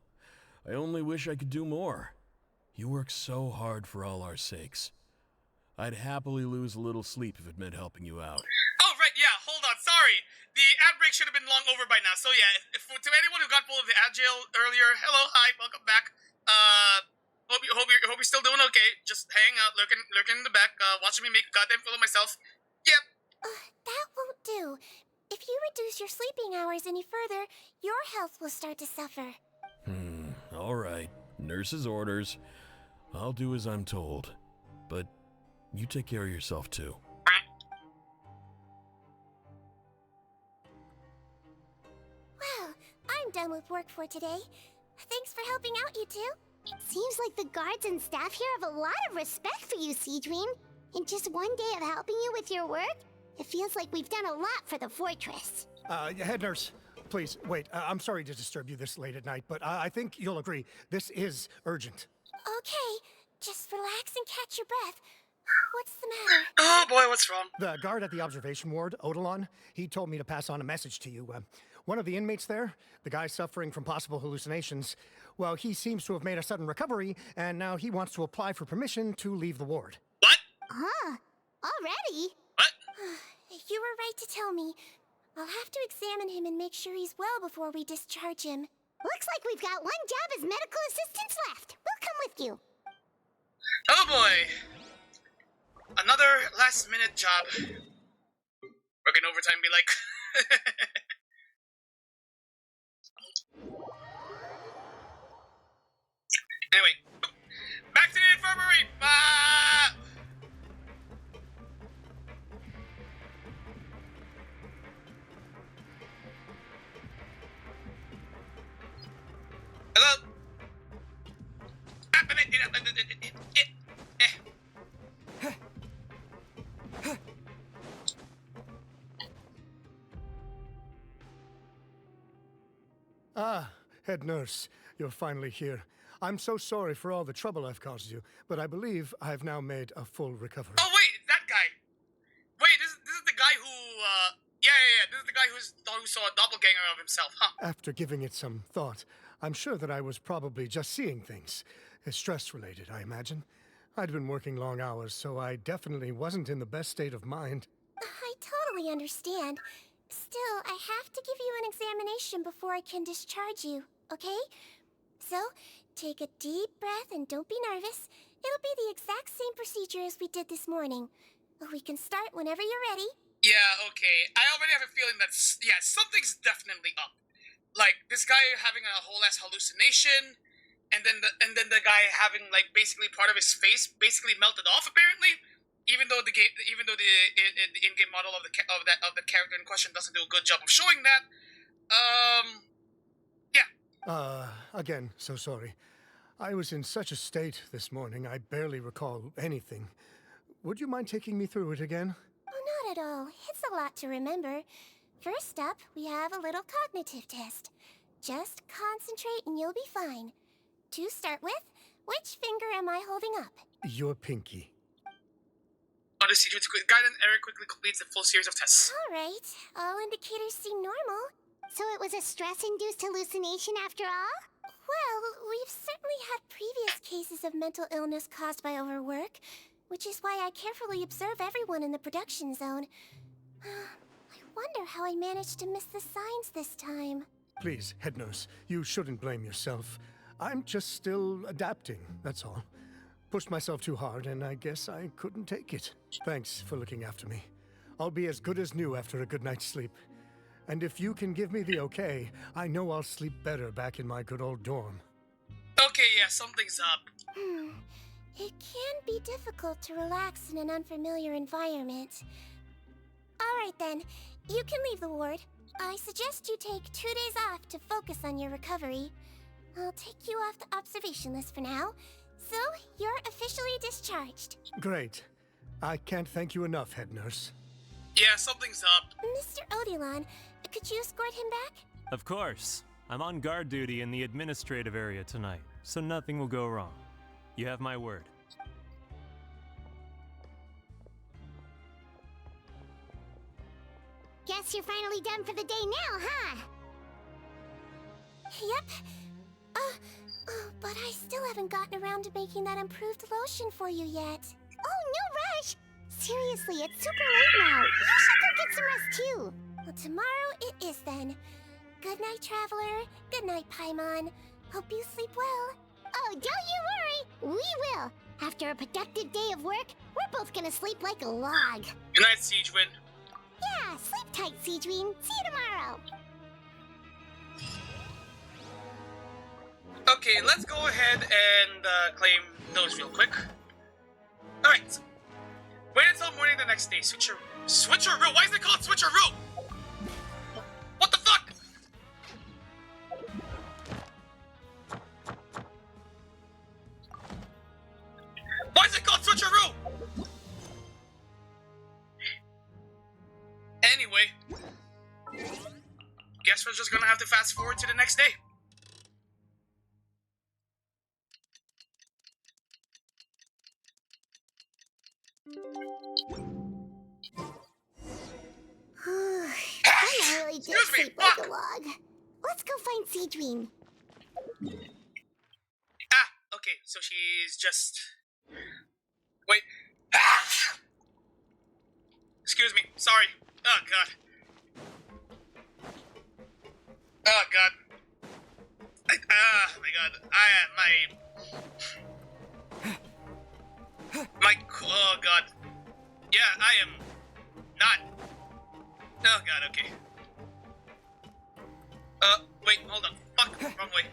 I only wish I could do more. You work so hard for all our sakes. I'd happily lose a little sleep if it meant helping you out. Oh, right, yeah, hold on, sorry. The ad break should have been long over by now, so yeah, to anyone who got pulled of the ad jail earlier, hello, hi, welcome back. Hope you're still doing okay. Just hang out, lurking in the back, watching me make a goddamn fool of myself. Yep. That won't do. If you reduce your sleeping hours any further, your health will start to suffer. All right. Nurse's orders. I'll do as I'm told. But you take care of yourself, too. Well, I'm done with work for today. Thanks for helping out, you two. Seems like the guards and staff here have a lot of respect for you, Sigewinne. In just one day of helping you with your work, it feels like we've done a lot for the fortress. Head nurse, please, wait. I'm sorry to disturb you this late at night, but I think you'll agree, this is urgent. Okay, just relax and catch your breath. What's the matter? Oh boy, what's wrong? The guard at the observation ward, Odilon, he told me to pass on a message to you. One of the inmates there, the guy suffering from possible hallucinations, well, he seems to have made a sudden recovery, and now he wants to apply for permission to leave the ward. What? Huh? Already? What? You were right to tell me. I'll have to examine him and make sure he's well before we discharge him. Looks like we've got one job as medical assistants left. We'll come with you. Oh boy. Another last-minute job. Working overtime be like... Anyway, back to the infirmary! Ah! Hello? Ah, head nurse, you're finally here. I'm so sorry for all the trouble I've caused you, but I believe I've now made a full recovery. Oh wait, that guy! Wait, this is the guy who, yeah, this is the guy who saw a doppelganger of himself, huh? After giving it some thought, I'm sure that I was probably just seeing things. Stress-related, I imagine. I'd been working long hours, so I definitely wasn't in the best state of mind. I totally understand. Still, I have to give you an examination before I can discharge you, okay? So, take a deep breath and don't be nervous. It'll be the exact same procedure as we did this morning. We can start whenever you're ready. Yeah, okay. I already have a feeling that's something's definitely up. Like this guy having a whole ass hallucination, and then the guy having like basically part of his face basically melted off apparently. Even though the in-game model of the character in question doesn't do a good job of showing that. Yeah. Again, so sorry. I was in such a state this morning, I barely recall anything. Would you mind taking me through it again? Oh, not at all. It's a lot to remember. First up, we have a little cognitive test. Just concentrate and you'll be fine. To start with, which finger am I holding up? Your pinky. On the secret guidance, Eric quickly completes the full series of tests. Alright, all indicators seem normal. So it was a stress-induced hallucination after all? Well, we've certainly had previous cases of mental illness caused by overwork, which is why I carefully observe everyone in the production zone. I wonder how I managed to miss the signs this time. Please, head nurse, you shouldn't blame yourself. I'm just still adapting, that's all. Pushed myself too hard, and I guess I couldn't take it. Thanks for looking after me. I'll be as good as new after a good night's sleep. And if you can give me the okay, I know I'll sleep better back in my good old dorm. Okay, yeah, something's up. It can be difficult to relax in an unfamiliar environment. Alright then, you can leave the ward. I suggest you take 2 days off to focus on your recovery. I'll take you off the observation list for now. So, you're officially discharged. Great. I can't thank you enough, head nurse. Yeah, something's up. Mr. Odilon, could you escort him back? Of course. I'm on guard duty in the administrative area tonight, so nothing will go wrong. You have my word. Guess you're finally done for the day now, huh? Yep. But I still haven't gotten around to making that improved lotion for you yet. Oh, no rush! Seriously, it's super late now. You should go get some rest too. Well, tomorrow it is then. Good night, Traveler. Good night, Paimon. Hope you sleep well. Oh, don't you worry. We will. After a productive day of work, we're both gonna sleep like a log. Good night, Sigewinne. Yeah, sleep tight, Sigewinne. See you tomorrow. Okay, let's go ahead and claim those real quick. Alright. Wait until morning the next day. Switcheroo? Why is it called switcheroo? What the fuck? Why is it called switcheroo? Anyway. Guess we're just gonna have to fast forward to the next day. I really did sleep like a log. Let's go find Sigewinne. Okay, so she's just... Wait. Ah! Excuse me, sorry. Oh, God. Oh, God. My God. Oh, God. Yeah, I am not... Oh, God, okay. Wait, hold on. Fuck, wrong way.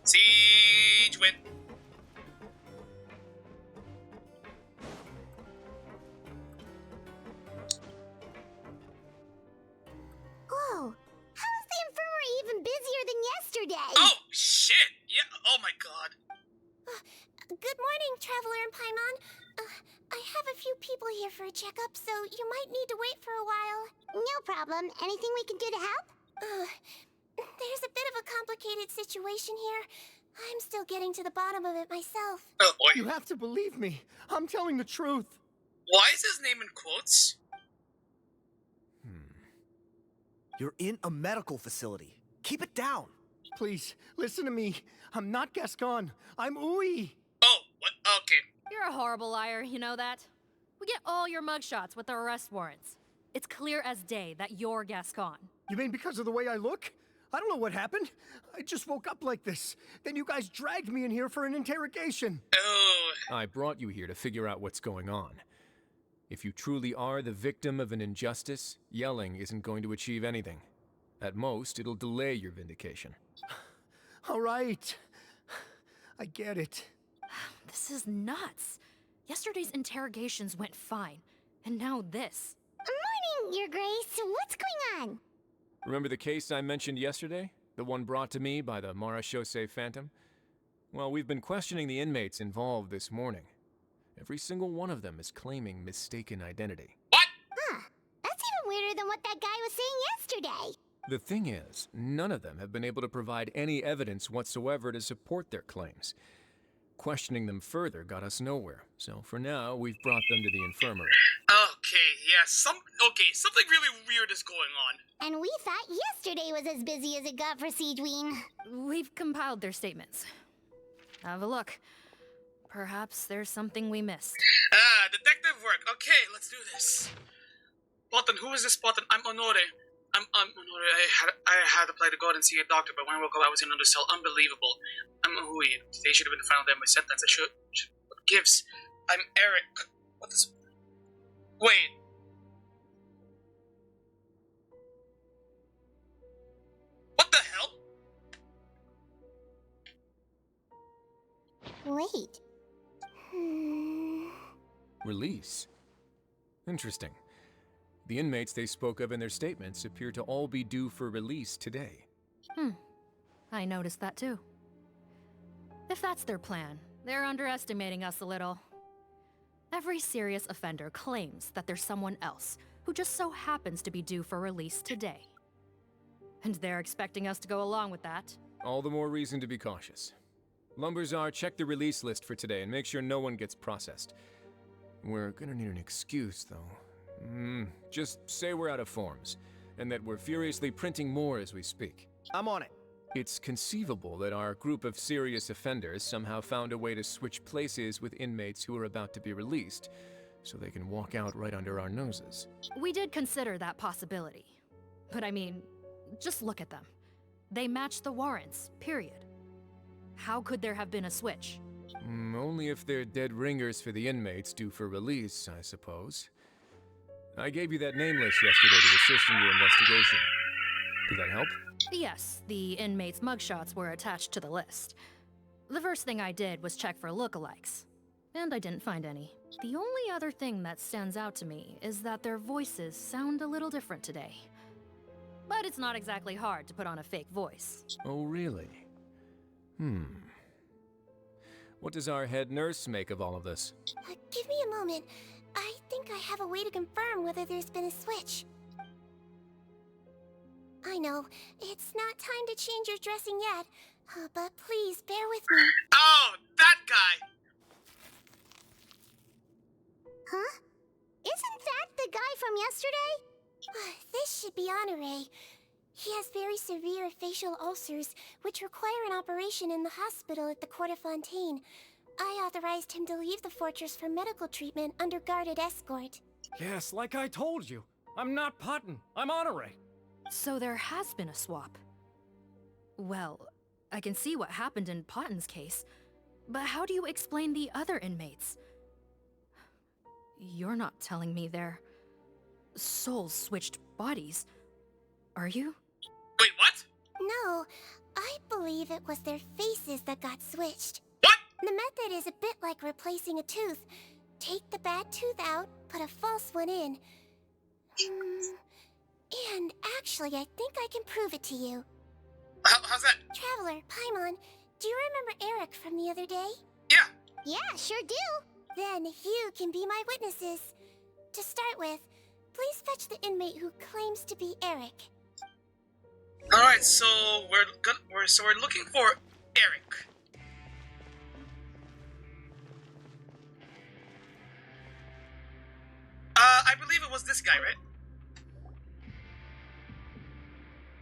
Sigewinne. Whoa, how is the infirmary even busier than yesterday? Oh, shit! Yeah, oh my God. Good morning, Traveler and Paimon. I have a few people here for a checkup, so you might need to wait for a while. No problem. Anything we can do to help? There's a bit of a complicated situation here. I'm still getting to the bottom of it myself. Oh, boy. You have to believe me. I'm telling the truth. Why is his name in quotes? You're in a medical facility. Keep it down. Please, listen to me. I'm not Gascon. I'm Uy. You're a horrible liar, you know that? We get all your mugshots with the arrest warrants. It's clear as day that you're Gascon. You mean because of the way I look? I don't know what happened. I just woke up like this. Then you guys dragged me in here for an interrogation. Oh. I brought you here to figure out what's going on. If you truly are the victim of an injustice, yelling isn't going to achieve anything. At most, it'll delay your vindication. All right. I get it. This is nuts. Yesterday's interrogations went fine, and now this. Morning, Your Grace. What's going on? Remember the case I mentioned yesterday? The one brought to me by the Marechaussee Phantom? Well, we've been questioning the inmates involved this morning. Every single one of them is claiming mistaken identity. Huh. That's even weirder than what that guy was saying yesterday. The thing is, none of them have been able to provide any evidence whatsoever to support their claims. Questioning them further got us nowhere, so for now, we've brought them to the infirmary. Okay, yeah, something really weird is going on. And we thought yesterday was as busy as it got for Sigewinne. We've compiled their statements. Have a look. Perhaps there's something we missed. Detective work. Okay, let's do this. Fontaine, who is this Fontaine? I'm Honore. I'm Honore. I had applied to go out and see a doctor, but when I woke up, I was in another cell. Unbelievable. I'm Hui. Today should have been the final day of my sentence. I should. What gives? I'm Eric. What is? Wait. What the hell? Wait. Release? Interesting. The inmates they spoke of in their statements appear to all be due for release today. I noticed that too. If that's their plan, they're underestimating us a little. Every serious offender claims that there's someone else who just so happens to be due for release today. And they're expecting us to go along with that. All the more reason to be cautious. Lumberzar, check the release list for today and make sure no one gets processed. We're gonna need an excuse, though. Just say we're out of forms, and that we're furiously printing more as we speak. I'm on it. It's conceivable that our group of serious offenders somehow found a way to switch places with inmates who are about to be released, so they can walk out right under our noses. We did consider that possibility. But I mean, just look at them. They match the warrants, period. How could there have been a switch? Only if they're dead ringers for the inmates due for release, I suppose. I gave you that name list yesterday to assist in your investigation. Did that help? Yes, the inmates' mugshots were attached to the list. The first thing I did was check for lookalikes, and I didn't find any. The only other thing that stands out to me is that their voices sound a little different today. But it's not exactly hard to put on a fake voice. Oh, really? What does our head nurse make of all of this? Give me a moment. I think I have a way to confirm whether there's been a switch. I know, it's not time to change your dressing yet, but please bear with me. Oh, that guy! Huh? Isn't that the guy from yesterday? This should be Honore. He has very severe facial ulcers, which require an operation in the hospital at the court of Fontaine. I authorized him to leave the fortress for medical treatment under guarded escort. Yes, like I told you. I'm not Potton. I'm Honore. So there has been a swap. Well, I can see what happened in Potton's case, but how do you explain the other inmates? You're not telling me their souls switched bodies, are you? Wait, what? No, I believe it was their faces that got switched. What? The method is a bit like replacing a tooth. Take the bad tooth out, put a false one in. And actually, I think I can prove it to you. How's that? Traveler, Paimon, do you remember Eric from the other day? Yeah. Yeah, sure do. Then you can be my witnesses. To start with, please fetch the inmate who claims to be Eric. All right, so we're looking for Eric. I believe it was this guy, right?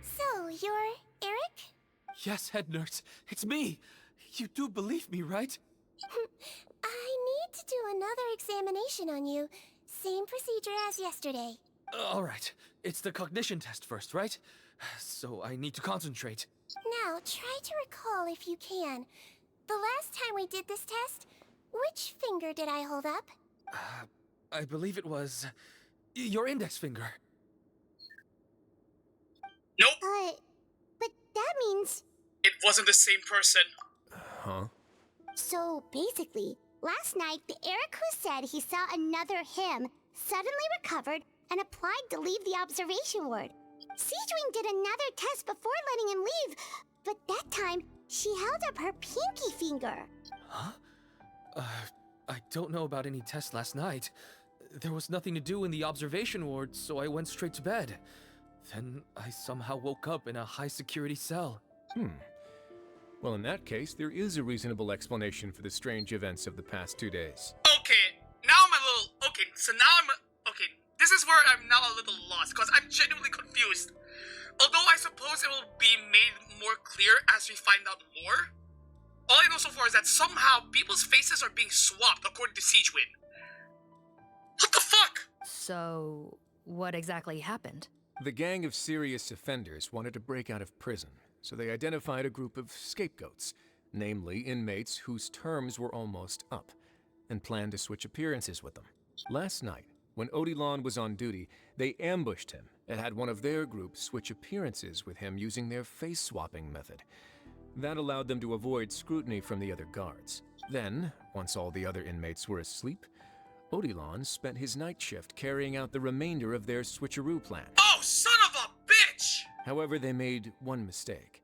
So, you're Eric? Yes, head nurse. It's me. You do believe me, right? I need to do another examination on you. Same procedure as yesterday. Alright, it's the cognition test first, right? So I need to concentrate. Now, try to recall if you can. The last time we did this test, which finger did I hold up? I believe it was your index finger. Nope. But that means... It wasn't the same person. Huh? So basically, last night the Eric who said he saw another him suddenly recovered and applied to leave the observation ward. Sigewinne did another test before letting him leave, but that time she held up her pinky finger. Huh? I don't know about any test last night. There was nothing to do in the observation ward, so I went straight to bed. Then I somehow woke up in a high-security cell. Well, in that case, there is a reasonable explanation for the strange events of the past 2 days. Okay, now I'm a little... Okay, so now okay, this is where I'm now a little lost, because I'm genuinely confused. Although I suppose it will be made more clear as we find out more. All I know so far is that somehow people's faces are being swapped, according to Sigewinne. What the fuck? So, what exactly happened? The gang of serious offenders wanted to break out of prison, so they identified a group of scapegoats, namely inmates whose terms were almost up, and planned to switch appearances with them. Last night, when Odilon was on duty, they ambushed him and had one of their group switch appearances with him using their face-swapping method. That allowed them to avoid scrutiny from the other guards. Then, once all the other inmates were asleep, Odilon spent his night shift carrying out the remainder of their switcheroo plan. Oh, son of a bitch! However, they made one mistake.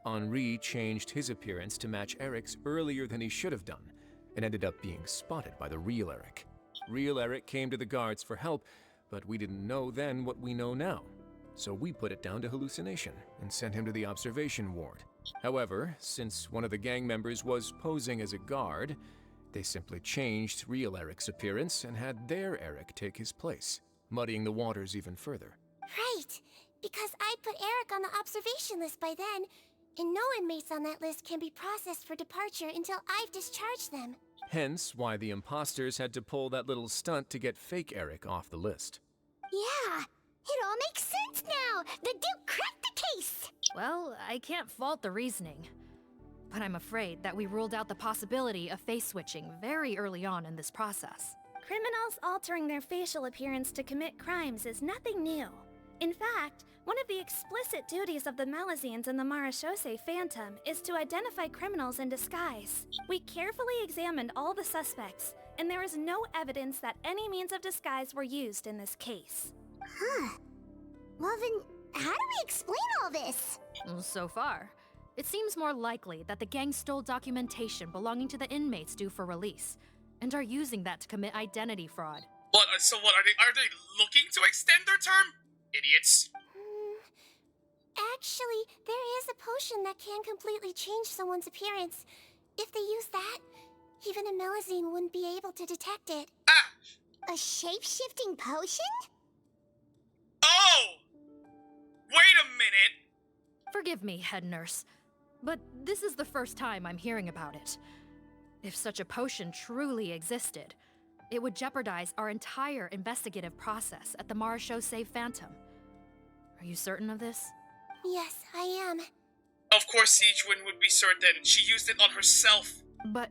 Henri changed his appearance to match Eric's earlier than he should have done, and ended up being spotted by the real Eric. Real Eric came to the guards for help, but we didn't know then what we know now. So we put it down to hallucination and sent him to the observation ward. However, since one of the gang members was posing as a guard, they simply changed real Eric's appearance and had their Eric take his place, muddying the waters even further. Right, because I put Eric on the observation list by then, and no inmates on that list can be processed for departure until I've discharged them. Hence why the imposters had to pull that little stunt to get fake Eric off the list. Yeah, it all makes sense now. The Duke cracked the case. Well, I can't fault the reasoning. But I'm afraid that we ruled out the possibility of face switching very early on in this process. Criminals altering their facial appearance to commit crimes is nothing new. In fact, one of the explicit duties of the Malazines in the Marechaussee Phantom is to identify criminals in disguise. We carefully examined all the suspects, and there is no evidence that any means of disguise were used in this case. Huh. Well then, how do we explain all this? So far, it seems more likely that the gang stole documentation belonging to the inmates due for release, and are using that to commit identity fraud. What? So what? Are they looking to extend their term? Idiots. Actually, there is a potion that can completely change someone's appearance. If they use that, even a Melazine wouldn't be able to detect it. A shape-shifting potion? Oh! Wait a minute! Forgive me, head nurse, but this is the first time I'm hearing about it. If such a potion truly existed, it would jeopardize our entire investigative process at the Marechaussee Phantom. Are you certain of this? Yes, I am. Of course Sigewinne would be certain. She used it on herself. But...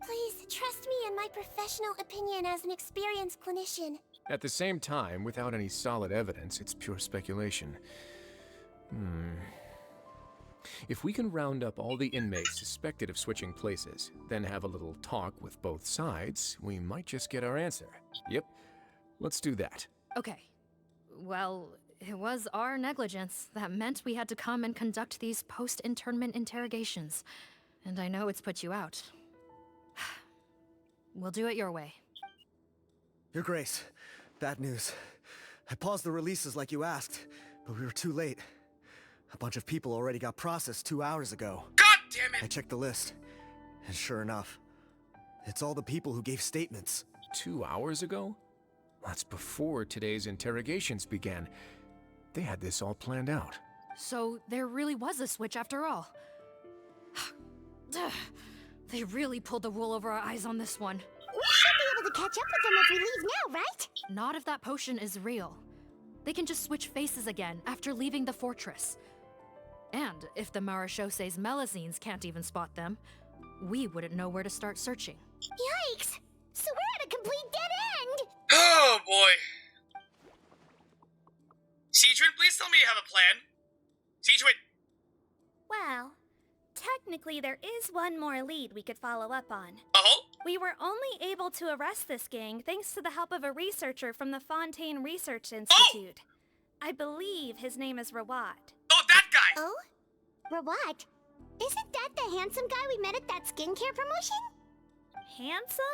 Please, trust me in my professional opinion as an experienced clinician. At the same time, without any solid evidence, it's pure speculation. If we can round up all the inmates suspected of switching places, then have a little talk with both sides, we might just get our answer. Yep, let's do that. Okay. Well, it was our negligence that meant we had to come and conduct these post-internment interrogations. And I know it's put you out. We'll do it your way. Your Grace, bad news. I paused the releases like you asked, but we were too late. A bunch of people already got processed 2 hours ago. God damn it! I checked the list, and sure enough, it's all the people who gave statements. 2 hours ago? That's before today's interrogations began. They had this all planned out. So there really was a switch after all. They really pulled the wool over our eyes on this one. Wow! to catch up with them if we leave now, right? Not if that potion is real. They can just switch faces again after leaving the fortress. And if the Marishose's Melusines can't even spot them, we wouldn't know where to start searching. Yikes! So we're at a complete dead end! Oh boy. Sigewinne, please tell me you have a plan. Sigewinne. Well, technically there is one more lead we could follow up on. Oh? We were only able to arrest this gang thanks to the help of a researcher from the Fontaine Research Institute. I believe his name is Rawat. Oh, that guy! Oh? Rawat? Isn't that the handsome guy we met at that skincare promotion? Handsome?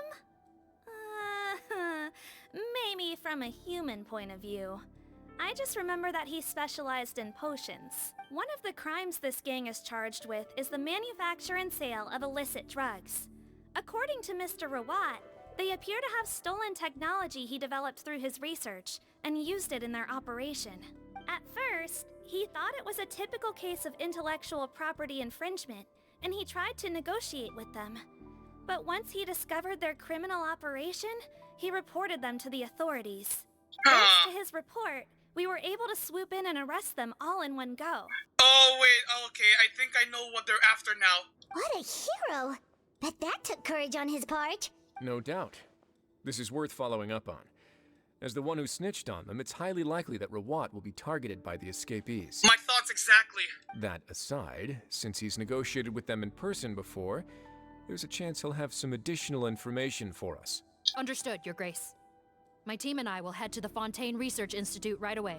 Maybe from a human point of view. I just remember that he specialized in potions. One of the crimes this gang is charged with is the manufacture and sale of illicit drugs. According to Mr. Rawat, they appear to have stolen technology he developed through his research and used it in their operation. At first, he thought it was a typical case of intellectual property infringement, and he tried to negotiate with them. But once he discovered their criminal operation, he reported them to the authorities. Thanks to his report, we were able to swoop in and arrest them all in one go. Oh, wait, okay, I think I know what they're after now. What a hero! Bet that took courage on his part. No doubt. This is worth following up on. As the one who snitched on them, it's highly likely that Rawat will be targeted by the escapees. My thoughts exactly. That aside, since he's negotiated with them in person before, there's a chance he'll have some additional information for us. Understood, Your Grace. My team and I will head to the Fontaine Research Institute right away.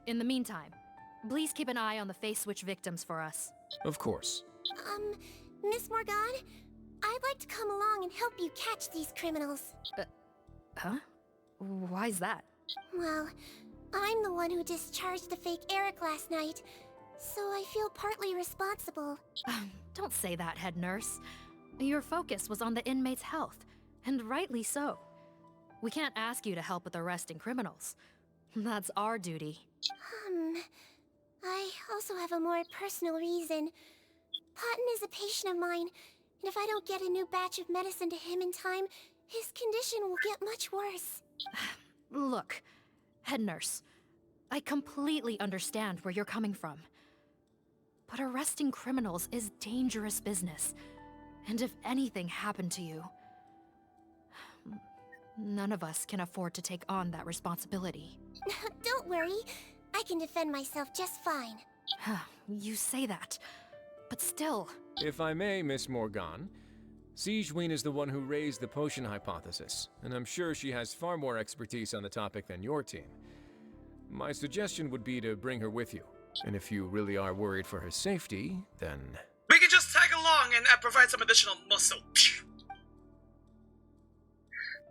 In the meantime, please keep an eye on the face switch victims for us. Of course. Miss Morgan, I'd like to come along and help you catch these criminals. Huh? Why's that? Well, I'm the one who discharged the fake Eric last night, so I feel partly responsible. Don't say that, head nurse. Your focus was on the inmates' health, and rightly so. We can't ask you to help with arresting criminals. That's our duty. I also have a more personal reason. Cotton is a patient of mine, and if I don't get a new batch of medicine to him in time, his condition will get much worse. Look, head nurse, I completely understand where you're coming from. But arresting criminals is dangerous business. And if anything happened to you, none of us can afford to take on that responsibility. Don't worry, I can defend myself just fine. You say that, but still... If I may, Miss Morgan, Sigewinne is the one who raised the potion hypothesis, and I'm sure she has far more expertise on the topic than your team. My suggestion would be to bring her with you, and if you really are worried for her safety, then... We can just tag along and provide some additional muscle.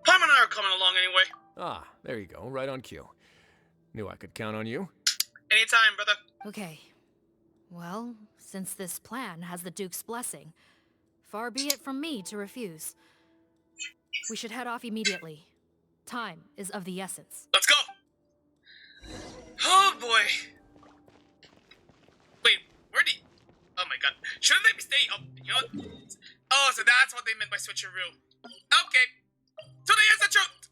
Palm and I are coming along anyway. Ah, there you go, right on cue. Knew I could count on you. Anytime, brother. Okay. Well, since this plan has the Duke's blessing, far be it from me to refuse. We should head off immediately. Time is of the essence. Let's go! Oh boy. Wait, where'd he... Oh my god. Shouldn't they be staying up? You know what? Oh, so that's what they meant by switcheroo. Okay. So here's the truth!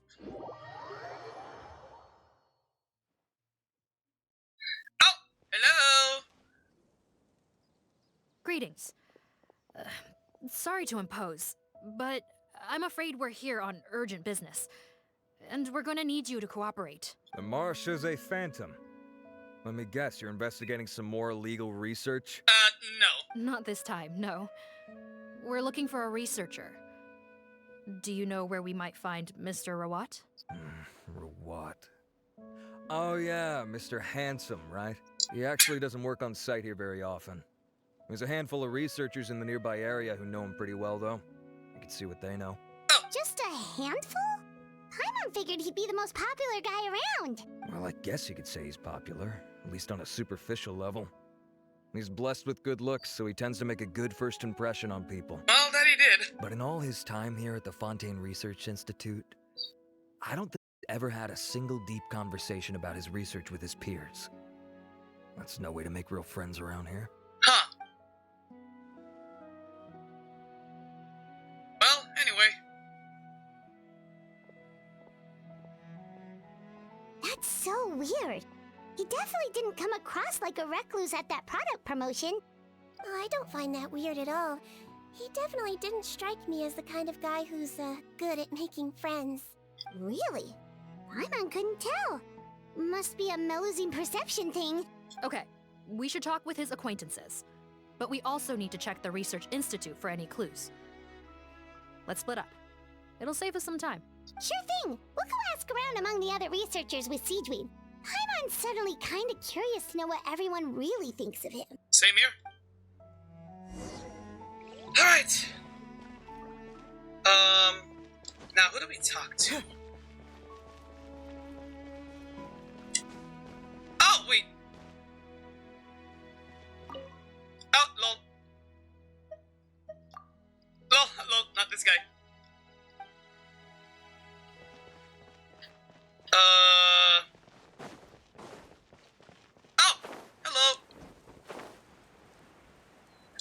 Oh! Hello! Greetings. Sorry to impose, but I'm afraid we're here on urgent business. And we're gonna need you to cooperate. The Marishose Phantom. Let me guess, you're investigating some more illegal research? No. Not this time, no. We're looking for a researcher. Do you know where we might find Mr. Rawat? Rawat. Oh yeah, Mr. Handsome, right? He actually doesn't work on site here very often. There's a handful of researchers in the nearby area who know him pretty well, though. You can see what they know. Just a handful? Paimon figured he'd be the most popular guy around. Well, I guess you could say he's popular, at least on a superficial level. He's blessed with good looks, so he tends to make a good first impression on people. Well, that he did. But in all his time here at the Fontaine Research Institute, I don't think he's ever had a single deep conversation about his research with his peers. That's no way to make real friends around here. Huh. Well, anyway. almost like a recluse at that product promotion. Oh, I don't find that weird at all. He definitely didn't strike me as the kind of guy who's, good at making friends. Really? Paimon couldn't tell. Must be a Melusine perception thing. Okay, we should talk with his acquaintances. But we also need to check the Research Institute for any clues. Let's split up. It'll save us some time. Sure thing. We'll go ask around among the other researchers with Sigewinne. Paimon's suddenly kind of curious to know what everyone really thinks of him. Same here. Alright. Now who do we talk to? Oh, wait. Oh, lol. Lol, not this guy. Oh, hello.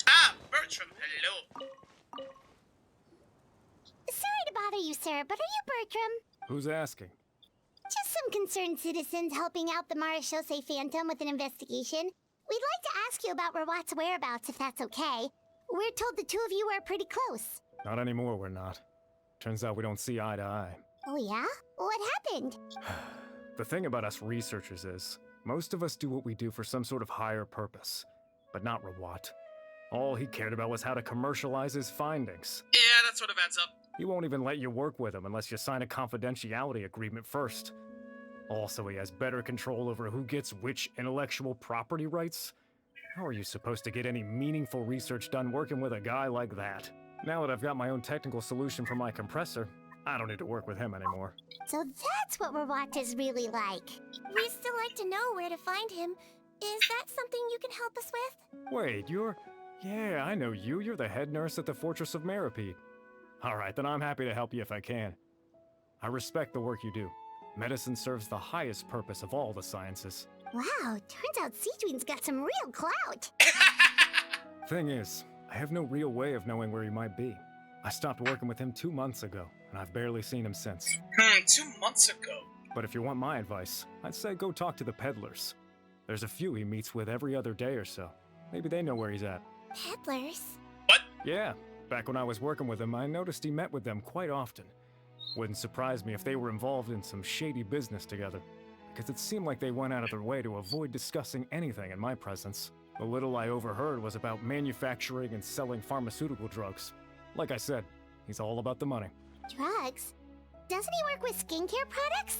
Ah, Bertram, hello. Sorry to bother you, sir, but are you Bertram? Who's asking? Just some concerned citizens helping out the Marechaussee Phantom with an investigation. We'd like to ask you about Rawat's whereabouts, if that's okay. We're told the two of you are pretty close. Not anymore, we're not. Turns out we don't see eye to eye. Oh yeah? What happened? The thing about us researchers is, most of us do what we do for some sort of higher purpose. But not Rawat. All he cared about was how to commercialize his findings. Yeah, that sort of adds up. He won't even let you work with him unless you sign a confidentiality agreement first. Also, he has better control over who gets which intellectual property rights. How are you supposed to get any meaningful research done working with a guy like that? Now that I've got my own technical solution for my compressor, I don't need to work with him anymore. So that's what Rawat is really like. We'd still like to know where to find him. Is that something you can help us with? Wait, you're... Yeah, I know you. You're the head nurse at the Fortress of Meropide. Alright, then I'm happy to help you if I can. I respect the work you do. Medicine serves the highest purpose of all the sciences. Wow, turns out Sigewinne's got some real clout. Thing is, I have no real way of knowing where he might be. I stopped working with him 2 months ago, and I've barely seen him since. 2 months ago? But if you want my advice, I'd say go talk to the peddlers. There's a few he meets with every other day or so. Maybe they know where he's at. Peddlers? What? Yeah, back when I was working with him, I noticed he met with them quite often. Wouldn't surprise me if they were involved in some shady business together, because it seemed like they went out of their way to avoid discussing anything in my presence. The little I overheard was about manufacturing and selling pharmaceutical drugs. Like I said, he's all about the money. Drugs? Doesn't he work with skincare products?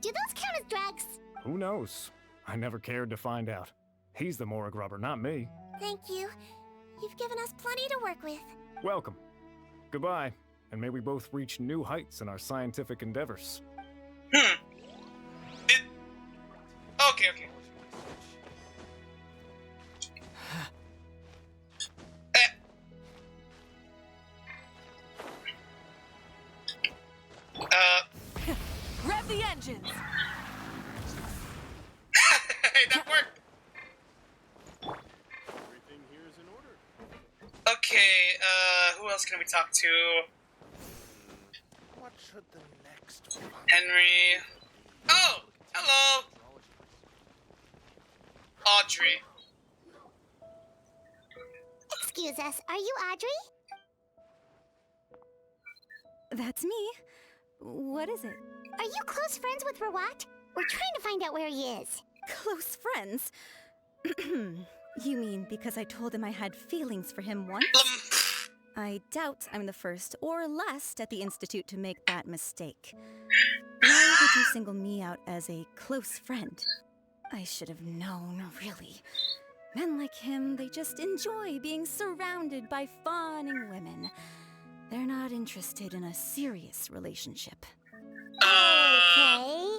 Do those count as drugs? Who knows? I never cared to find out. He's the Morag rubber, not me. Thank you. You've given us plenty to work with. Welcome. Goodbye, and may we both reach new heights in our scientific endeavors. Okay. Rev the engines! Hey, that worked! Everything here is in order. Okay, who else can we talk to? What should the next one? Henry. Oh! Hello! Audrey. Excuse us, are you Audrey? That's me. What is it? Are you close friends with Rawat? We're trying to find out where he is. Close friends? You mean because I told him I had feelings for him once? I doubt I'm the first or last at the Institute to make that mistake. Why would you single me out as a close friend? I should have known, really. Men like him, they just enjoy being surrounded by fawning women. They're not interested in a serious relationship. Okay.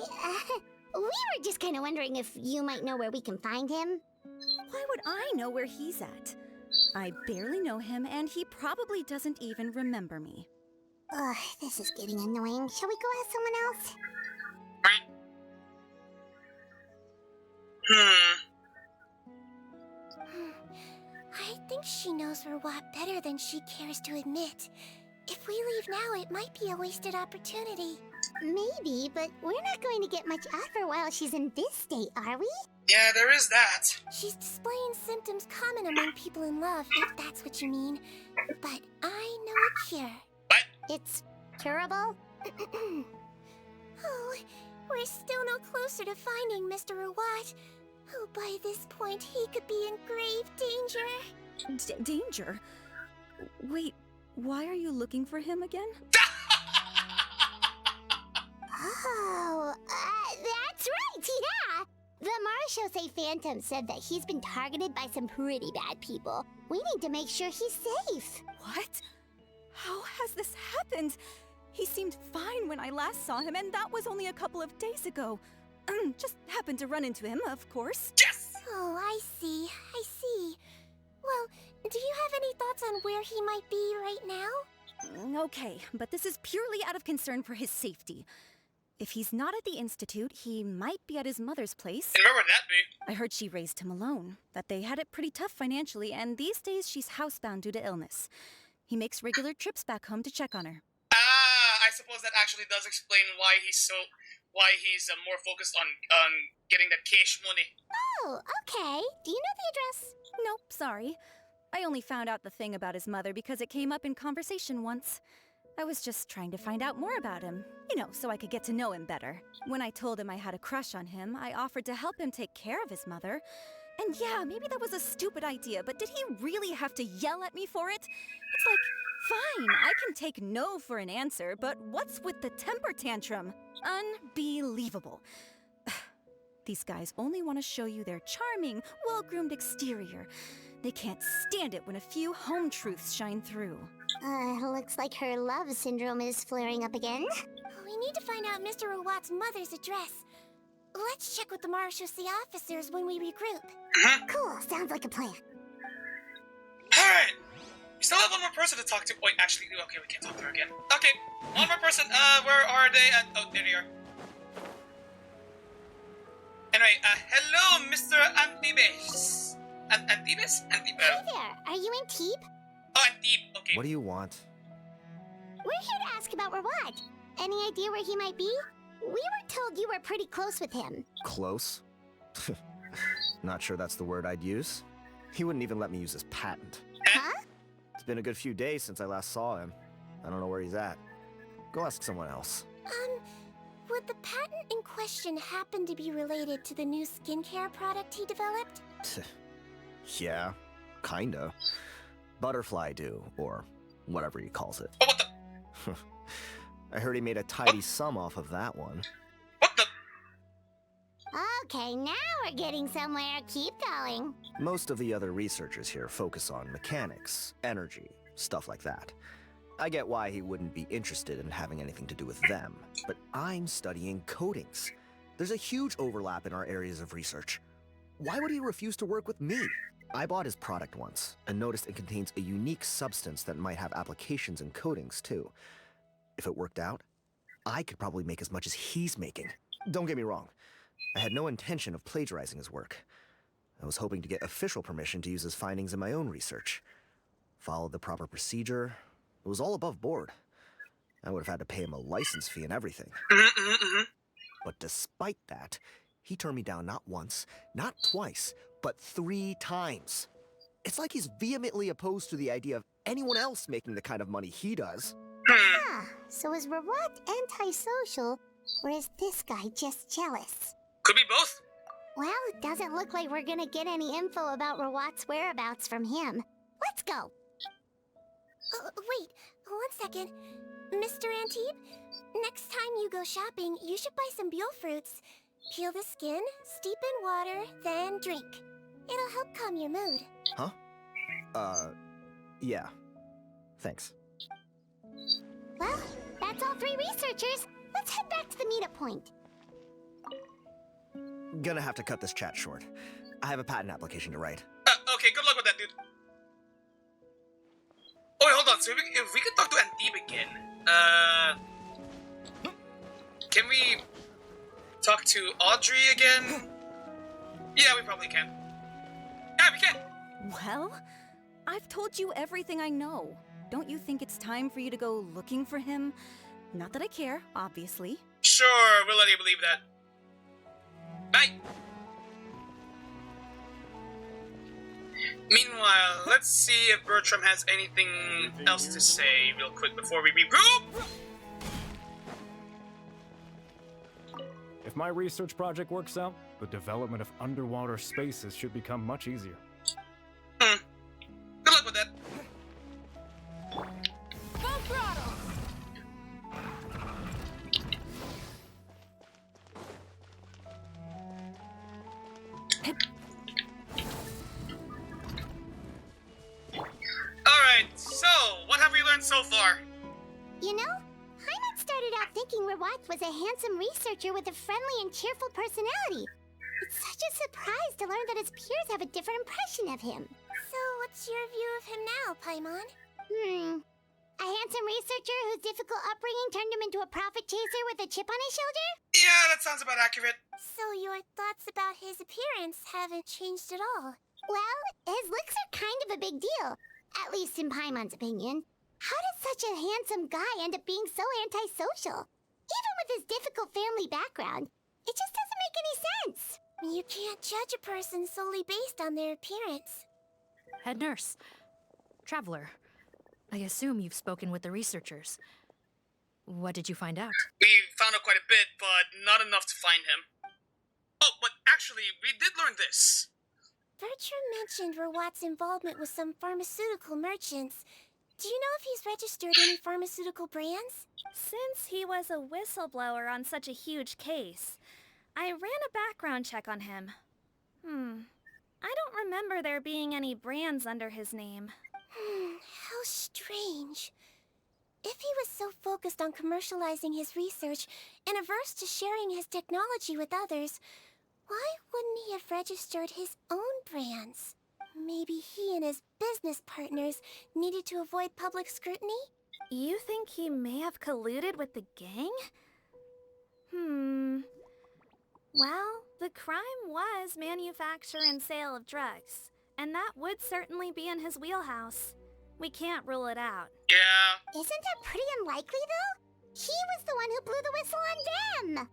We were just kind of wondering if you might know where we can find him. Why would I know where he's at? I barely know him, and he probably doesn't even remember me. Ugh, this is getting annoying. Shall we go ask someone else? I think she knows Rawat better than she cares to admit. If we leave now, it might be a wasted opportunity. Maybe, but we're not going to get much out of her while she's in this state, are we? Yeah, there is that. She's displaying symptoms common among people in love, if that's what you mean. But I know a cure. What? It's curable? Oh, we're still no closer to finding Mr. Rawat. Oh, by this point, he could be in grave danger. Danger? Wait, why are you looking for him again? Oh, that's right, yeah! The Marshosei Phantom said that he's been targeted by some pretty bad people. We need to make sure he's safe. What? How has this happened? He seemed fine when I last saw him, and that was only a couple of days ago. Just happened to run into him, of course. Yes! Oh, I see. Well, do you have any thoughts on where he might be right now? Okay, but this is purely out of concern for his safety. If he's not at the Institute, he might be at his mother's place. And where would that be? I heard she raised him alone, that they had it pretty tough financially, and these days she's housebound due to illness. He makes regular trips back home to check on her. I suppose that actually does explain why he's more focused on getting that cash money. Oh, okay. Do you know the address? Nope, sorry. I only found out the thing about his mother because it came up in conversation once. I was just trying to find out more about him, so I could get to know him better. When I told him I had a crush on him, I offered to help him take care of his mother. And yeah, maybe that was a stupid idea, but did he really have to yell at me for it? It's like, fine, I can take no for an answer, but what's with the temper tantrum? Unbelievable. These guys only want to show you their charming, well-groomed exterior. They can't stand it when a few home truths shine through. Looks like her love syndrome is flaring up again. We need to find out Mr. Rawat's mother's address. Let's check with the Marshosei officers when we regroup. Cool, sounds like a plan. Alright! We still have one more person to talk to. Wait, actually, okay, we can't talk to her again. Okay, one more person. Where are they? Oh, there they are. Anyway, hello, Mr. Antibes. Antibes? Hey there, are you Antibes? Oh, Antibes, okay. What do you want? We're here to ask about Rawat. Any idea where he might be? We were told you were pretty close with him. Close? Not sure that's the word I'd use. He wouldn't even let me use his patent. Huh? It's been a good few days since I last saw him. I don't know where he's at. Go ask someone else. Would the patent in question happen to be related to the new skincare product he developed? Yeah, kinda. Butterfly dew, or whatever he calls it. Oh, what the? I heard he made a tidy sum off of that one. What the? Okay, now we're getting somewhere. Keep going. Most of the other researchers here focus on mechanics, energy, stuff like that. I get why he wouldn't be interested in having anything to do with them, but I'm studying coatings. There's a huge overlap in our areas of research. Why would he refuse to work with me? I bought his product once, and noticed it contains a unique substance that might have applications in coatings, too. If it worked out, I could probably make as much as he's making. Don't get me wrong. I had no intention of plagiarizing his work. I was hoping to get official permission to use his findings in my own research. Followed the proper procedure. It was all above board. I would have had to pay him a license fee and everything. But despite that, he turned me down not once, not twice, but 3 times. It's like he's vehemently opposed to the idea of anyone else making the kind of money he does. So is Rawat antisocial, or is this guy just jealous? Could be both. Well, it doesn't look like we're gonna get any info about Rawat's whereabouts from him. Let's go! Wait, 1 second. Mr. Antibes, next time you go shopping, you should buy some Buell fruits. Peel the skin, steep in water, then drink. It'll help calm your mood. Huh? Yeah. Thanks. Well, that's all 3 researchers. Let's head back to the meetup point. Gonna have to cut this chat short. I have a patent application to write. Okay, good luck with that, dude. Oh, wait, hold on. So if we could talk to Antibes again, can we talk to Audrey again? Yeah, we probably can. Yeah, we can. Well, I've told you everything I know. Don't you think it's time for you to go looking for him? Not that I care, obviously. Sure, we'll let you believe that. Bye. Meanwhile, let's see if Bertram has anything else to say real quick before we regroup. If my research project works out, the development of underwater spaces should become much easier. Good luck with that. Full throttle! Alright, so, what have we learned so far? You know, Heimat started out thinking Rawat was a handsome researcher with a friendly and cheerful personality. It's such a surprise to learn that his peers have a different impression of him. So, what's your view of him now, Paimon? A handsome researcher whose difficult upbringing turned him into a profit chaser with a chip on his shoulder? Yeah, that sounds about accurate. So, your thoughts about his appearance haven't changed at all? Well, his looks are kind of a big deal. At least in Paimon's opinion. How does such a handsome guy end up being so antisocial? Even with his difficult family background, it just doesn't make any sense. You can't judge a person solely based on their appearance. Head nurse. Traveler. I assume you've spoken with the researchers. What did you find out? We found out quite a bit, but not enough to find him. Oh, but actually, we did learn this. Bertram mentioned Rawat's involvement with some pharmaceutical merchants. Do you know if he's registered any pharmaceutical brands? Since he was a whistleblower on such a huge case, I ran a background check on him. I don't remember there being any brands under his name. How strange. If he was so focused on commercializing his research and averse to sharing his technology with others, why wouldn't he have registered his own brands? Maybe he and his business partners needed to avoid public scrutiny? You think he may have colluded with the gang? Well, the crime was manufacture and sale of drugs, and that would certainly be in his wheelhouse. We can't rule it out. Yeah. Isn't that pretty unlikely, though? He was the one who blew the whistle on them!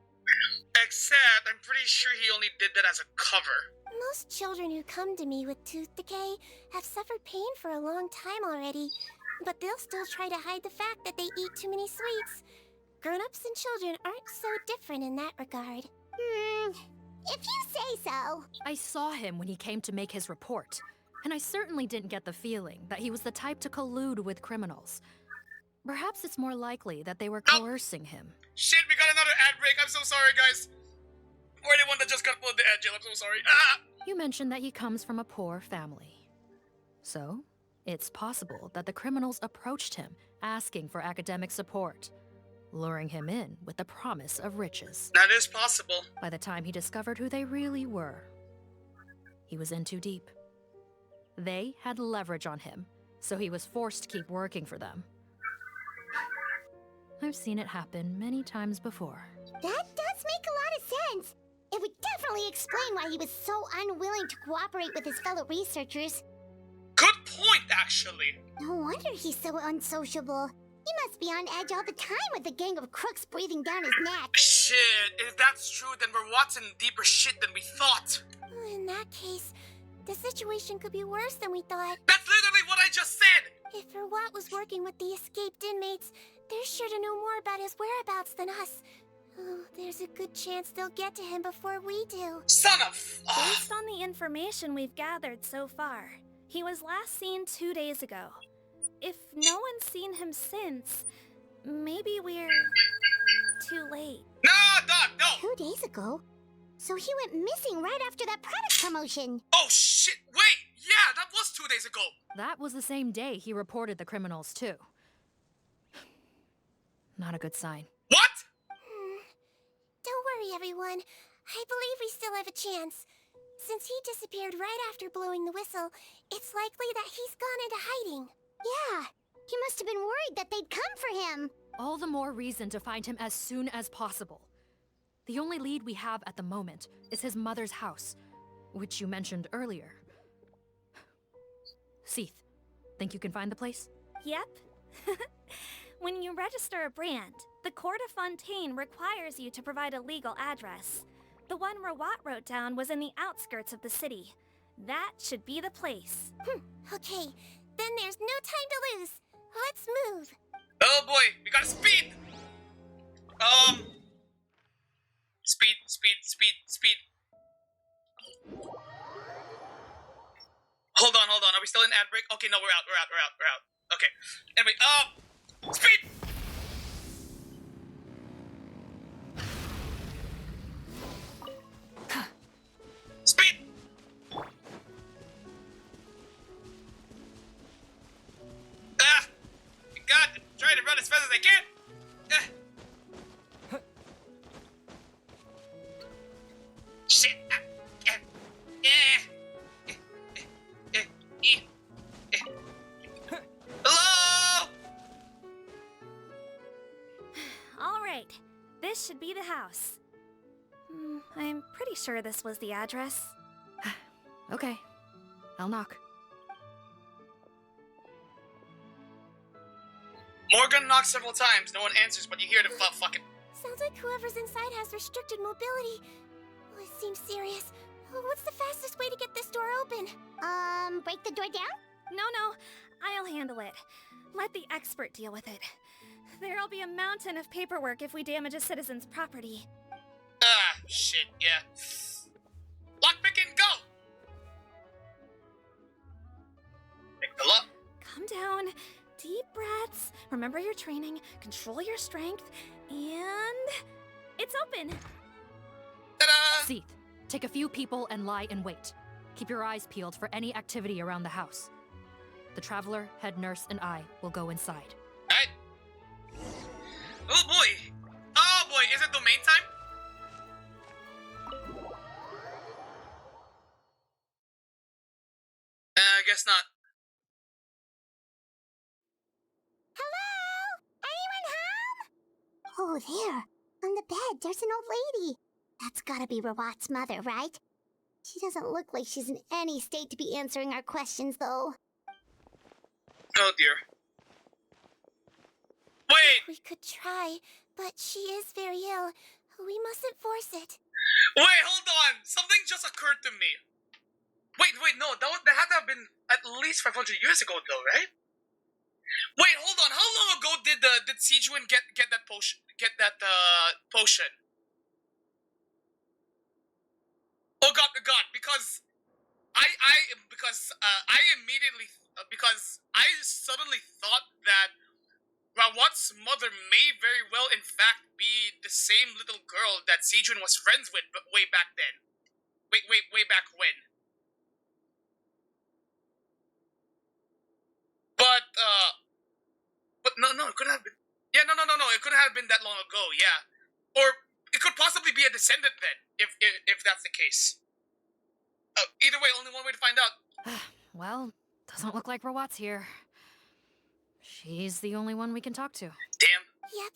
Except, I'm pretty sure he only did that as a cover. Most children who come to me with tooth decay have suffered pain for a long time already, but they'll still try to hide the fact that they eat too many sweets. Grown-ups and children aren't so different in that regard. If you say so. I saw him when he came to make his report, and I certainly didn't get the feeling that he was the type to collude with criminals. Perhaps it's more likely that they were coercing him. Shit, we got another ad break. I'm so sorry, guys. Or the one that just got pulled the edge. I'm so sorry. You mentioned that he comes from a poor family. So, it's possible that the criminals approached him, asking for academic support, luring him in with the promise of riches. That is possible. By the time he discovered who they really were, he was in too deep. They had leverage on him, so he was forced to keep working for them. I've seen it happen many times before. That does make a lot of sense. It would definitely explain why he was so unwilling to cooperate with his fellow researchers. Good point, actually. No wonder he's so unsociable. He must be on edge all the time with a gang of crooks breathing down his neck. Shit, if that's true, then we're Watson in deeper shit than we thought. In that case, the situation could be worse than we thought. That's literally what I just said! If Rawat was working with the escaped inmates, they're sure to know more about his whereabouts than us. Oh, there's a good chance they'll get to him before we do. Son of... Based on the information we've gathered so far, he was last seen 2 days ago. If no one's seen him since, maybe we're too late. No, Doc, no! 2 days ago? So he went missing right after that product promotion. Oh, shit, wait! Yeah, that was 2 days ago! That was the same day he reported the criminals, too. Not a good sign. What? Don't worry, everyone. I believe we still have a chance. Since he disappeared right after blowing the whistle, it's likely that he's gone into hiding. Yeah, he must have been worried that they'd come for him. All the more reason to find him as soon as possible. The only lead we have at the moment is his mother's house, which you mentioned earlier. Seath, think you can find the place? Yep. When you register a brand, the Court of Fontaine requires you to provide a legal address. The one Rawat wrote down was in the outskirts of the city. That should be the place. Okay, then there's no time to lose. Let's move. Oh boy, we gotta speed! Speed. Hold on. Are we still in ad break? Okay, no, we're out. Okay. Anyway, speed! Speed! God, I'm trying to run as fast as I can! Shit! Hello? All right, this should be the house. I'm pretty sure this was the address. Okay, I'll knock. Morgan knocks several times. No one answers, but you hear the fuck it. Sounds like whoever's inside has restricted mobility. Oh, it seems serious. What's the fastest way to get this door open? Break the door down? No, I'll handle it. Let the expert deal with it. There'll be a mountain of paperwork if we damage a citizen's property. Shit, yeah. Lockpicking, go! Pick the lock. Calm down. Deep breaths. Remember your training. Control your strength. And... it's open! Seath, take a few people and lie in wait. Keep your eyes peeled for any activity around the house. The Traveler, head nurse, and I will go inside. Alright. Oh boy, is it domain time? I guess not. Oh, there. On the bed, there's an old lady. That's gotta be Rawat's mother, right? She doesn't look like she's in any state to be answering our questions, though. Oh dear. Wait! We could try, but she is very ill. We mustn't force it. Wait, hold on! Something just occurred to me. Wait, no, that had to have been at least 500 years ago, though, right? Wait, hold on. How long ago did Sigewinne get that potion? Potion? Oh God, because I suddenly thought that Rawat's mother may very well, in fact, be the same little girl that Sigewinne was friends with, but way back then. Way back when. But no, it couldn't have been. Yeah, no, it couldn't have been that long ago. Yeah, or it could possibly be a descendant then, if that's the case. Either way, only one way to find out. Well, doesn't look like Rawat's here. She's the only one we can talk to. Damn. Yep.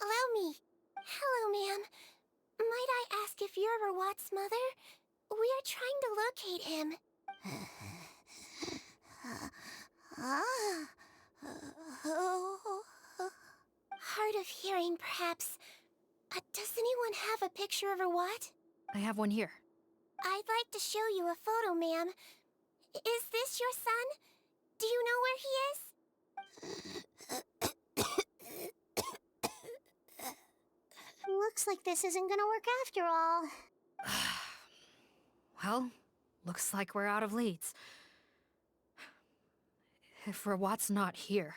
Allow me. Hello, ma'am. Might I ask if you're Rawat's mother? We are trying to locate him. Hard of hearing, perhaps. Does anyone have a picture of Rawat? I have one here. I'd like to show you a photo, ma'am. Is this your son? Do you know where he is? Looks like this isn't gonna work after all. Well, looks like we're out of leads. If Rawat's not here,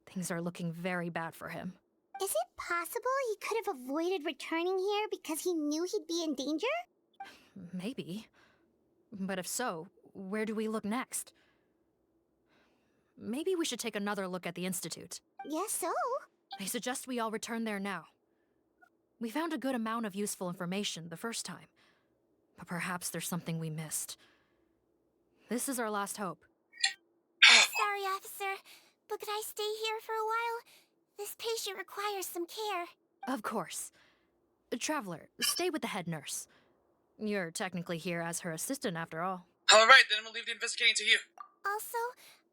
things are looking very bad for him. Is it possible he could have avoided returning here because he knew he'd be in danger? Maybe. But if so, where do we look next? Maybe we should take another look at the Institute. Yes, so? I suggest we all return there now. We found a good amount of useful information the first time, but perhaps there's something we missed. This is our last hope. Sorry, officer, but could I stay here for a while? This patient requires some care. Of course. Traveler, stay with the head nurse. You're technically here as her assistant after all. Alright, then we'll leave the investigating to you. Also,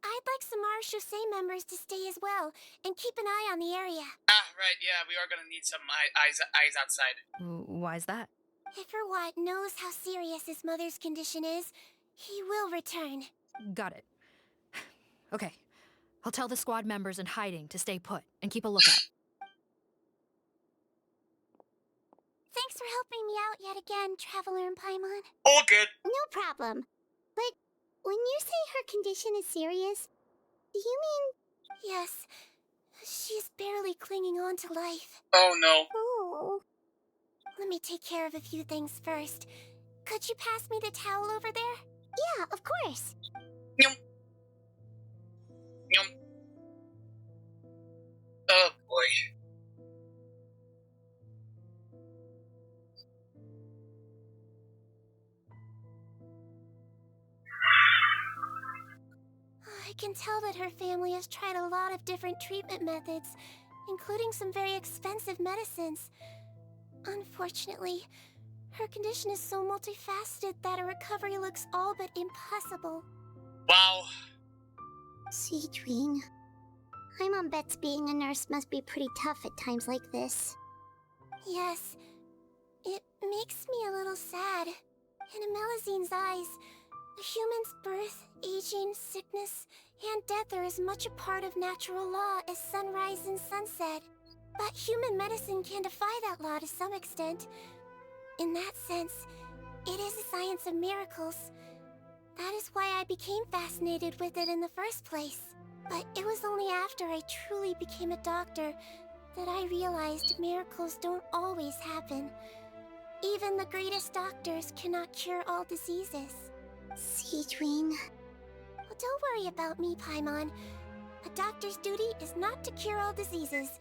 I'd like some Marechaussee members to stay as well, and keep an eye on the area. Right, yeah, we are gonna need some eyes outside. Why's that? If Rewat knows how serious his mother's condition is, he will return. Got it. Okay. I'll tell the squad members in hiding to stay put and keep a lookout. Thanks for helping me out yet again, Traveler and Paimon. All good. No problem. But when you say her condition is serious, do you mean... Yes. She's barely clinging on to life. Oh no. Oh. Let me take care of a few things first. Could you pass me the towel over there? Yeah, of course. Yum. Yum. Oh boy. I can tell that her family has tried a lot of different treatment methods, including some very expensive medicines. Unfortunately, her condition is so multifaceted that a recovery looks all but impossible. Wow. Sigewinne, Paimon bets being a nurse must be pretty tough at times like this. Yes, it makes me a little sad. In Amelizine's eyes, a human's birth, aging, sickness, and death are as much a part of natural law as sunrise and sunset. But human medicine can defy that law to some extent. In that sense, it is a science of miracles. That is why I became fascinated with it in the first place. But it was only after I truly became a doctor that I realized miracles don't always happen. Even the greatest doctors cannot cure all diseases. Sigewinne. Well, don't worry about me, Paimon. A doctor's duty is not to cure all diseases,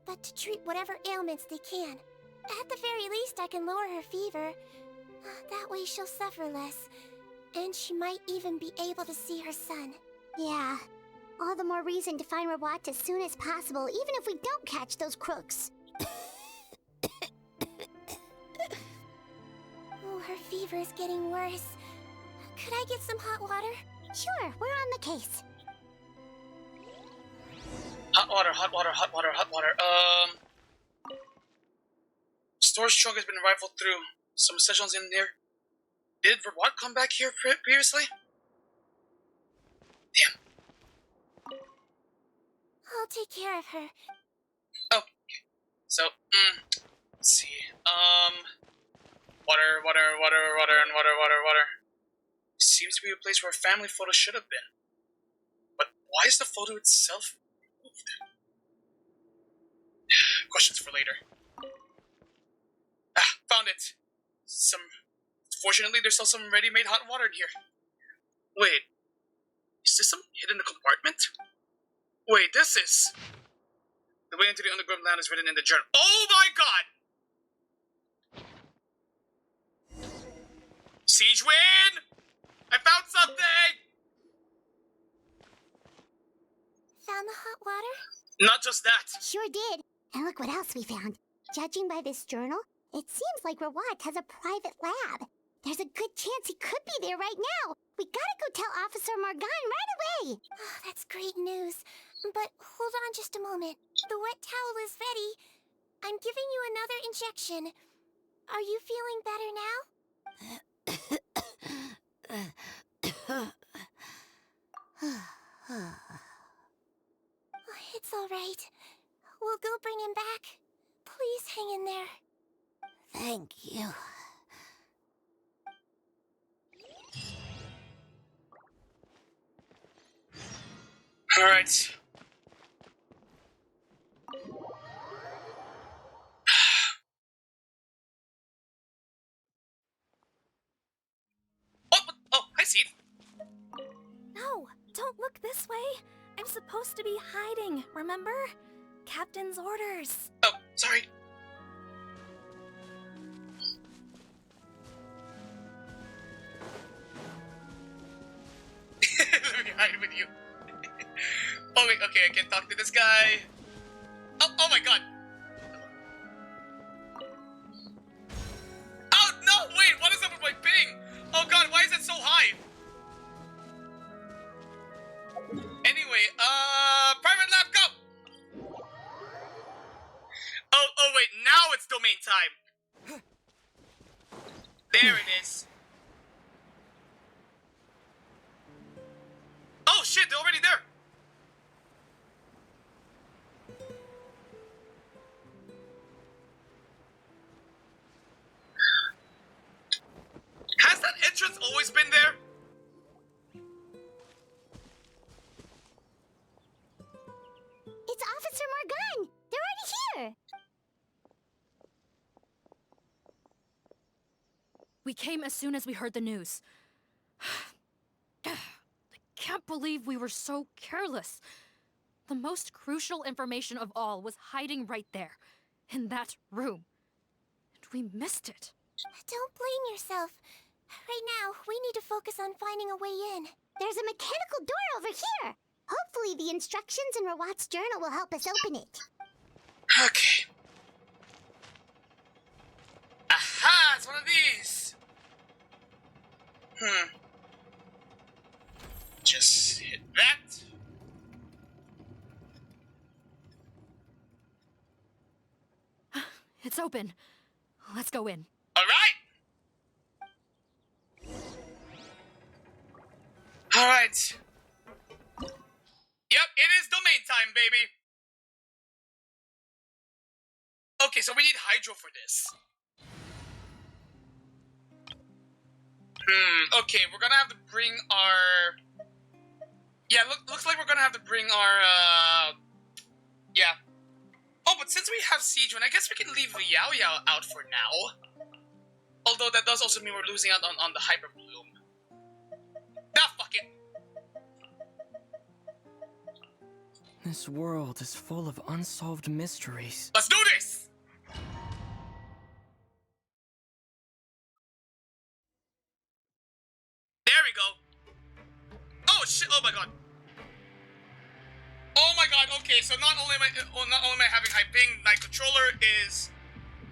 but to treat whatever ailments they can. At the very least, I can lower her fever. That way she'll suffer less, and she might even be able to see her son. Yeah. All the more reason to find Rewat as soon as possible, even if we don't catch those crooks. Oh, her fever is getting worse. Could I get some hot water? Sure, we're on the case. Hot water, hot water, hot water, hot water. Storage trunk has been rifled through. Some essentials in there. Did Rewat come back here previously? Damn. I'll take care of her. Oh. So, let's see. Water, water, water, water, and water, water, water. Seems to be a place where a family photo should have been. But why is the photo itself removed? Questions for later. Ah, found it. Fortunately, there's still some ready-made hot water in here. Wait, is this some hidden compartment? Wait, this is... The way into the underground land is written in the journal. Oh my god! Sigewinne! I found something! Found the hot water? Not just that. Sure did. And look what else we found. Judging by this journal, it seems like Rewat has a private lab. There's a good chance he could be there right now. We gotta go tell Officer Morgan right away. Oh, that's great news. But hold on just a moment. The wet towel is ready. I'm giving you another injection. Are you feeling better now? It's all right. We'll go bring him back. Please hang in there. Thank you. All right. Oh, hi, Steve. No, don't look this way. I'm supposed to be hiding, remember? Captain's orders. Oh, sorry. Let me hide with you. Oh wait, okay, I can talk to this guy. Oh my god. Oh no, wait, what is up with my ping? Oh god, why is it so high? Anyway, private lab, go! Oh wait, now it's domain time. shit, they're already there. Has that entrance always been there? It's Officer Morgan! They're already here! We came as soon as we heard the news. I can't believe we were so careless. The most crucial information of all was hiding right there, in that room. And we missed it. Don't blame yourself. Right now, we need to focus on finding a way in. There's a mechanical door over here! Hopefully the instructions in Rawat's journal will help us open it. Okay. Aha! It's one of these! Just hit that. It's open. Let's go in. Alright! Alright. Yep, it is domain time, baby. Okay, so we need Hydro for this. Okay, we're gonna have to bring our... Yeah, looks like we're gonna have to bring our, yeah. Oh, but since we have Sigewinne, I guess we can leave the Yao Yao out for now. Although that does also mean we're losing out on the Hyper Bloom. Nah, fuck it. This world is full of unsolved mysteries. Let's do this! There we go. Oh shit! Oh my god. Oh my god. Okay, so not only am I having high ping, my controller is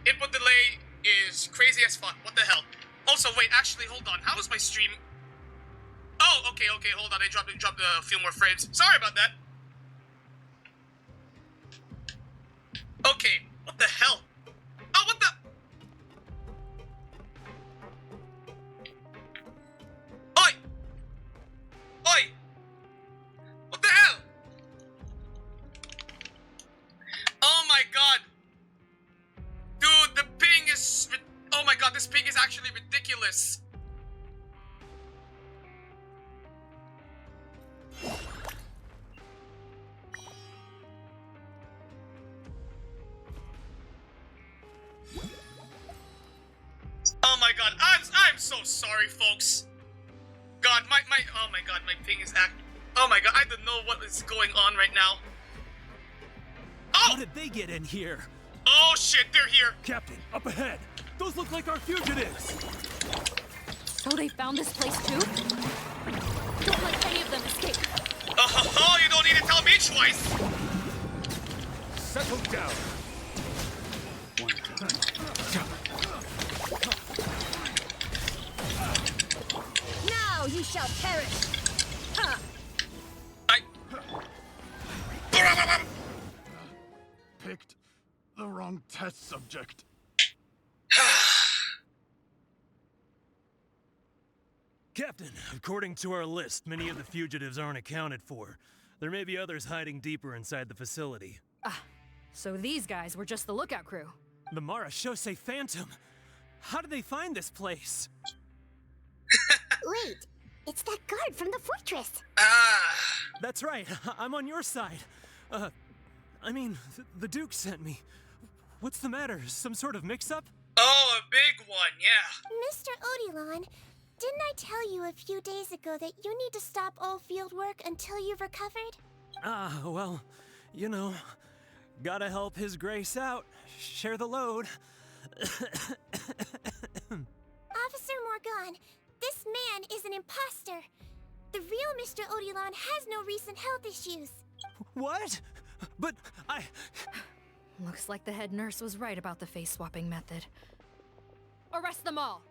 input delay is crazy as fuck. What the hell? Also, wait. Actually, hold on. How is my stream? Oh, okay. Hold on. I dropped a few more frames. Sorry about that. Okay. What the hell? Oh, what the? Oi! Oi! What the hell? Oh my god. Dude, the ping is... Oh my god, this ping is actually ridiculous. Oh my god, I'm so sorry, folks. God, oh my god, my ping is oh my god, I don't know what is going on right now. Oh! How did they get in here? Oh shit, they're here. Captain, up ahead. Those look like our fugitives. So they found this place too? Don't let any of them escape. Oh, you don't need to tell me twice. Settle down. Now you shall perish! Ha! Picked the wrong test subject. Captain, according to our list, many of the fugitives aren't accounted for. There may be others hiding deeper inside the facility. So these guys were just the lookout crew. The Mara Shosei Phantom! How did they find this place? Wait, it's that guard from the fortress. That's right, I'm on your side. I mean, the Duke sent me. What's the matter? Some sort of mix-up? Oh, a big one, yeah. Mr. Odilon, didn't I tell you a few days ago that you need to stop all field work until you've recovered? Well, you know, gotta help His Grace out. Share the load. Officer Morgan, this man is an imposter. The real Mr. Odilon has no recent health issues. What? But Looks like the head nurse was right about the face-swapping method. Arrest them all!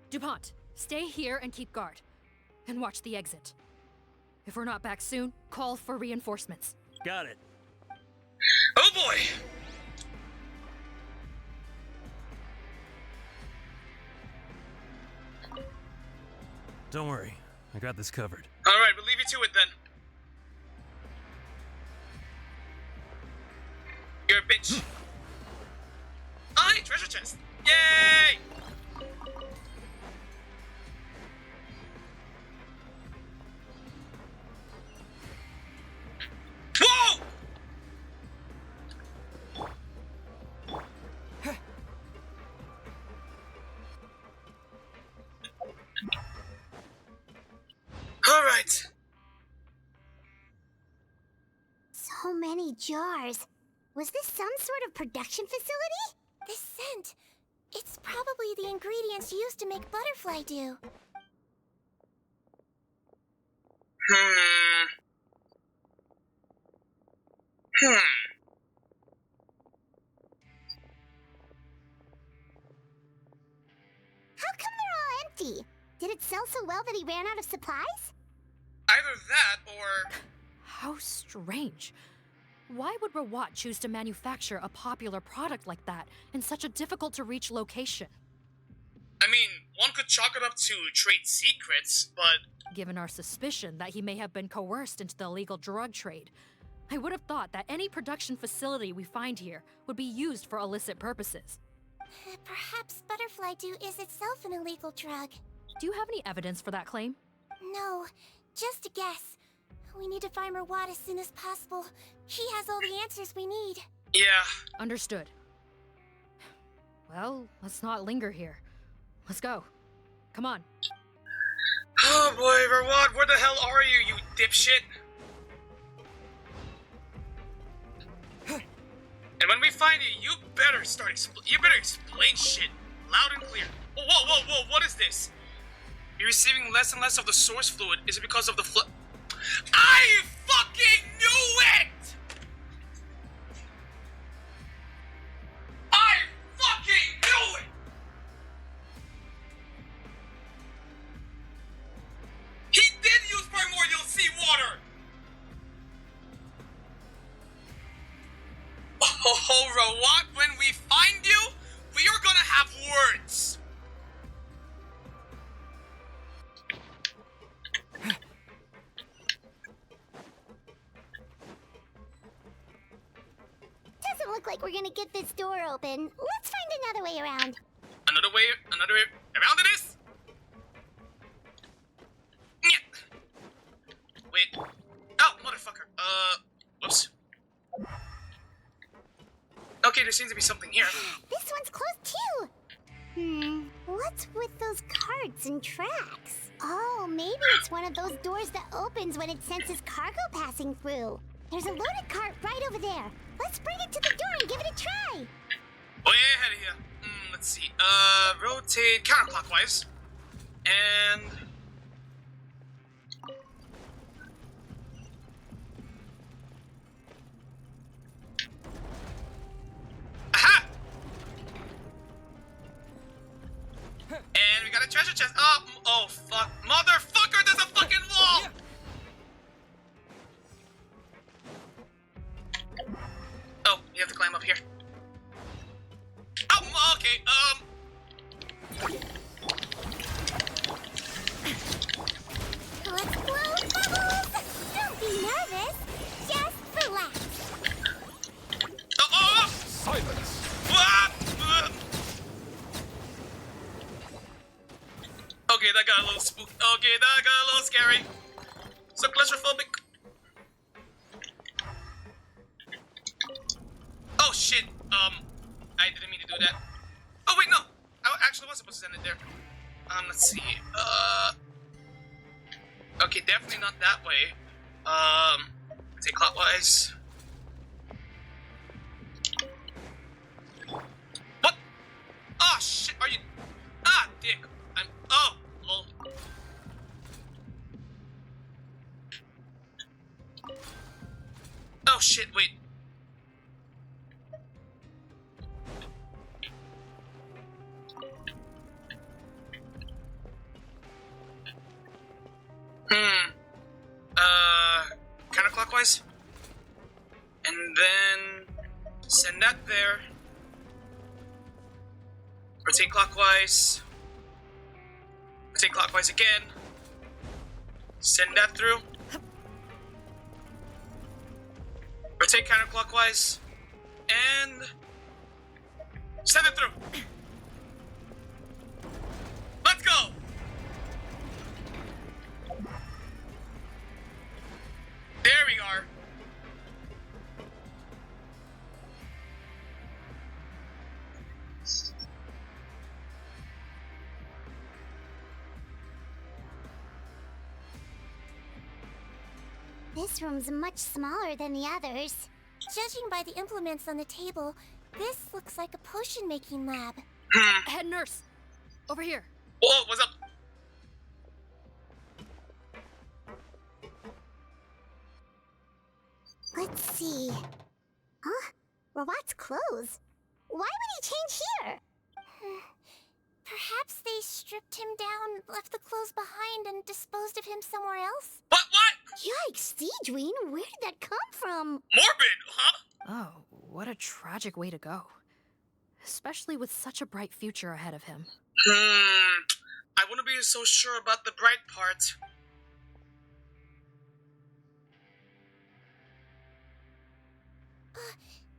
DuPont, stay here and keep guard. And watch the exit. If we're not back soon, call for reinforcements. Got it. Oh boy! Don't worry, I got this covered. Alright, we'll leave you to it then. You're a bitch. Oh, hey, treasure chest. Yay! Whoa! All right. So many jars. Was this some sort of production facility? This scent. It's probably the ingredients used to make butterfly dew. How come they're all empty? Did it sell so well that he ran out of supplies? Either that or... How strange. Why would Rawat choose to manufacture a popular product like that in such a difficult-to-reach location? I mean, one could chalk it up to trade secrets, but... Given our suspicion that he may have been coerced into the illegal drug trade, I would have thought that any production facility we find here would be used for illicit purposes. Perhaps butterfly dew is itself an illegal drug. Do you have any evidence for that claim? No, just a guess. We need to find Rawat as soon as possible. He has all the answers we need. Yeah. Understood. Well, let's not linger here. Let's go. Come on. Oh boy, Rawat, where the hell are you, you dipshit? And when we find you, you better explain shit loud and clear. Whoa, whoa, whoa, what is this? You're receiving less and less of the source fluid. Is it because of the I fucking knew it! I fucking knew it! He did use primordial seawater! Oh, Rawat, when we find you, we are gonna have words! Doesn't look like we're gonna get this door open. Let's find another way around. Another way around it is? Wait. Oh, motherfucker. Whoops. Okay, there seems to be something here. This one's closed too. What's with those carts and tracks? Oh, maybe it's one of those doors that opens when it senses cargo passing through. There's a loaded cart right over there. Let's bring it to the door and give it a try. Oh yeah, here. Let's see. Rotate counterclockwise. And... Aha! And we got a treasure chest. Oh fuck. Motherfucker, there's a fucking wall! Oh, you have to climb up here. Oh, okay, Let's blow bubbles! Don't be nervous. Just relax. Silence! Okay, that got a little spook. Okay, that got a little scary. So claustrophobic. Oh shit. I didn't mean to do that. Oh wait, no. I actually was supposed to send it there. Let's see. Okay, definitely not that way. Take clockwise. What? Oh shit, are you... Ah, dick. Oh, lol. Oh shit, wait. Counterclockwise. And then send that there. Rotate clockwise. Rotate clockwise again. Send that through. Rotate counterclockwise. And... send it through. Let's go! There we are. This room's much smaller than the others. Judging by the implements on the table, this looks like a potion-making lab. Head nurse, over here. Whoa, what's up? Let's see. Huh? Robot's clothes. Why would he change here? Perhaps they stripped him down, left the clothes behind, and disposed of him somewhere else? What? Yikes, Sigewinne, where did that come from? Morbid, huh? Oh, what a tragic way to go. Especially with such a bright future ahead of him. I wouldn't be so sure about the bright part.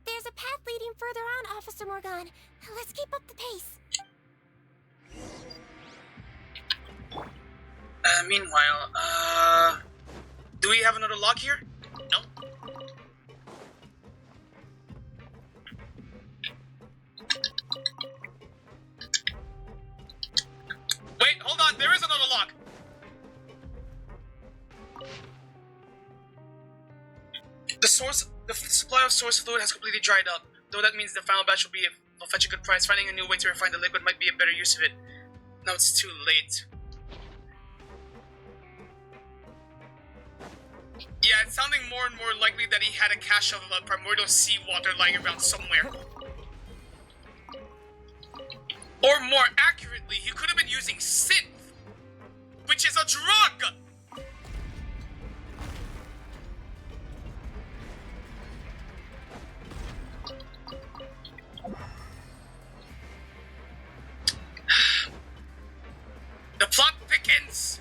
There's a path leading further on, Officer Morgan. Let's keep up the pace. Meanwhile, do we have another lock here? No. Wait, hold on, there is another lock! The supply of source fluid has completely dried up. Though that means the final batch will fetch a good price. Finding a new way to refine the liquid might be a better use of it. Now it's too late. Yeah, it's sounding more and more likely that he had a cache of primordial seawater lying around somewhere. Or more accurately, he could have been using synth, which is a drug! The plot thickens!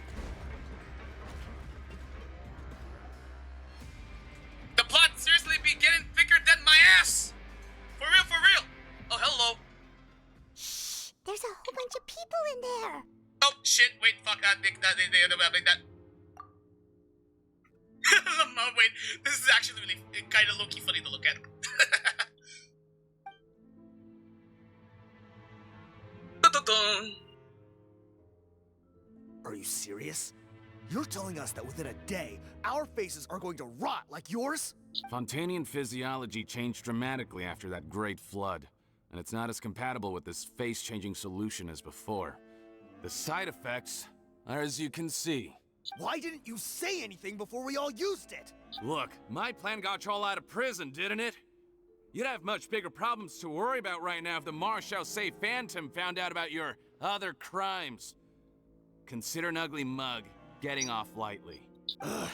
The plot seriously be getting thicker than my ass! For real, for real! Oh, hello. Shh, there's a whole bunch of people in there. Oh, shit, wait, fuck that. Wait, this is actually really kind of low-key funny to look at. Are you serious? You're telling us that within a day, our faces are going to rot like yours? Fontainian physiology changed dramatically after that great flood, and it's not as compatible with this face-changing solution as before. The side effects are as you can see. Why didn't you say anything before we all used it? Look, my plan got y'all out of prison, didn't it? You'd have much bigger problems to worry about right now if the Marshal say Phantom found out about your other crimes. Consider an ugly mug getting off lightly. Ugh.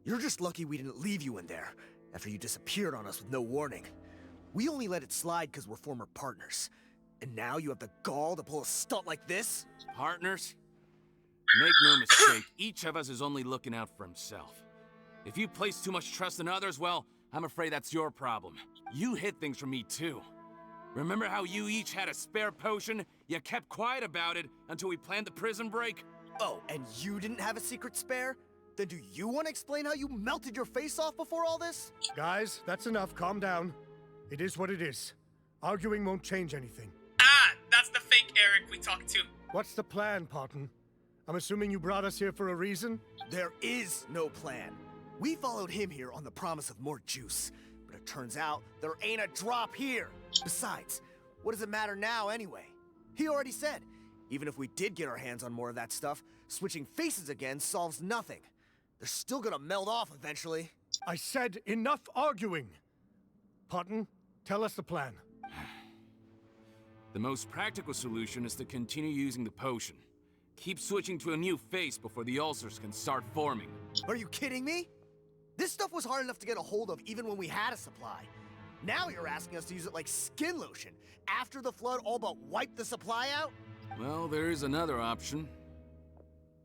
You're just lucky we didn't leave you in there after you disappeared on us with no warning. We only let it slide because we're former partners. And now you have the gall to pull a stunt like this? Partners? Make no mistake, each of us is only looking out for himself. If you place too much trust in others, well, I'm afraid that's your problem. You hid things from me too. Remember how you each had a spare potion? You kept quiet about it until we planned the prison break? Oh, and you didn't have a secret spare? Then do you want to explain how you melted your face off before all this? Guys, that's enough. Calm down. It is what it is. Arguing won't change anything. Ah, that's the fake Eric we talked to. What's the plan, Parton? I'm assuming you brought us here for a reason? There is no plan. We followed him here on the promise of more juice, but it turns out there ain't a drop here. Besides, what does it matter now anyway? He already said, even if we did get our hands on more of that stuff, switching faces again solves nothing. They're still gonna melt off eventually. I said enough arguing! Parton, tell us the plan. The most practical solution is to continue using the potion. Keep switching to a new face before the ulcers can start forming. Are you kidding me? This stuff was hard enough to get a hold of even when we had a supply. Now you're asking us to use it like skin lotion, after the flood all but wiped the supply out? Well, there is another option.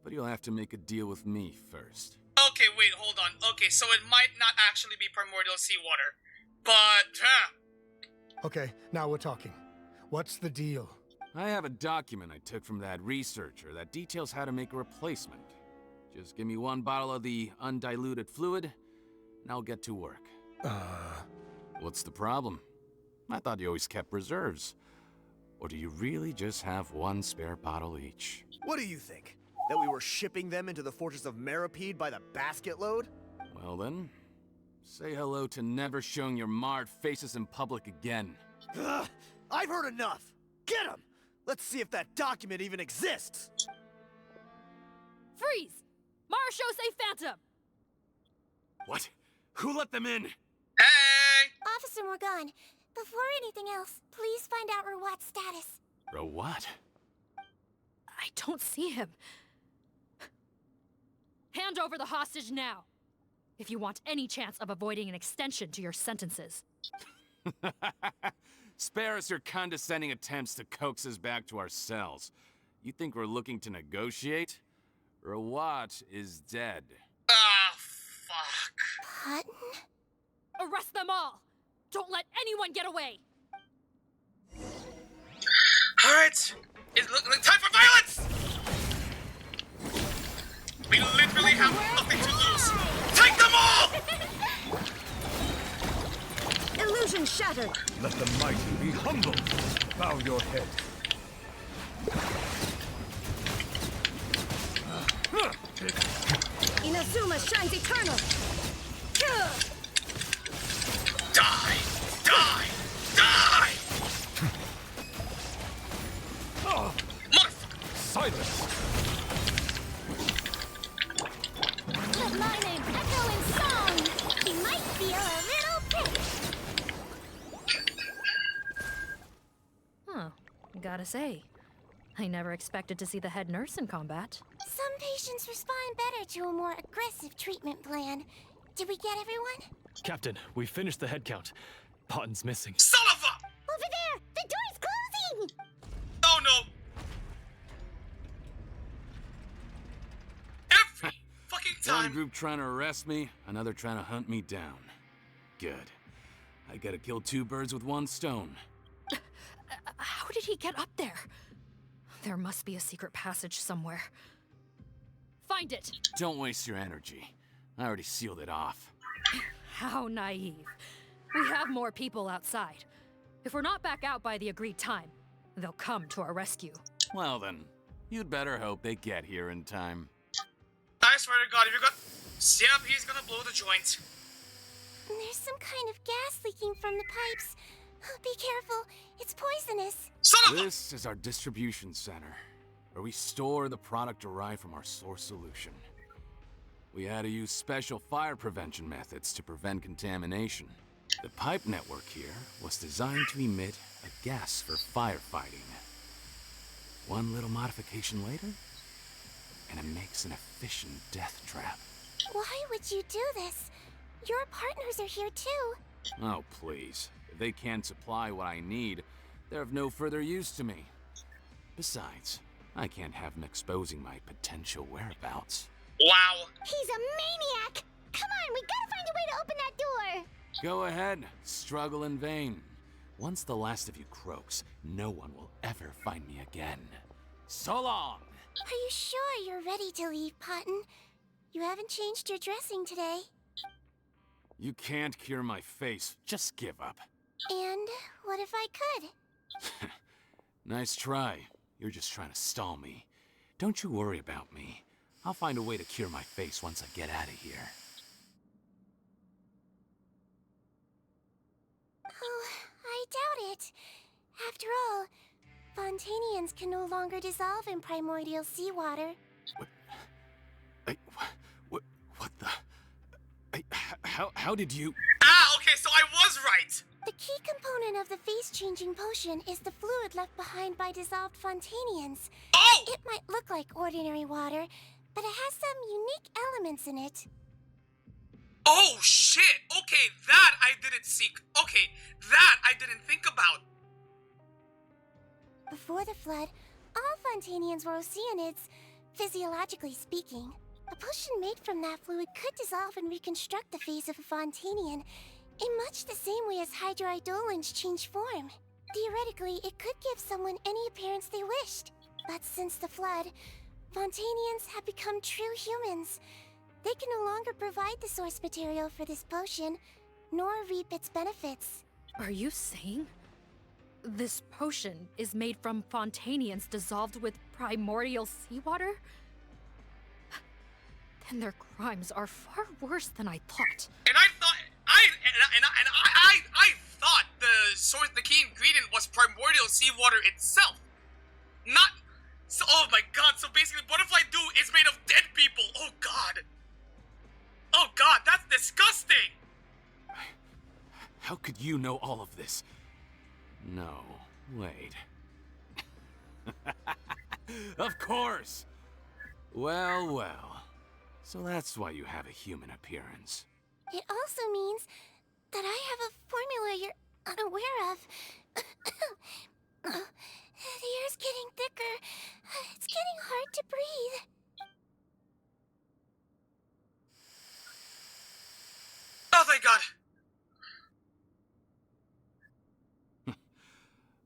But you'll have to make a deal with me first. Okay, wait, hold on. Okay, so it might not actually be primordial seawater. But, Okay, now we're talking. What's the deal? I have a document I took from that researcher that details how to make a replacement. Just give me one bottle of the undiluted fluid, and I'll get to work. What's the problem? I thought you always kept reserves. Or do you really just have one spare bottle each? What do you think? That we were shipping them into the Fortress of Meropide by the basket load? Well then, say hello to never showing your marred faces in public again. Ugh, I've heard enough! Get him! Let's see if that document even exists! Freeze! Marshal say Phantom! What? Who let them in? Hey! Officer Morgan, before anything else, please find out Rawat's status. Rawat? I don't see him. Hand over the hostage now, if you want any chance of avoiding an extension to your sentences. Spare us your condescending attempts to coax us back to our cells. You think we're looking to negotiate? Rawat is dead. Ah, fuck. Putton? Arrest them all! Don't let anyone get away! Alright, it's time for violence! We literally have nothing to lose. Take them all! Illusion shattered. Let the mighty be humble. Bow your head. Inazuma shines eternal. Die! Die! Die! Motherfucker! Silence! Let my name echo in song! He might feel a little prick! Huh. Gotta say, I never expected to see the head nurse in combat. Some patients respond better to a more aggressive treatment plan. Did we get everyone? Captain, we finished the head count. Potten's missing. Son of a! Over there! The door's closing! Oh no! Every fucking time! One group trying to arrest me, another trying to hunt me down. Good. I gotta kill two birds with one stone. How did he get up there? There must be a secret passage somewhere. Find it! Don't waste your energy. I already sealed it off. How naive. We have more people outside. If we're not back out by the agreed time, they'll come to our rescue. Well then, you'd better hope they get here in time. I swear to God, if you got... Yep, he's gonna blow the joint. There's some kind of gas leaking from the pipes. Be careful, it's poisonous. This is our distribution center, where we store the product derived from our source solution. We had to use special fire prevention methods to prevent contamination. The pipe network here was designed to emit a gas for firefighting. One little modification later, and it makes an efficient death trap. Why would you do this? Your partners are here too. Oh, please. If they can't supply what I need, they're of no further use to me. Besides, I can't have them exposing my potential whereabouts. Wow. He's a maniac! Come on, we gotta find a way to open that door! Go ahead, struggle in vain. Once the last of you croaks, no one will ever find me again. So long! Are you sure you're ready to leave, Potton? You haven't changed your dressing today. You can't cure my face, just give up. And what if I could? Nice try. You're just trying to stall me. Don't you worry about me. I'll find a way to cure my face once I get out of here. Oh, I doubt it. After all, Fontainians can no longer dissolve in primordial seawater. What the... How did you... Ah, okay, so I was right! The key component of the face-changing potion is the fluid left behind by dissolved Fontainians. Oh! It might look like ordinary water, but it has some unique elements in it. Oh, shit! Okay, that I didn't seek. Okay, that I didn't think about. Before the flood, all Fontainians were Oceanids, physiologically speaking. A potion made from that fluid could dissolve and reconstruct the face of a Fontainian in much the same way as hydroidolins change form. Theoretically, it could give someone any appearance they wished. But since the flood, Fontainians have become true humans. They can no longer provide the source material for this potion, nor reap its benefits. Are you saying this potion is made from Fontainians dissolved with primordial seawater? Then their crimes are far worse than I thought. And I thought, I thought the source, the key ingredient was primordial seawater itself. Not, so, oh my god, so basically Butterfly Dew is made of dead people. Oh god. Oh god, that's disgusting. How could you know all of this? No, wait. Of course! Well, well. So that's why you have a human appearance. It also means that I have a formula you're unaware of. The air's getting thicker. It's getting hard to breathe. Oh, thank god.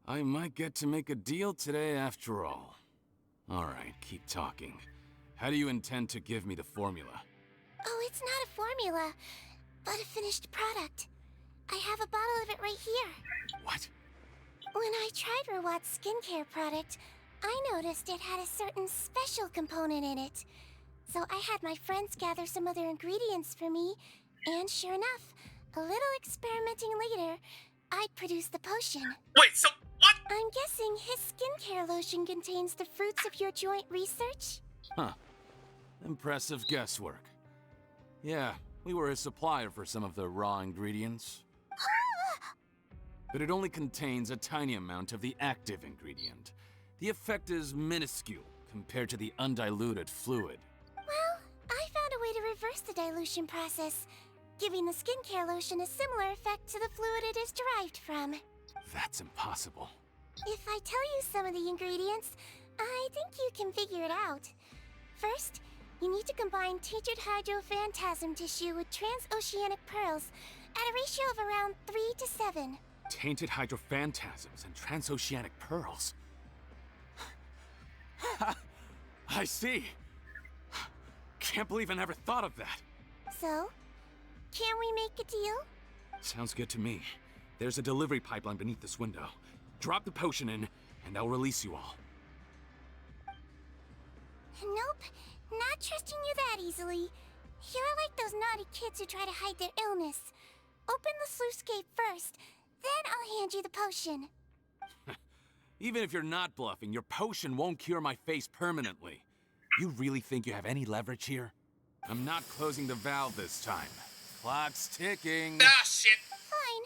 I might get to make a deal today after all. Alright, keep talking. How do you intend to give me the formula? Oh, it's not a formula, but a finished product. I have a bottle of it right here. What? When I tried Rawat's skincare product, I noticed it had a certain special component in it. So I had my friends gather some other ingredients for me, and sure enough, a little experimenting later, I'd produced the potion. Wait, so what? I'm guessing his skincare lotion contains the fruits of your joint research? Huh. Impressive guesswork. Yeah, we were a supplier for some of the raw ingredients. But it only contains a tiny amount of the active ingredient. The effect is minuscule compared to the undiluted fluid. Well, I found a way to reverse the dilution process, giving the skincare lotion a similar effect to the fluid it is derived from. That's impossible. If I tell you some of the ingredients, I think you can figure it out. First, you need to combine tinted hydrophantasm tissue with transoceanic pearls at a ratio of around 3 to 7. Tainted hydrophantasms and transoceanic pearls. I see. Can't believe I never thought of that. So, can we make a deal? Sounds good to me. There's a delivery pipeline beneath this window. Drop the potion in, and I'll release you all. Nope, not trusting you that easily. You're like those naughty kids who try to hide their illness. Open the sluice gate first, then I'll hand you the potion. Even if you're not bluffing, your potion won't cure my face permanently. You really think you have any leverage here? I'm not closing the valve this time. Clock's ticking. Ah, shit. Fine,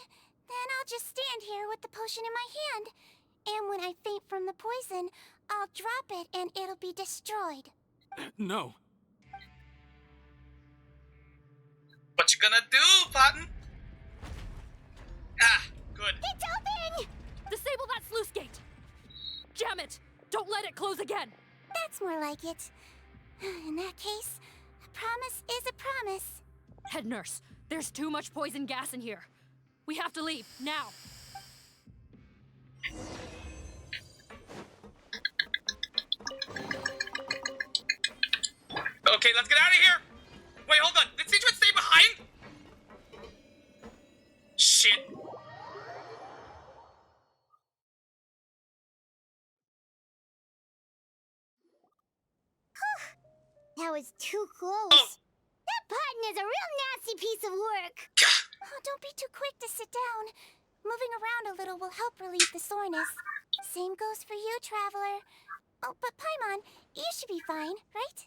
then I'll just stand here with the potion in my hand. And when I faint from the poison, I'll drop it and it'll be destroyed. No. What you gonna do, Cotton? Ah, good. It's open! Disable that sluice gate! Jam it! Don't let it close again! That's more like it. In that case, a promise is a promise. Head nurse, there's too much poison gas in here. We have to leave, now. Okay, let's get out of here! Wait, hold on. Did Sigewinne stay behind? Shit. That was too close. Oh. That button is a real nasty piece of work. Oh, don't be too quick to sit down. Moving around a little will help relieve the soreness. Same goes for you, traveler. Oh, but Paimon, you should be fine, right?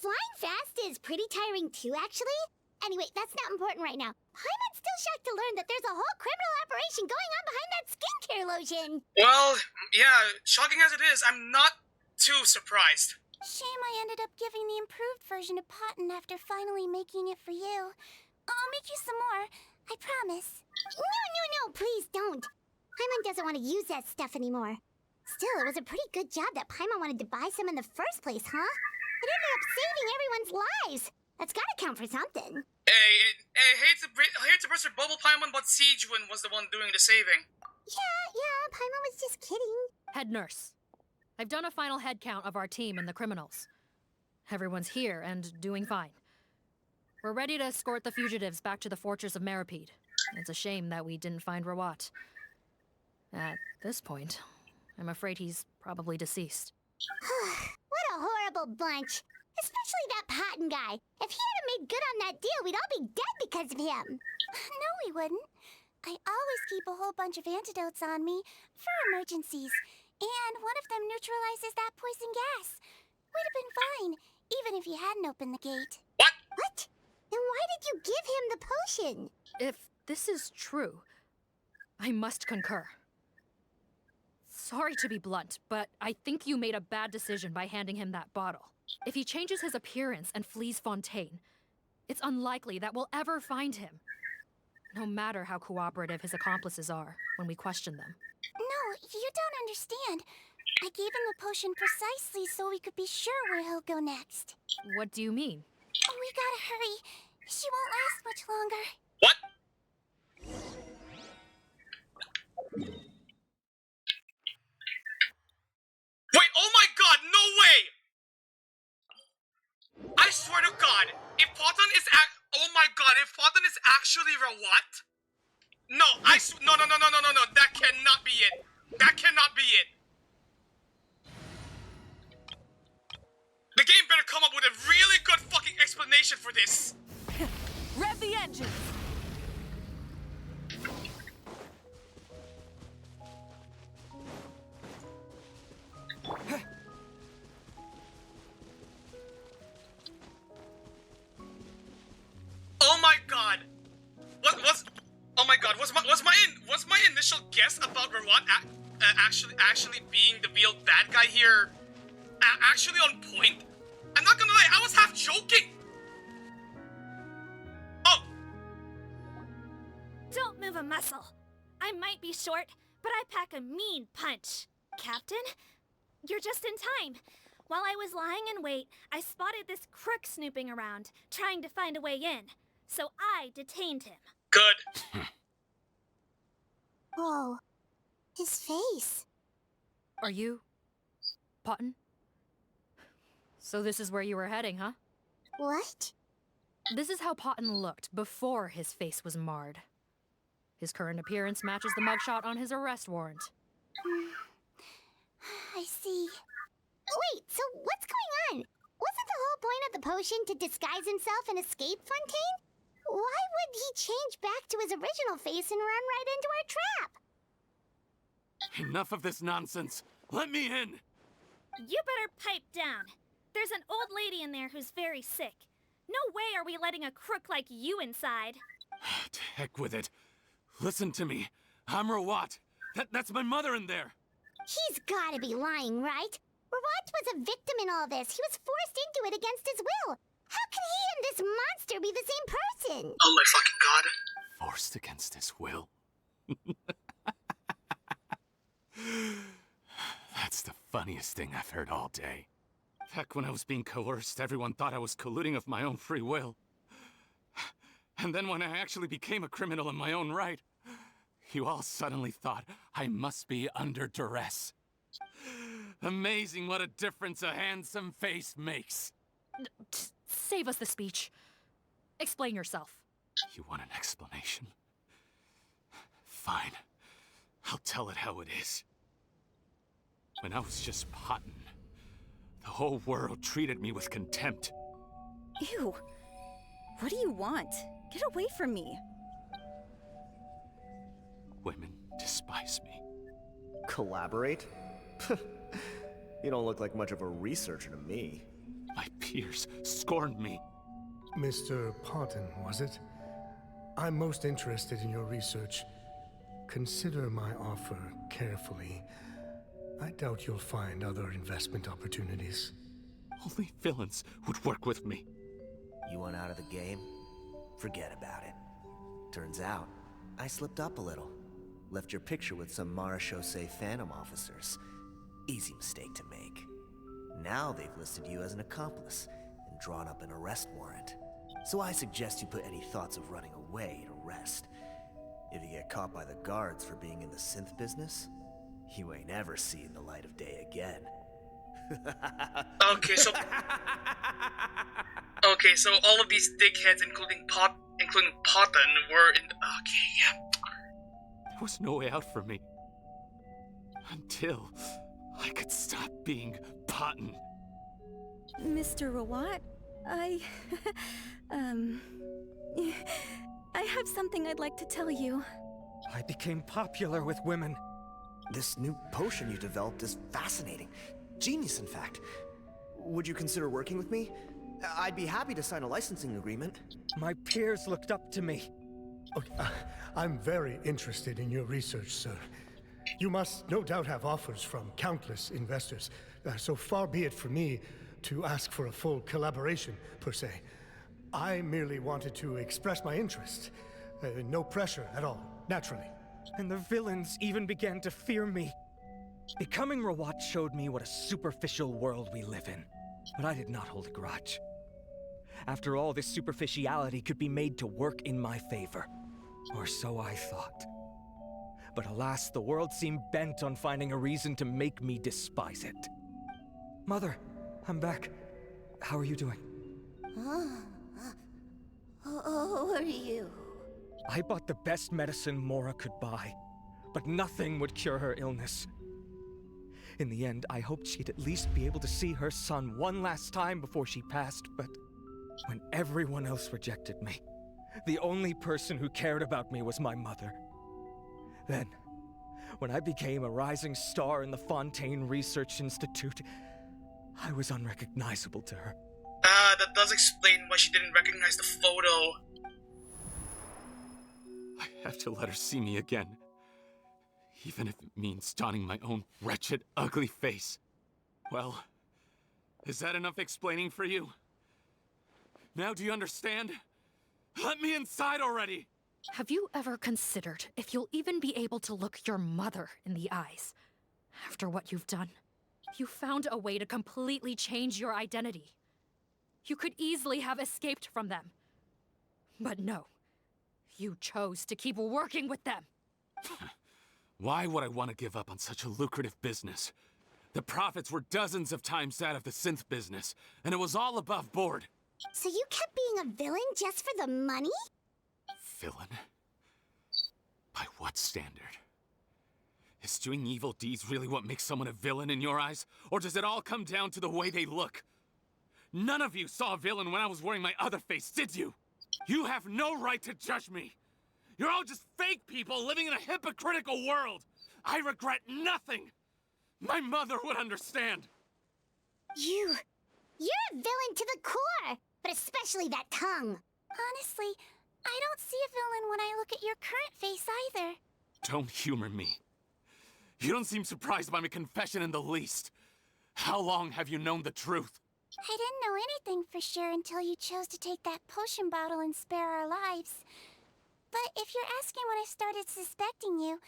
Flying fast is pretty tiring too, actually. Anyway, that's not important right now. Paimon's still shocked to learn that there's a whole criminal operation going on behind that skincare lotion. Well, yeah, shocking as it is, I'm not too surprised. Shame I ended up giving the improved version to Paten after finally making it for you. I'll make you some more, I promise. No, please don't. Paimon doesn't want to use that stuff anymore. Still, it was a pretty good job that Paimon wanted to buy some in the first place, huh? It ended up saving everyone's lives. That's gotta count for something. Hey, hate to burst your bubble, Paimon, but Sigewinne was the one doing the saving. Yeah, Paimon was just kidding. Head nurse. I've done a final head count of our team and the criminals. Everyone's here and doing fine. We're ready to escort the fugitives back to the Fortress of Meropide. It's a shame that we didn't find Rawat. At this point, I'm afraid he's probably deceased. What a horrible bunch. Especially that Patton guy. If he hadn't made good on that deal, we'd all be dead because of him. No, we wouldn't. I always keep a whole bunch of antidotes on me for emergencies. And one of them neutralizes that poison gas. We'd have been fine, even if you hadn't opened the gate. What? Then why did you give him the potion? If this is true, I must concur. Sorry to be blunt, but I think you made a bad decision by handing him that bottle. If he changes his appearance and flees Fontaine, it's unlikely that we'll ever find him. No matter how cooperative his accomplices are when we question them. No, you don't understand. I gave him the potion precisely so we could be sure where he'll go next. What do you mean? We gotta hurry. She won't last much longer. What? Wait, oh my god, no way! I swear to god, if Fontaine is oh my god, if Fontaine is actually Rawat? No, no, that cannot be it. That cannot be it. The game better come up with a really good fucking explanation for this. Rev the engine! Oh my god! Was my initial guess about Rawat actually being the real bad guy here actually on point? I'm not gonna lie, I was half joking. Oh! Don't move a muscle. I might be short, but I pack a mean punch. Captain, you're just in time. While I was lying in wait, I spotted this crook snooping around, trying to find a way in. So I detained him. Good. Whoa. His face. Are you... Patton? So this is where you were heading, huh? What? This is how Patton looked before his face was marred. His current appearance matches the mugshot on his arrest warrant. I see. Wait, so what's going on? Wasn't the whole point of the potion to disguise himself and escape Fontaine? Why would he change back to his original face and run right into our trap? Enough of this nonsense. Let me in. You better pipe down. There's an old lady in there who's very sick. No way are we letting a crook like you inside. To heck with it. Listen to me. I'm Rawat. That's my mother in there. He's gotta be lying, right? Rawat was a victim in all this. He was forced into it against his will. How can he and this monster be the same person? Oh my fucking god. Forced against his will. That's the funniest thing I've heard all day. Back when I was being coerced, everyone thought I was colluding of my own free will. And then when I actually became a criminal in my own right, you all suddenly thought I must be under duress. Amazing what a difference a handsome face makes. Save us the speech. Explain yourself. You want an explanation? Fine. I'll tell it how it is. When I was just Patton, the whole world treated me with contempt. Ew. What do you want? Get away from me. Women despise me. Collaborate? You don't look like much of a researcher to me. My peers scorned me. Mr. Fontaine, was it? I'm most interested in your research. Consider my offer carefully. I doubt you'll find other investment opportunities. Only villains would work with me. You want out of the game? Forget about it. Turns out, I slipped up a little. Left your picture with some Marechaussee Phantom officers. Easy mistake to make. Now they've listed you as an accomplice and drawn up an arrest warrant. So I suggest you put any thoughts of running away to rest. If you get caught by the guards for being in the synth business, you ain't ever seen the light of day again. Okay, so all of these dickheads, including Potten, were in. Okay, yeah. There was no way out for me. Until I could stop being Potten. Mr. Rawat, I have something I'd like to tell you. I became popular with women. This new potion you developed is fascinating. Genius, in fact. Would you consider working with me? I'd be happy to sign a licensing agreement. My peers looked up to me. Okay, I'm very interested in your research, sir. You must no doubt have offers from countless investors. So far be it from me to ask for a full collaboration, per se. I merely wanted to express my interest. No pressure at all, naturally. And the villains even began to fear me. Becoming Rawat showed me what a superficial world we live in. But I did not hold a grudge. After all, this superficiality could be made to work in my favor. Or so I thought. But alas, the world seemed bent on finding a reason to make me despise it. Mother, I'm back. How are you doing? Who are you? I bought the best medicine Mora could buy, but nothing would cure her illness. In the end, I hoped she'd at least be able to see her son one last time before she passed, but when everyone else rejected me, the only person who cared about me was my mother. Then, when I became a rising star in the Fontaine Research Institute, I was unrecognizable to her. That does explain why she didn't recognize the photo. I have to let her see me again. Even if it means donning my own wretched, ugly face. Well, is that enough explaining for you? Now do you understand? Let me inside already! Have you ever considered if you'll even be able to look your mother in the eyes after what you've done? You found a way to completely change your identity. You could easily have escaped from them. But no, you chose to keep working with them. Why would I want to give up on such a lucrative business? The profits were dozens of times that of the synth business, and it was all above board. So you kept being a villain just for the money? Villain? By what standard? Is doing evil deeds really what makes someone a villain in your eyes? Or does it all come down to the way they look? None of you saw a villain when I was wearing my other face, did you? You have no right to judge me! You're all just fake people living in a hypocritical world! I regret nothing! My mother would understand! You're a villain to the core! But especially that tongue! Honestly, I don't see a villain when I look at your current face either. Don't humor me. You don't seem surprised by my confession in the least. How long have you known the truth? I didn't know anything for sure until you chose to take that potion bottle and spare our lives. But if you're asking when I started suspecting you,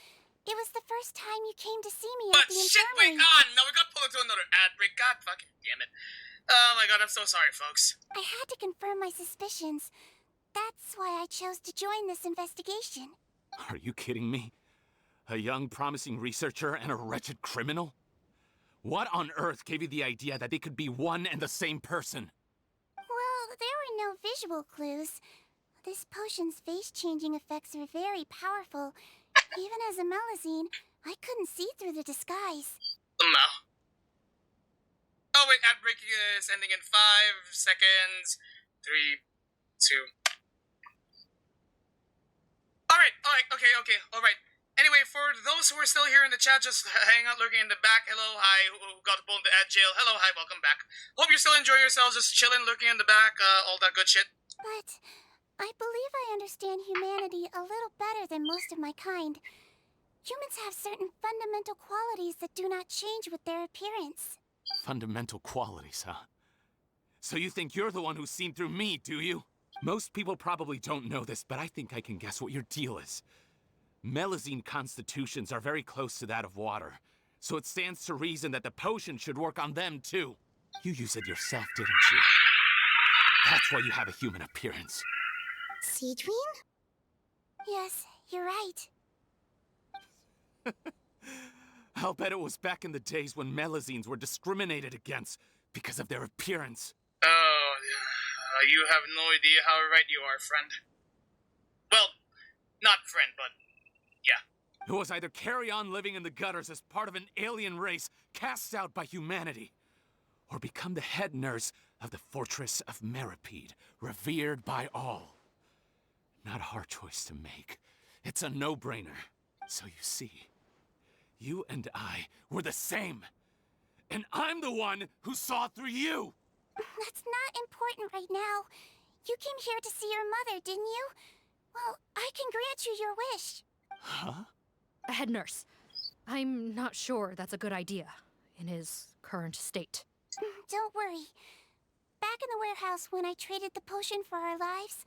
it was the first time you came to see me at the shit, infirmary. wait on! No, we got pulled into another ad break. God fucking damn it. Oh my god, I'm so sorry, folks. I had to confirm my suspicions. That's why I chose to join this investigation. Are you kidding me? A young, promising researcher and a wretched criminal? What on earth gave you the idea that they could be one and the same person? Well, there were no visual clues. This potion's face-changing effects are very powerful. Even as a Melusine, I couldn't see through the disguise. No. Oh wait, ad break is ending in 5 seconds. 3, 2. Alright, alright. Anyway, for those who are still here in the chat, just hang out lurking in the back. Hello, hi, who got pulled into ad jail. Hello, hi, welcome back. Hope you're still enjoying yourselves, just chilling, lurking in the back, all that good shit. But I believe I understand humanity a little better than most of my kind. Humans have certain fundamental qualities that do not change with their appearance. Fundamental qualities, huh? So you think you're the one who's seen through me, do you? Most people probably don't know this, but I think I can guess what your deal is. Melusine constitutions are very close to that of water, so it stands to reason that the potion should work on them too. You used it yourself, didn't you? That's why you have a human appearance. Sigewinne? Yes, you're right. I'll bet it was back in the days when Melazines were discriminated against because of their appearance. Oh, you have no idea how right you are, friend. Well, not friend, but yeah. Who was either carry on living in the gutters as part of an alien race cast out by humanity, or become the head nurse of the Fortress of Meropide, revered by all. Not a hard choice to make. It's a no-brainer. So you see, you and I were the same. And I'm the one who saw through you! That's not important right now. You came here to see your mother, didn't you? Well, I can grant you your wish. Huh? Head nurse, I'm not sure that's a good idea in his current state. Don't worry. Back in the warehouse when I traded the potion for our lives,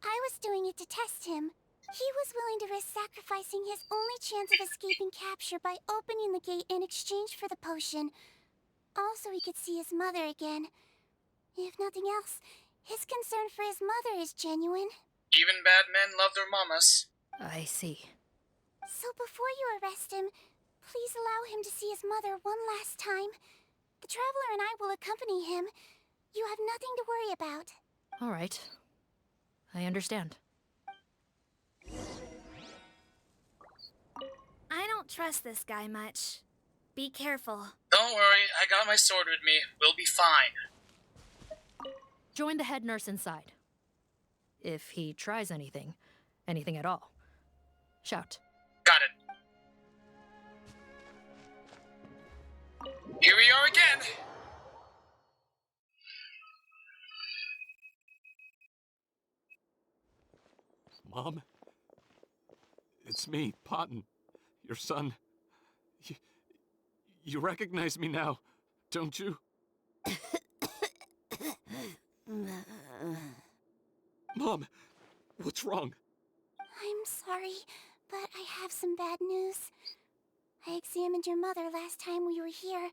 I was doing it to test him. He was willing to risk sacrificing his only chance of escaping capture by opening the gate in exchange for the potion. Also, he could see his mother again. If nothing else, his concern for his mother is genuine. Even bad men love their mamas. I see. So before you arrest him, please allow him to see his mother one last time. The Traveler and I will accompany him. You have nothing to worry about. All right. I understand. I don't trust this guy much. Be careful. Don't worry, I got my sword with me. We'll be fine. Join the head nurse inside. If he tries anything at all, shout. Got it. Here we are again! Mom? It's me, Potton, your son. You recognize me now, don't you? Mom, what's wrong? I'm sorry, but I have some bad news. I examined your mother last time we were here,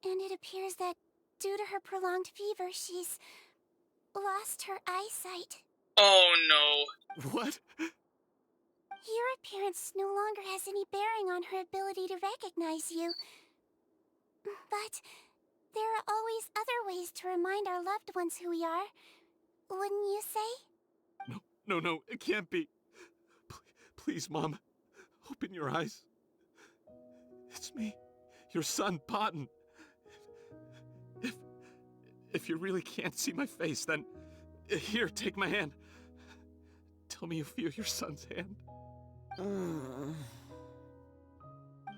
and it appears that due to her prolonged fever, she's lost her eyesight. Oh no. What? Your appearance no longer has any bearing on her ability to recognize you. But there are always other ways to remind our loved ones who we are. Wouldn't you say? No, it can't be. Please, Mom, open your eyes. It's me, your son, Potton. If you really can't see my face, then here, take my hand. Tell me you feel your son's hand.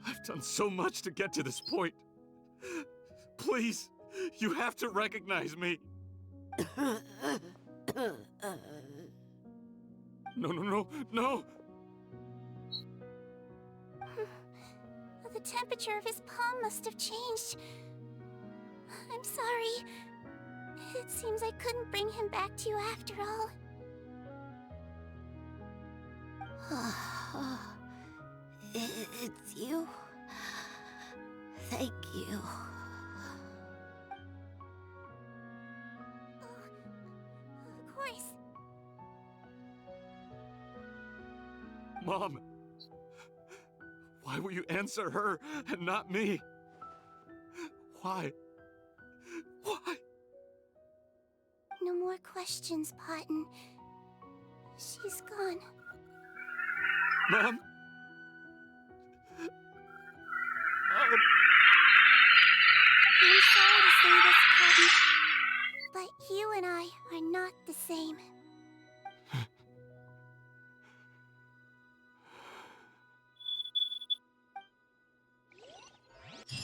I've done so much to get to this point. Please, you have to recognize me. No. The temperature of his palm must have changed. I'm sorry. It seems I couldn't bring him back to you after all. It's you. Thank you. Of course. Mom, why will you answer her and not me? Why? No more questions, Potton. She's gone. Mom? I'm sorry to say this, Potton, but you and I are not the same.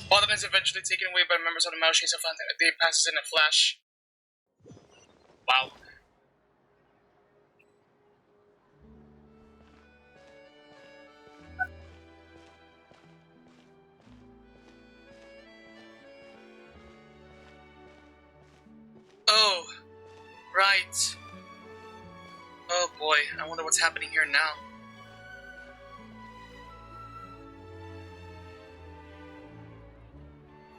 Fontaine is eventually taken away by members of the Mao Shades of Fontaine. A day passes in a flash. Wow. Oh, right. Oh boy, I wonder what's happening here now.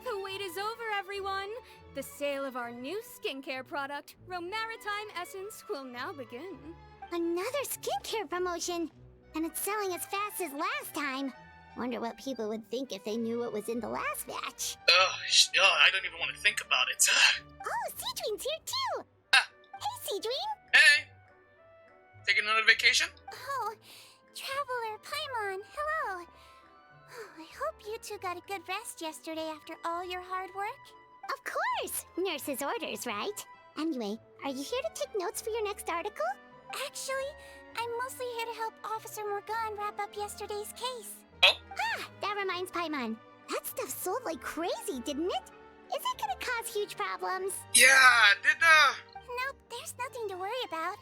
The wait is over, everyone! The sale of our new skincare product, Romaritime Essence, will now begin. Another skincare promotion! And it's selling as fast as last time. Wonder what people would think if they knew what was in the last batch. I don't even want to think about it. Oh, Sigewinne's here too! Hey, Sigewinne! Hey! Taking another vacation? Oh, Traveler Paimon, hello! Oh, I hope you two got a good rest yesterday after all your hard work. Of course! Nurse's orders, right? Anyway, are you here to take notes for your next article? Actually, I'm mostly here to help Officer Morgan wrap up yesterday's case. Oh? Ah, that reminds Paimon. That stuff sold like crazy, didn't it? Is it gonna cause huge problems? Yeah, Nope, there's nothing to worry about.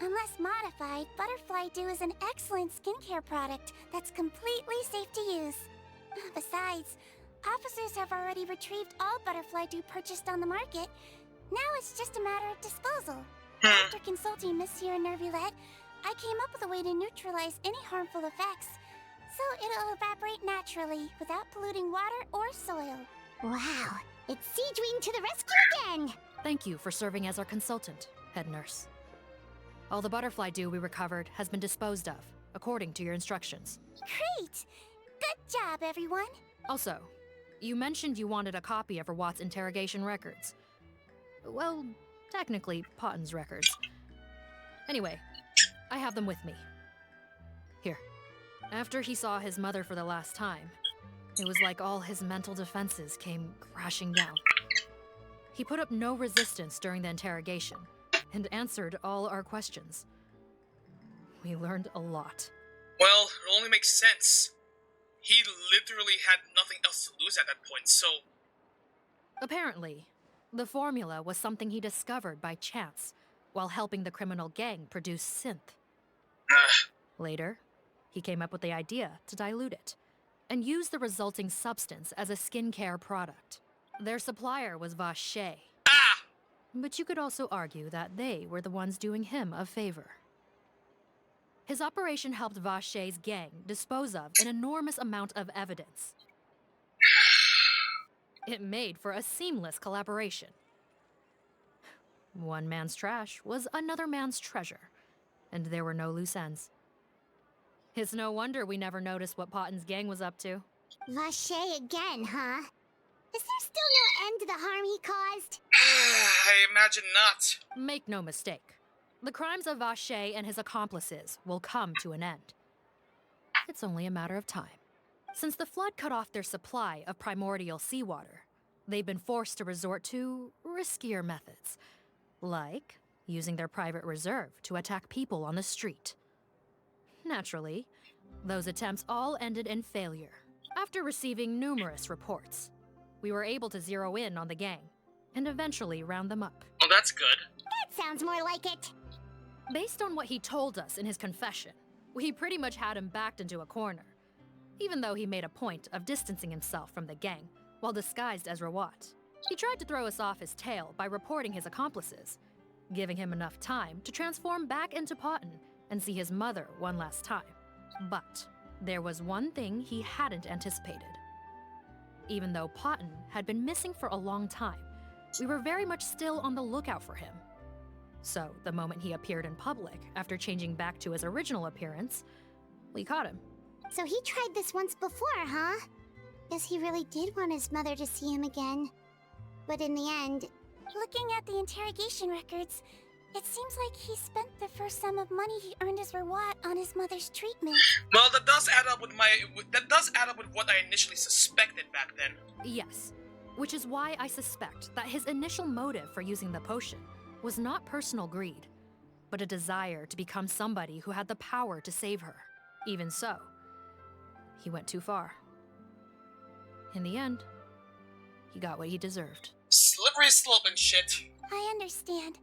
Unless modified, Butterfly Dew is an excellent skincare product that's completely safe to use. Besides, officers have already retrieved all Butterfly Dew purchased on the market. Now it's just a matter of disposal. After consulting Monsieur Nervulette, I came up with a way to neutralize any harmful effects, so it'll evaporate naturally without polluting water or soil. Wow, it's Sigewinne to the rescue again! Thank you for serving as our consultant, head nurse. All the butterfly dew we recovered has been disposed of, according to your instructions. Great! Good job, everyone! Also, you mentioned you wanted a copy of Rawat's interrogation records. Well, technically, Potten's records. Anyway, I have them with me. Here. After he saw his mother for the last time, it was like all his mental defenses came crashing down. He put up no resistance during the interrogation, and answered all our questions. We learned a lot. Well, it only makes sense. He literally had nothing else to lose at that point, so... Apparently, the formula was something he discovered by chance while helping the criminal gang produce synth. Later, he came up with the idea to dilute it and use the resulting substance as a skincare product. Their supplier was Vache. But you could also argue that they were the ones doing him a favor. His operation helped Vache's gang dispose of an enormous amount of evidence. It made for a seamless collaboration. One man's trash was another man's treasure, and there were no loose ends. It's no wonder we never noticed what Potten's gang was up to. Vache again, huh? Is there still no end to the harm he caused? I imagine not. Make no mistake. The crimes of Vache and his accomplices will come to an end. It's only a matter of time. Since the flood cut off their supply of primordial seawater, they've been forced to resort to riskier methods, like using their private reserve to attack people on the street. Naturally, those attempts all ended in failure. After receiving numerous reports, we were able to zero in on the gang and eventually round them up. Oh, that's good. That sounds more like it. Based on what he told us in his confession, we pretty much had him backed into a corner, even though he made a point of distancing himself from the gang while disguised as Rawat. He tried to throw us off his tail by reporting his accomplices, giving him enough time to transform back into Potten and see his mother one last time. But there was one thing he hadn't anticipated. Even though Potten had been missing for a long time, we were very much still on the lookout for him. So the moment he appeared in public after changing back to his original appearance, we caught him. So he tried this once before, huh? Guess he really did want his mother to see him again. But in the end... Looking at the interrogation records, it seems like he spent the first sum of money he earned as Rawat on his mother's treatment. Well, that does add up with what I initially suspected back then. Yes, which is why I suspect that his initial motive for using the potion was not personal greed, but a desire to become somebody who had the power to save her. Even so, he went too far. In the end, he got what he deserved. Slippery slope and shit. I understand.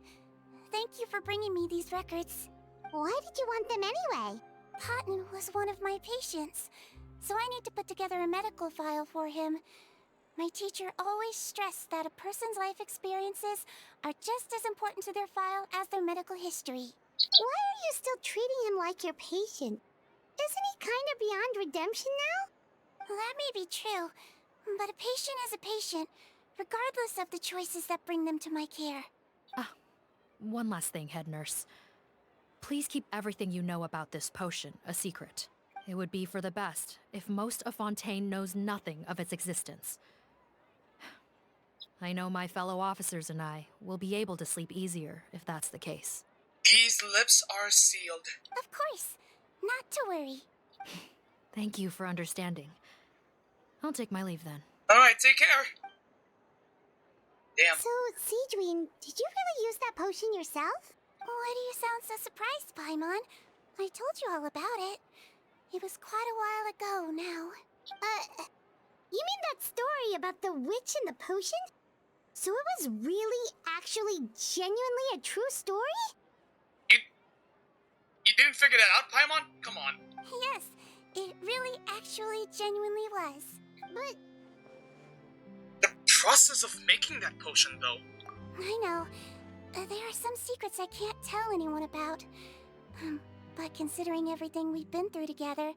Thank you for bringing me these records. Why did you want them anyway? Potten was one of my patients, so I need to put together a medical file for him. My teacher always stressed that a person's life experiences are just as important to their file as their medical history. Why are you still treating him like your patient? Isn't he kind of beyond redemption now? That may be true, but a patient is a patient, regardless of the choices that bring them to my care. One last thing, head nurse. Please keep everything you know about this potion a secret. It would be for the best if most of Fontaine knows nothing of its existence. I know my fellow officers and I will be able to sleep easier if that's the case. These lips are sealed. Of course. Not to worry. Thank you for understanding. I'll take my leave then. Alright, take care. Damn. So, Sigewinne, did you really use that potion yourself? Why do you sound so surprised, Paimon? I told you all about it. It was quite a while ago now. You mean that story about the witch and the potion? So it was really, actually, genuinely a true story? You didn't figure that out, Paimon? Come on. Yes, it really, actually, genuinely was. But the process of making that potion, though. I know. There are some secrets I can't tell anyone about. But considering everything we've been through together,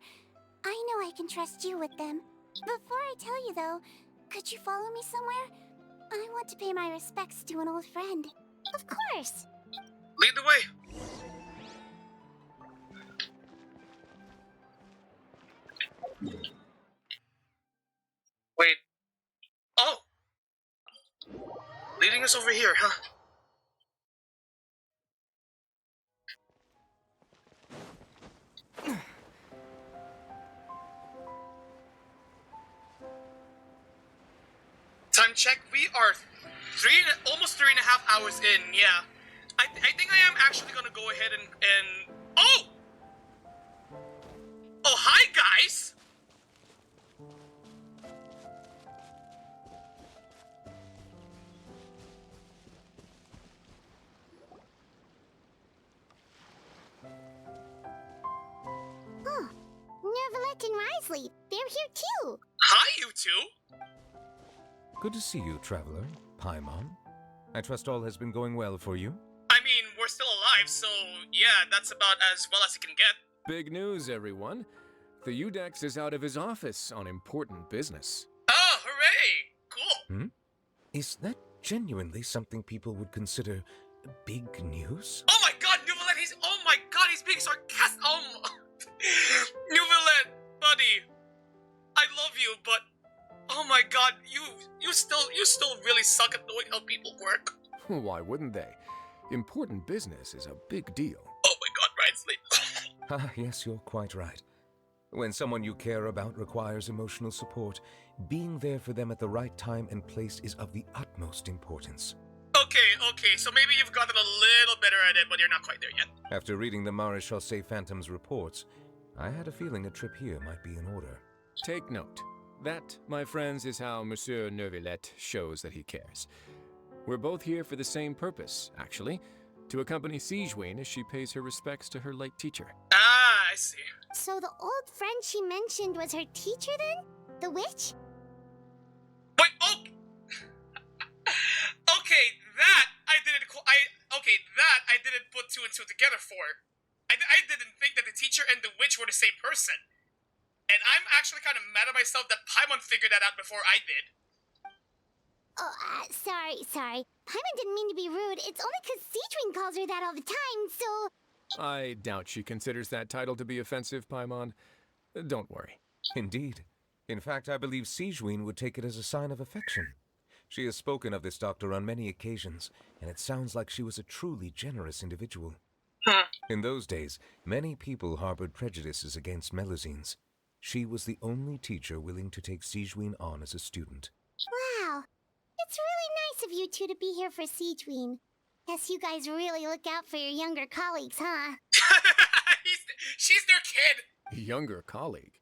I know I can trust you with them. Before I tell you, though, could you follow me somewhere? I want to pay my respects to an old friend. Of course! Lead the way! Wait. Oh! Leading us over here, huh? Time check, we are almost 3.5 hours in, yeah. I think I am actually gonna go ahead and oh! Oh, hi guys! Oh, Nervalette and Risley, they're here too! Hi, you two! Good to see you, Traveler. Paimon. I trust all has been going well for you? I mean, we're still alive, so yeah, that's about as well as it can get. Big news, everyone. The Udex is out of his office on important business. Oh, hooray! Cool. Is that genuinely something people would consider big news? Oh my god, Nouvellette, he's being sarcastic. Nouvellette, buddy. I love you, but oh my god, you still really suck at knowing how people work. Why wouldn't they? Important business is a big deal. Oh my god, Risley. Yes, you're quite right. When someone you care about requires emotional support, being there for them at the right time and place is of the utmost importance. Okay, so maybe you've gotten a little better at it, but you're not quite there yet. After reading the Maréchal Phantom's reports, I had a feeling a trip here might be in order. Take note. That, my friends, is how Monsieur Neuvillette shows that he cares. We're both here for the same purpose, actually. To accompany Sigewinne as she pays her respects to her late teacher. Ah, I see. So the old friend she mentioned was her teacher then? The witch? Wait, oh! Okay, that I didn't put two and two together for. I didn't think that the teacher and the witch were the same person. And I'm actually kind of mad at myself that Paimon figured that out before I did. Oh, sorry. Paimon didn't mean to be rude. It's only because Sigewinne calls her that all the time, so... I doubt she considers that title to be offensive, Paimon. Don't worry. Indeed. In fact, I believe Sigewinne would take it as a sign of affection. She has spoken of this doctor on many occasions, and it sounds like she was a truly generous individual. In those days, many people harbored prejudices against Melusines. She was the only teacher willing to take Sigewinne on as a student. Wow. It's really nice of you two to be here for Sigewinne. Guess you guys really look out for your younger colleagues, huh? She's their kid! Younger colleague?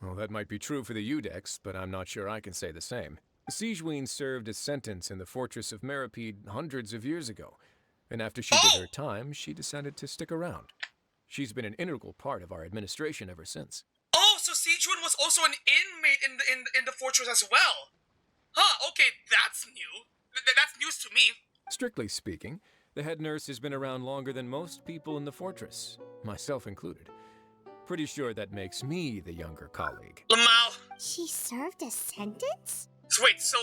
Well, that might be true for the Udex, but I'm not sure I can say the same. Sigewinne served a sentence in the Fortress of Meropide hundreds of years ago, and after she did her time, she decided to stick around. She's been an integral part of our administration ever since. Oh, so Sigewinne was also an inmate in the fortress as well. Huh, okay, that's new. That's news to me. Strictly speaking, the head nurse has been around longer than most people in the fortress, myself included. Pretty sure that makes me the younger colleague. Lamau. She served a sentence? Wait, so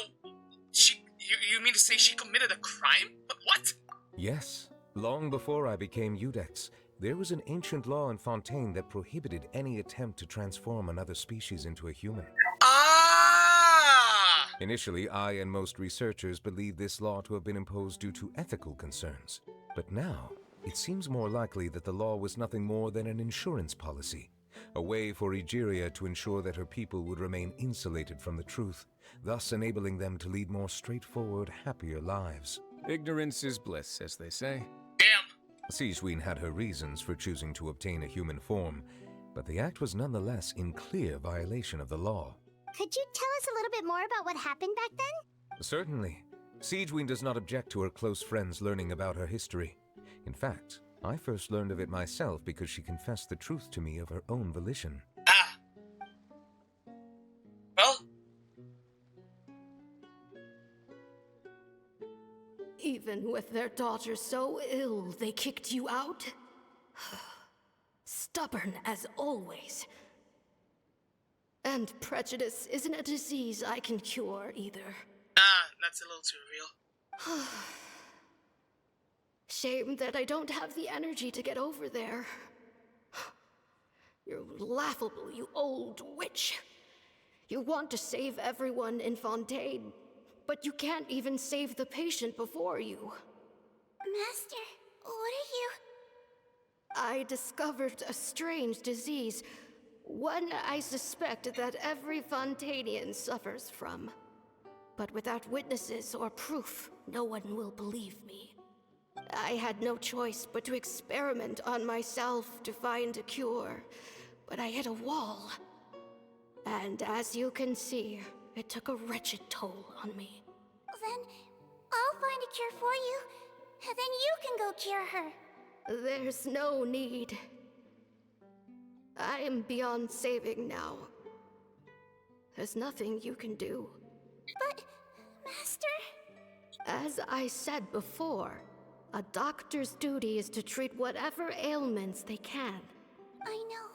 You mean to say she committed a crime? But what? Yes. Long before I became Udex, there was an ancient law in Fontaine that prohibited any attempt to transform another species into a human. Ah! Initially, I and most researchers believed this law to have been imposed due to ethical concerns. But now, it seems more likely that the law was nothing more than an insurance policy, a way for Egeria to ensure that her people would remain insulated from the truth, thus enabling them to lead more straightforward, happier lives. Ignorance is bliss, as they say. Sigewinne had her reasons for choosing to obtain a human form, but the act was nonetheless in clear violation of the law. Could you tell us a little bit more about what happened back then? Certainly. Sigewinne does not object to her close friends learning about her history. In fact, I first learned of it myself because she confessed the truth to me of her own volition. Ah. Well? Even with their daughter so ill, they kicked you out? Stubborn as always. And prejudice isn't a disease I can cure either. Ah, that's a little too real. Shame that I don't have the energy to get over there. You're laughable, you old witch. You want to save everyone in Fontaine, but you can't even save the patient before you. Master, what are you... I discovered a strange disease, one I suspect that every Fontainian suffers from. But without witnesses or proof, no one will believe me. I had no choice but to experiment on myself to find a cure, but I hit a wall. And as you can see, it took a wretched toll on me. Then I'll find a cure for you, and then you can go cure her. There's no need. I am beyond saving now. There's nothing you can do. But, Master... As I said before, a doctor's duty is to treat whatever ailments they can. I know,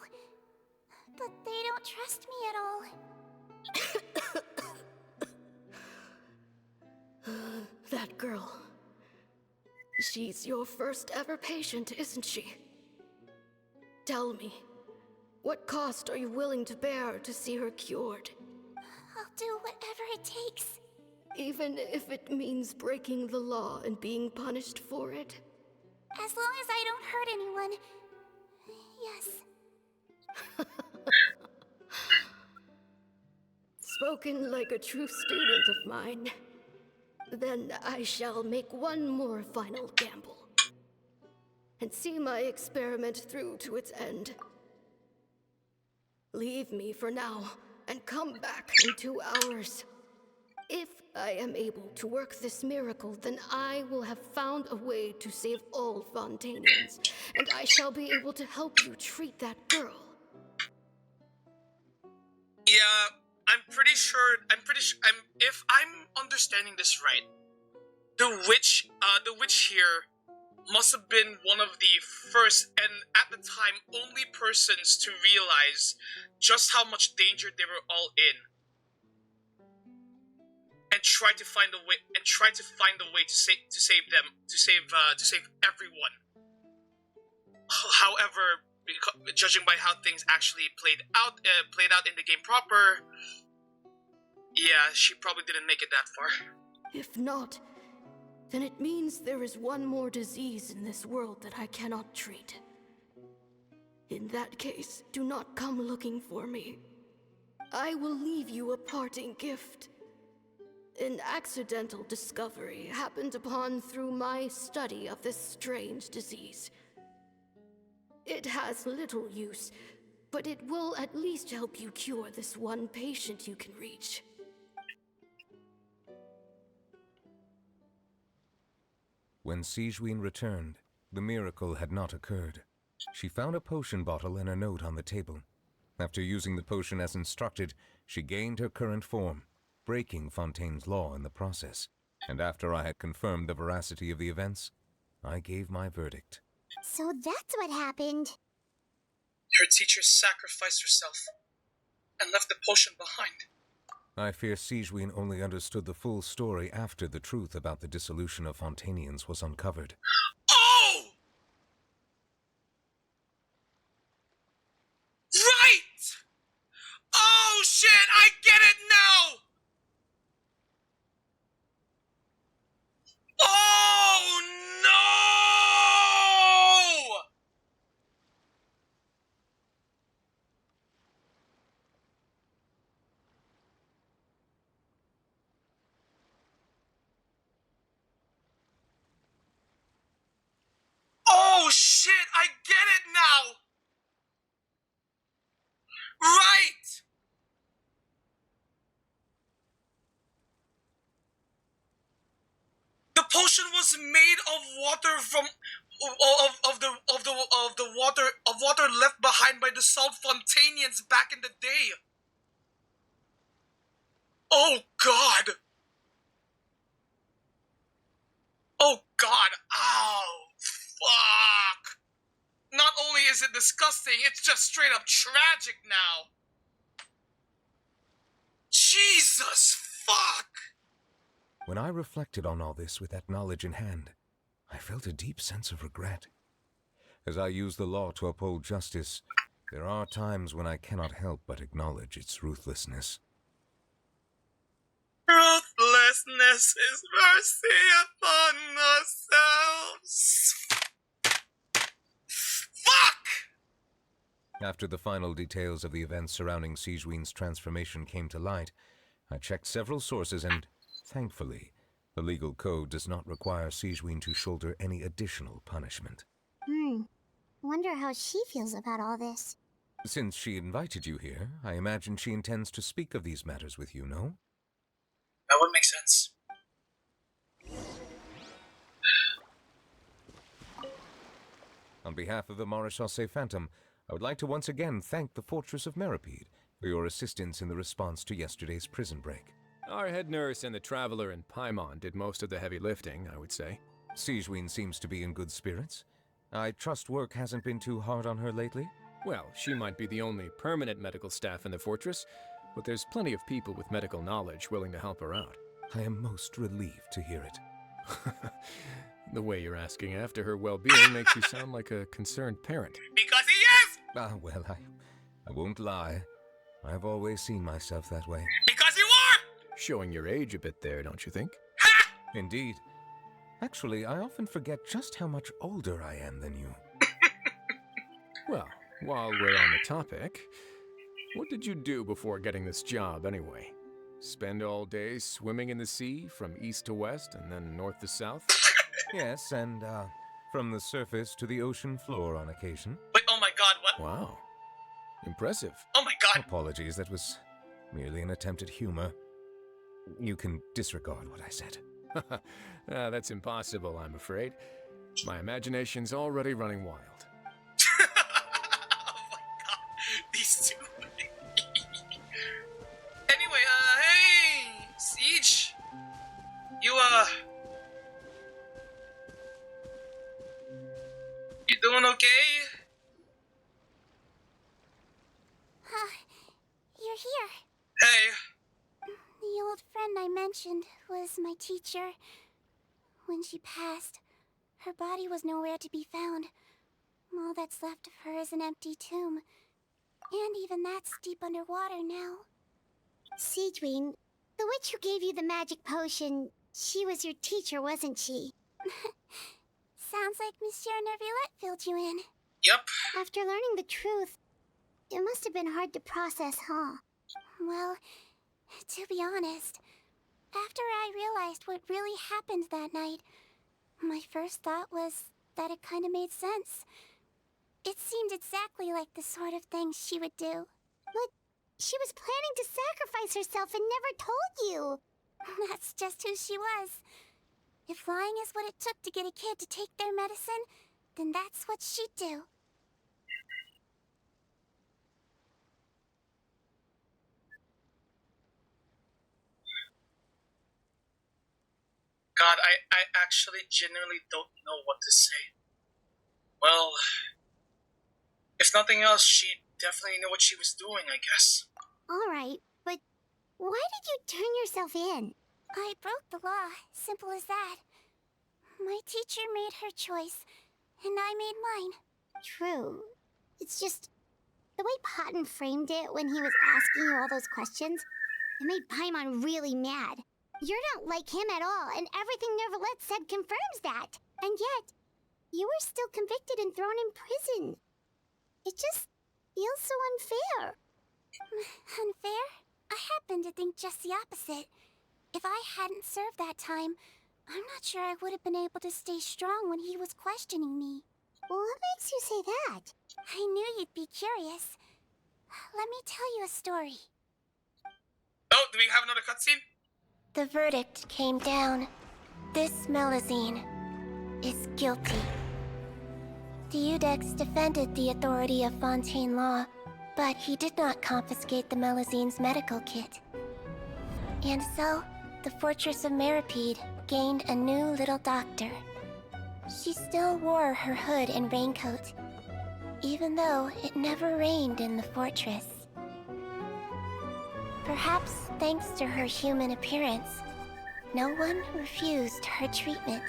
but they don't trust me at all. That girl. She's your first ever patient, isn't she? Tell me, what cost are you willing to bear to see her cured? I'll do whatever it takes. Even if it means breaking the law and being punished for it? As long as I don't hurt anyone. Yes. Spoken like a true student of mine. Then I shall make one more final gamble. And see my experiment through to its end. Leave me for now, and come back in 2 hours. If I am able to work this miracle, then I will have found a way to save all Fontainians, and I shall be able to help you treat that girl. Yeah, I'm pretty sure, if I'm understanding this right, the witch here must have been one of the first, and at the time, only persons to realize just how much danger they were all in. And try to find a way to save them, to save everyone. However, judging by how things actually played out in the game proper, yeah, she probably didn't make it that far. If not, then it means there is one more disease in this world that I cannot treat. In that case, do not come looking for me. I will leave you a parting gift. An accidental discovery happened upon through my study of this strange disease. It has little use, but it will at least help you cure this one patient you can reach. When Sigewinne returned, the miracle had not occurred. She found a potion bottle and a note on the table. After using the potion as instructed, she gained her current form, breaking Fontaine's law in the process. And after I had confirmed the veracity of the events, I gave my verdict. So that's what happened. Her teacher sacrificed herself and left the potion behind. I fear Sigewinne only understood the full story after the truth about the dissolution of Fontainians was uncovered. Oh! Right! Oh shit, I get it now! Oh no! Oh shit, I get it now! Right! The potion was made of water from of water left behind by the salt Fontainians back in the day. Oh god. Oh god. Ow. Fuck. Not only is it disgusting, it's just straight up tragic now. Jesus fuck. When I reflected on all this with that knowledge in hand, I felt a deep sense of regret. As I use the law to uphold justice, there are times when I cannot help but acknowledge its ruthlessness. Ruthlessness is mercy upon ourselves. Fuck! After the final details of the events surrounding Sigewinne's transformation came to light, I checked several sources and, thankfully, the legal code does not require Sigewinne to shoulder any additional punishment. Wonder how she feels about all this. Since she invited you here, I imagine she intends to speak of these matters with you, no? That would make sense. On behalf of the Maréchaussée Phantom, I would like to once again thank the Fortress of Meropide for your assistance in the response to yesterday's prison break. Our head nurse and the traveler in Paimon did most of the heavy lifting, I would say. Sigewinne seems to be in good spirits. I trust work hasn't been too hard on her lately? Well, she might be the only permanent medical staff in the fortress, but there's plenty of people with medical knowledge willing to help her out. I am most relieved to hear it. The way you're asking after her well-being makes you sound like a concerned parent. Because he is! Well, I won't lie. I've always seen myself that way. Because you are! Showing your age a bit there, don't you think? Ha! Indeed. Actually, I often forget just how much older I am than you. Well, while we're on the topic, what did you do before getting this job anyway? Spend all day swimming in the sea from east to west and then north to south? Yes, and from the surface to the ocean floor on occasion. Wait, oh my god, what? Wow. Impressive. Oh my god. Apologies, that was merely an attempt at humor. You can disregard what I said. That's impossible, I'm afraid. My imagination's already running wild. Oh my god, these two. Anyway, hey, Siege. You doing okay? You're here. Hey. The old friend I mentioned was my teacher. When she passed, her body was nowhere to be found. All that's left of her is an empty tomb. And even that's deep underwater now. Sigewinne, the witch who gave you the magic potion, she was your teacher, wasn't she? Sounds like Monsieur Neuvillette filled you in. Yep. After learning the truth, it must have been hard to process, huh? Well, to be honest, after I realized what really happened that night, my first thought was that it kind of made sense. It seemed exactly like the sort of thing she would do. But she was planning to sacrifice herself and never told you. That's just who she was. If lying is what it took to get a kid to take their medicine, then that's what she'd do. God, I actually genuinely don't know what to say. Well, if nothing else, she definitely knew what she was doing, I guess. Alright, but Why did you turn yourself in? I broke the law, simple as that. My teacher made her choice, and I made mine. True. It's just the way Potton framed it when he was asking you all those questions, it made Paimon really mad. You're not like him at all, and everything Neverlet said confirms that. And yet, you were still convicted and thrown in prison. It just feels so unfair. Unfair? I happen to think just the opposite. If I hadn't served that time, I'm not sure I would have been able to stay strong when he was questioning me. What makes you say that? I knew you'd be curious. Let me tell you a story. Oh, do we have another cutscene? The verdict came down. This Melazine is guilty. The Eudex defended the authority of Fontaine law, but he did not confiscate the Melazine's medical kit. And so, the Fortress of Meropide gained a new little doctor. She still wore her hood and raincoat, even though it never rained in the fortress. Perhaps thanks to her human appearance, no one refused her treatment.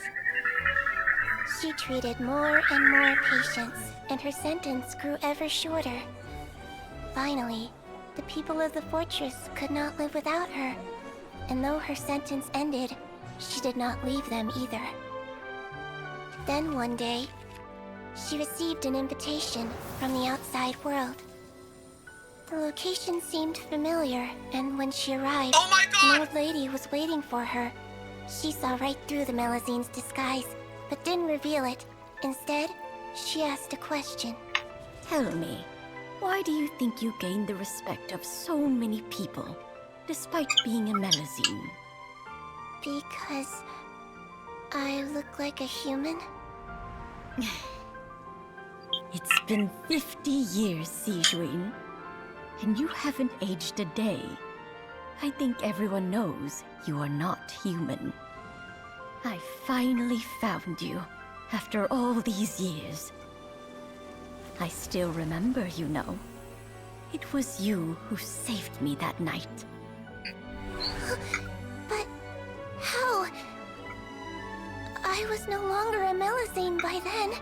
She treated more and more patients, and her sentence grew ever shorter. Finally, the people of the fortress could not live without her, and though her sentence ended, she did not leave them either. Then one day, she received an invitation from the outside world. The location seemed familiar, and when she arrived, an old lady was waiting for her. She saw right through the Melazine's disguise, but didn't reveal it. Instead, she asked a question. Tell me, why do you think you gained the respect of so many people, despite being a Melazine? Because I look like a human? It's been 50 years, Sigewinne, and you haven't aged a day. I think everyone knows you are not human. I finally found you, after all these years. I still remember, you know. It was you who saved me that night. But how? I was no longer a Melazine by then.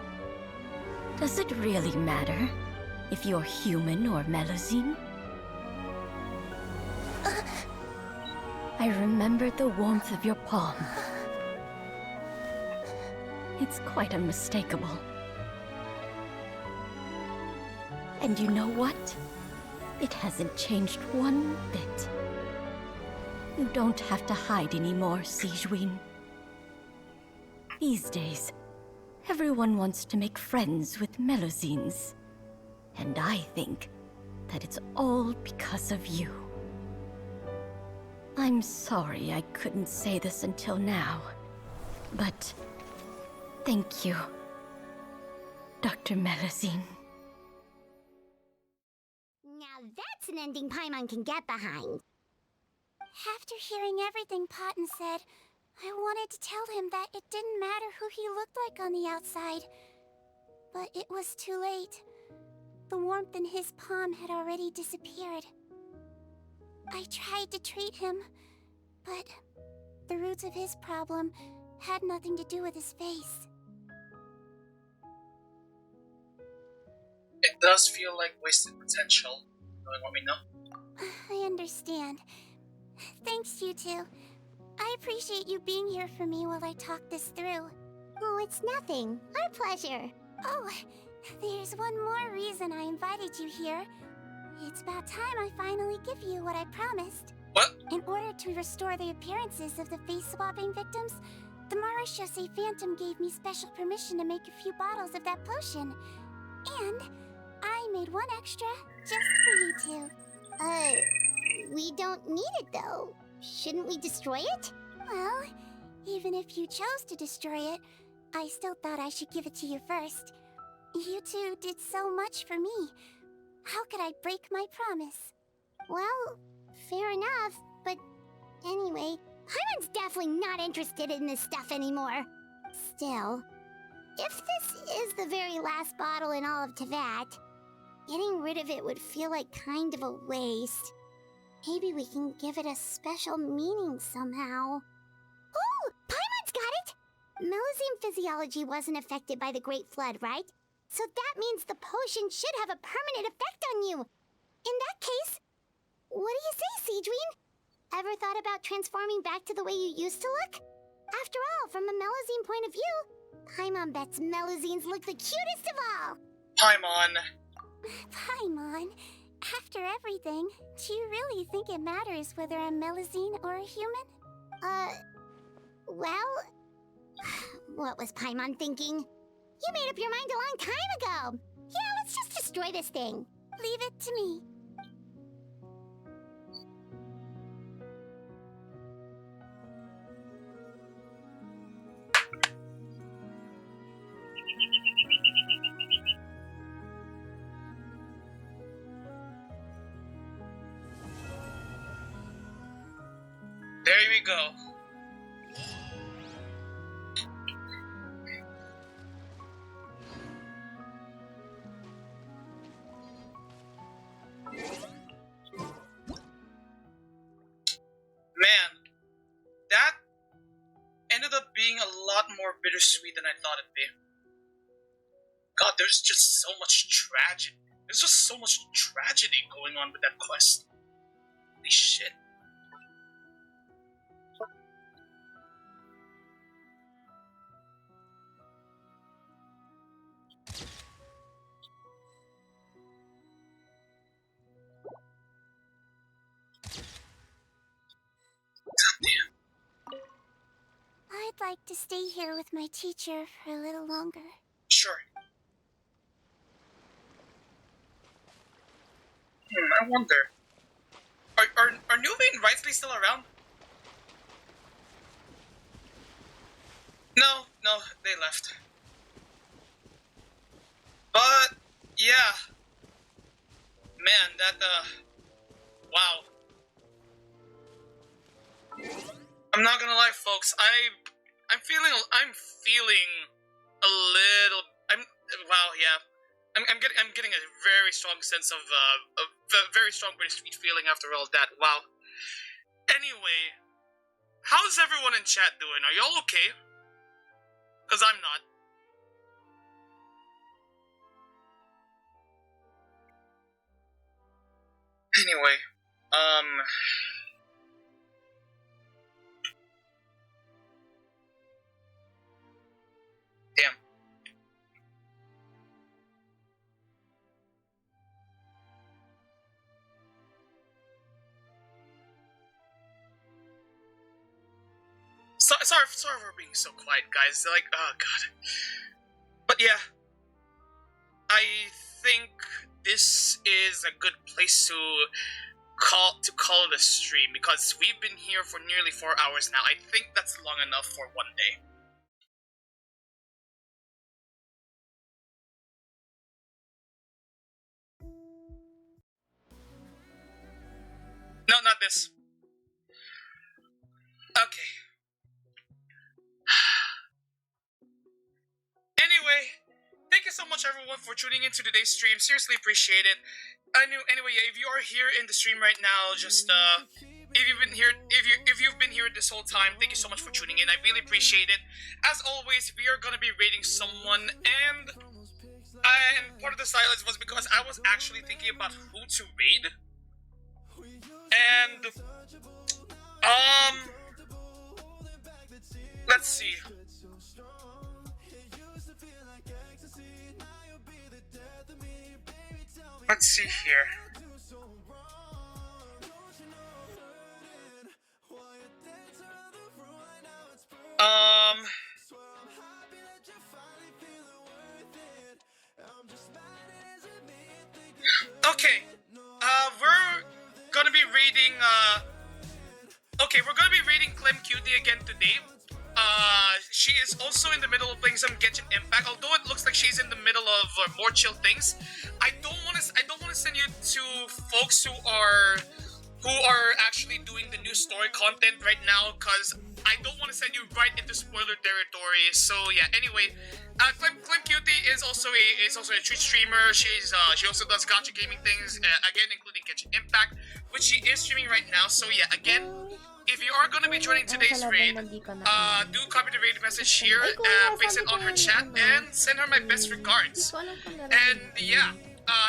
Does it really matter if you're human or Melazine? I remember the warmth of your palm. It's quite unmistakable. And you know what? It hasn't changed one bit. You don't have to hide anymore, Sigewinne. These days, everyone wants to make friends with Melazines. And I think that it's all because of you. I'm sorry I couldn't say this until now, but thank you, Dr. Melazine. Now that's an ending Paimon can get behind. After hearing everything Potton said, I wanted to tell him that it didn't matter who he looked like on the outside. But it was too late. The warmth in his palm had already disappeared. I tried to treat him, but the roots of his problem had nothing to do with his face. It does feel like wasted potential, knowing what we know. I understand. Thanks, you two. I appreciate you being here for me while I talk this through. Oh, it's nothing. Our pleasure. Oh, there's one more reason I invited you here. It's about time I finally give you what I promised. What? In order to restore the appearances of the face-swapping victims, the Marechaussee Phantom gave me special permission to make a few bottles of that potion. And I made one extra just for you two. We don't need it though. Shouldn't we destroy it? Well, even if you chose to destroy it, I still thought I should give it to you first. You two did so much for me. How could I break my promise? Well, fair enough, but anyway, Paimon's definitely not interested in this stuff anymore. Still, if this is the very last bottle in all of Teyvat, getting rid of it would feel like kind of a waste. Maybe we can give it a special meaning somehow. Oh, Paimon's got it! Melusine physiology wasn't affected by the Great Flood, right? So that means the potion should have a permanent effect on you. In that case, what do you say, Sigewinne? Ever thought about transforming back to the way you used to look? After all, from a Melusine point of view, Paimon bets Melusines look the cutest of all. Paimon. Paimon, after everything, do you really think it matters whether I'm Melusine or a human? Well, what was Paimon thinking? You made up your mind a long time ago. Yeah, let's just destroy this thing. Leave it to me. There we go. Man, that ended up being a lot more bittersweet than I thought it'd be. God, there's just so much tragedy. There's just so much tragedy going on with that quest. Holy shit. I'd like to stay here with my teacher for a little longer. Sure. I wonder. Are Newbie and Wrightsley still around? No, they left. But yeah. Man, that wow. I'm not gonna lie, folks. I'm feeling a little. Wow, yeah. I'm getting a very strong sense of a very strong bittersweet feeling after all that. Wow. Anyway, how's everyone in chat doing? Are y'all okay? 'Cause I'm not. Anyway, damn. Sorry for being so quiet, guys. Like, oh god. But yeah, I think this is a good place to call it a stream because we've been here for nearly 4 hours now. I think that's long enough for one day. No, not this. Okay. Anyway, thank you so much everyone for tuning into today's stream. Seriously appreciate it. Anyway, yeah, if you are here in the stream right now, just if you've been here this whole time, thank you so much for tuning in. I really appreciate it. As always, we are gonna be rating someone, and part of the silence was because I was actually thinking about who to raid. And let's see. Let's see here. Okay. We're gonna be reading, we're gonna be reading Clem Cutie again today. She is also in the middle of playing some Genshin Impact, although it looks like she's in the middle of more chill things. I don't want to send you to folks who are actually doing the new story content right now, because I don't want to send you right into spoiler territory. So yeah. Anyway, Clem Cutie is also a Twitch streamer. She also does gacha gaming things, again including Genshin Impact. which she is streaming right now. So yeah, again, if you are going to be joining today's raid, do copy the raid message here, paste it on her chat, and send her my best regards. And yeah,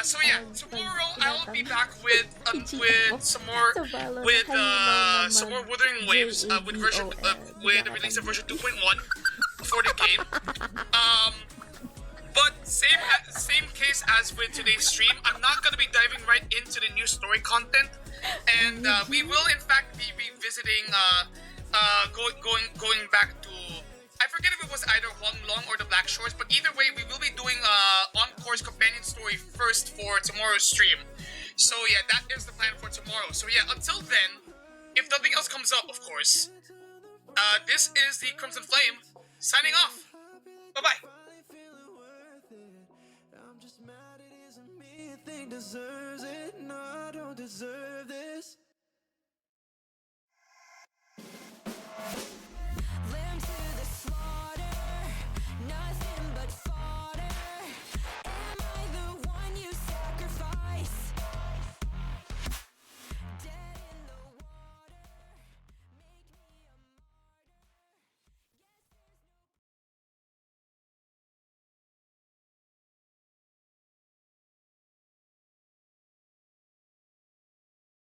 so yeah, tomorrow I'll be back with some more Wuthering Waves with the release of version 2.1 for the game. But same case as with today's stream, I'm not gonna be diving right into the new story content, and we will in fact be revisiting going back to, I forget if it was either Huanglong or the Black Shores, but either way we will be doing Encore's companion story first for tomorrow's stream. So yeah, that is the plan for tomorrow. So yeah, until then, if nothing else comes up, of course, this is the Crimson Flame signing off. Bye bye. Deserves it, no, I don't deserve this.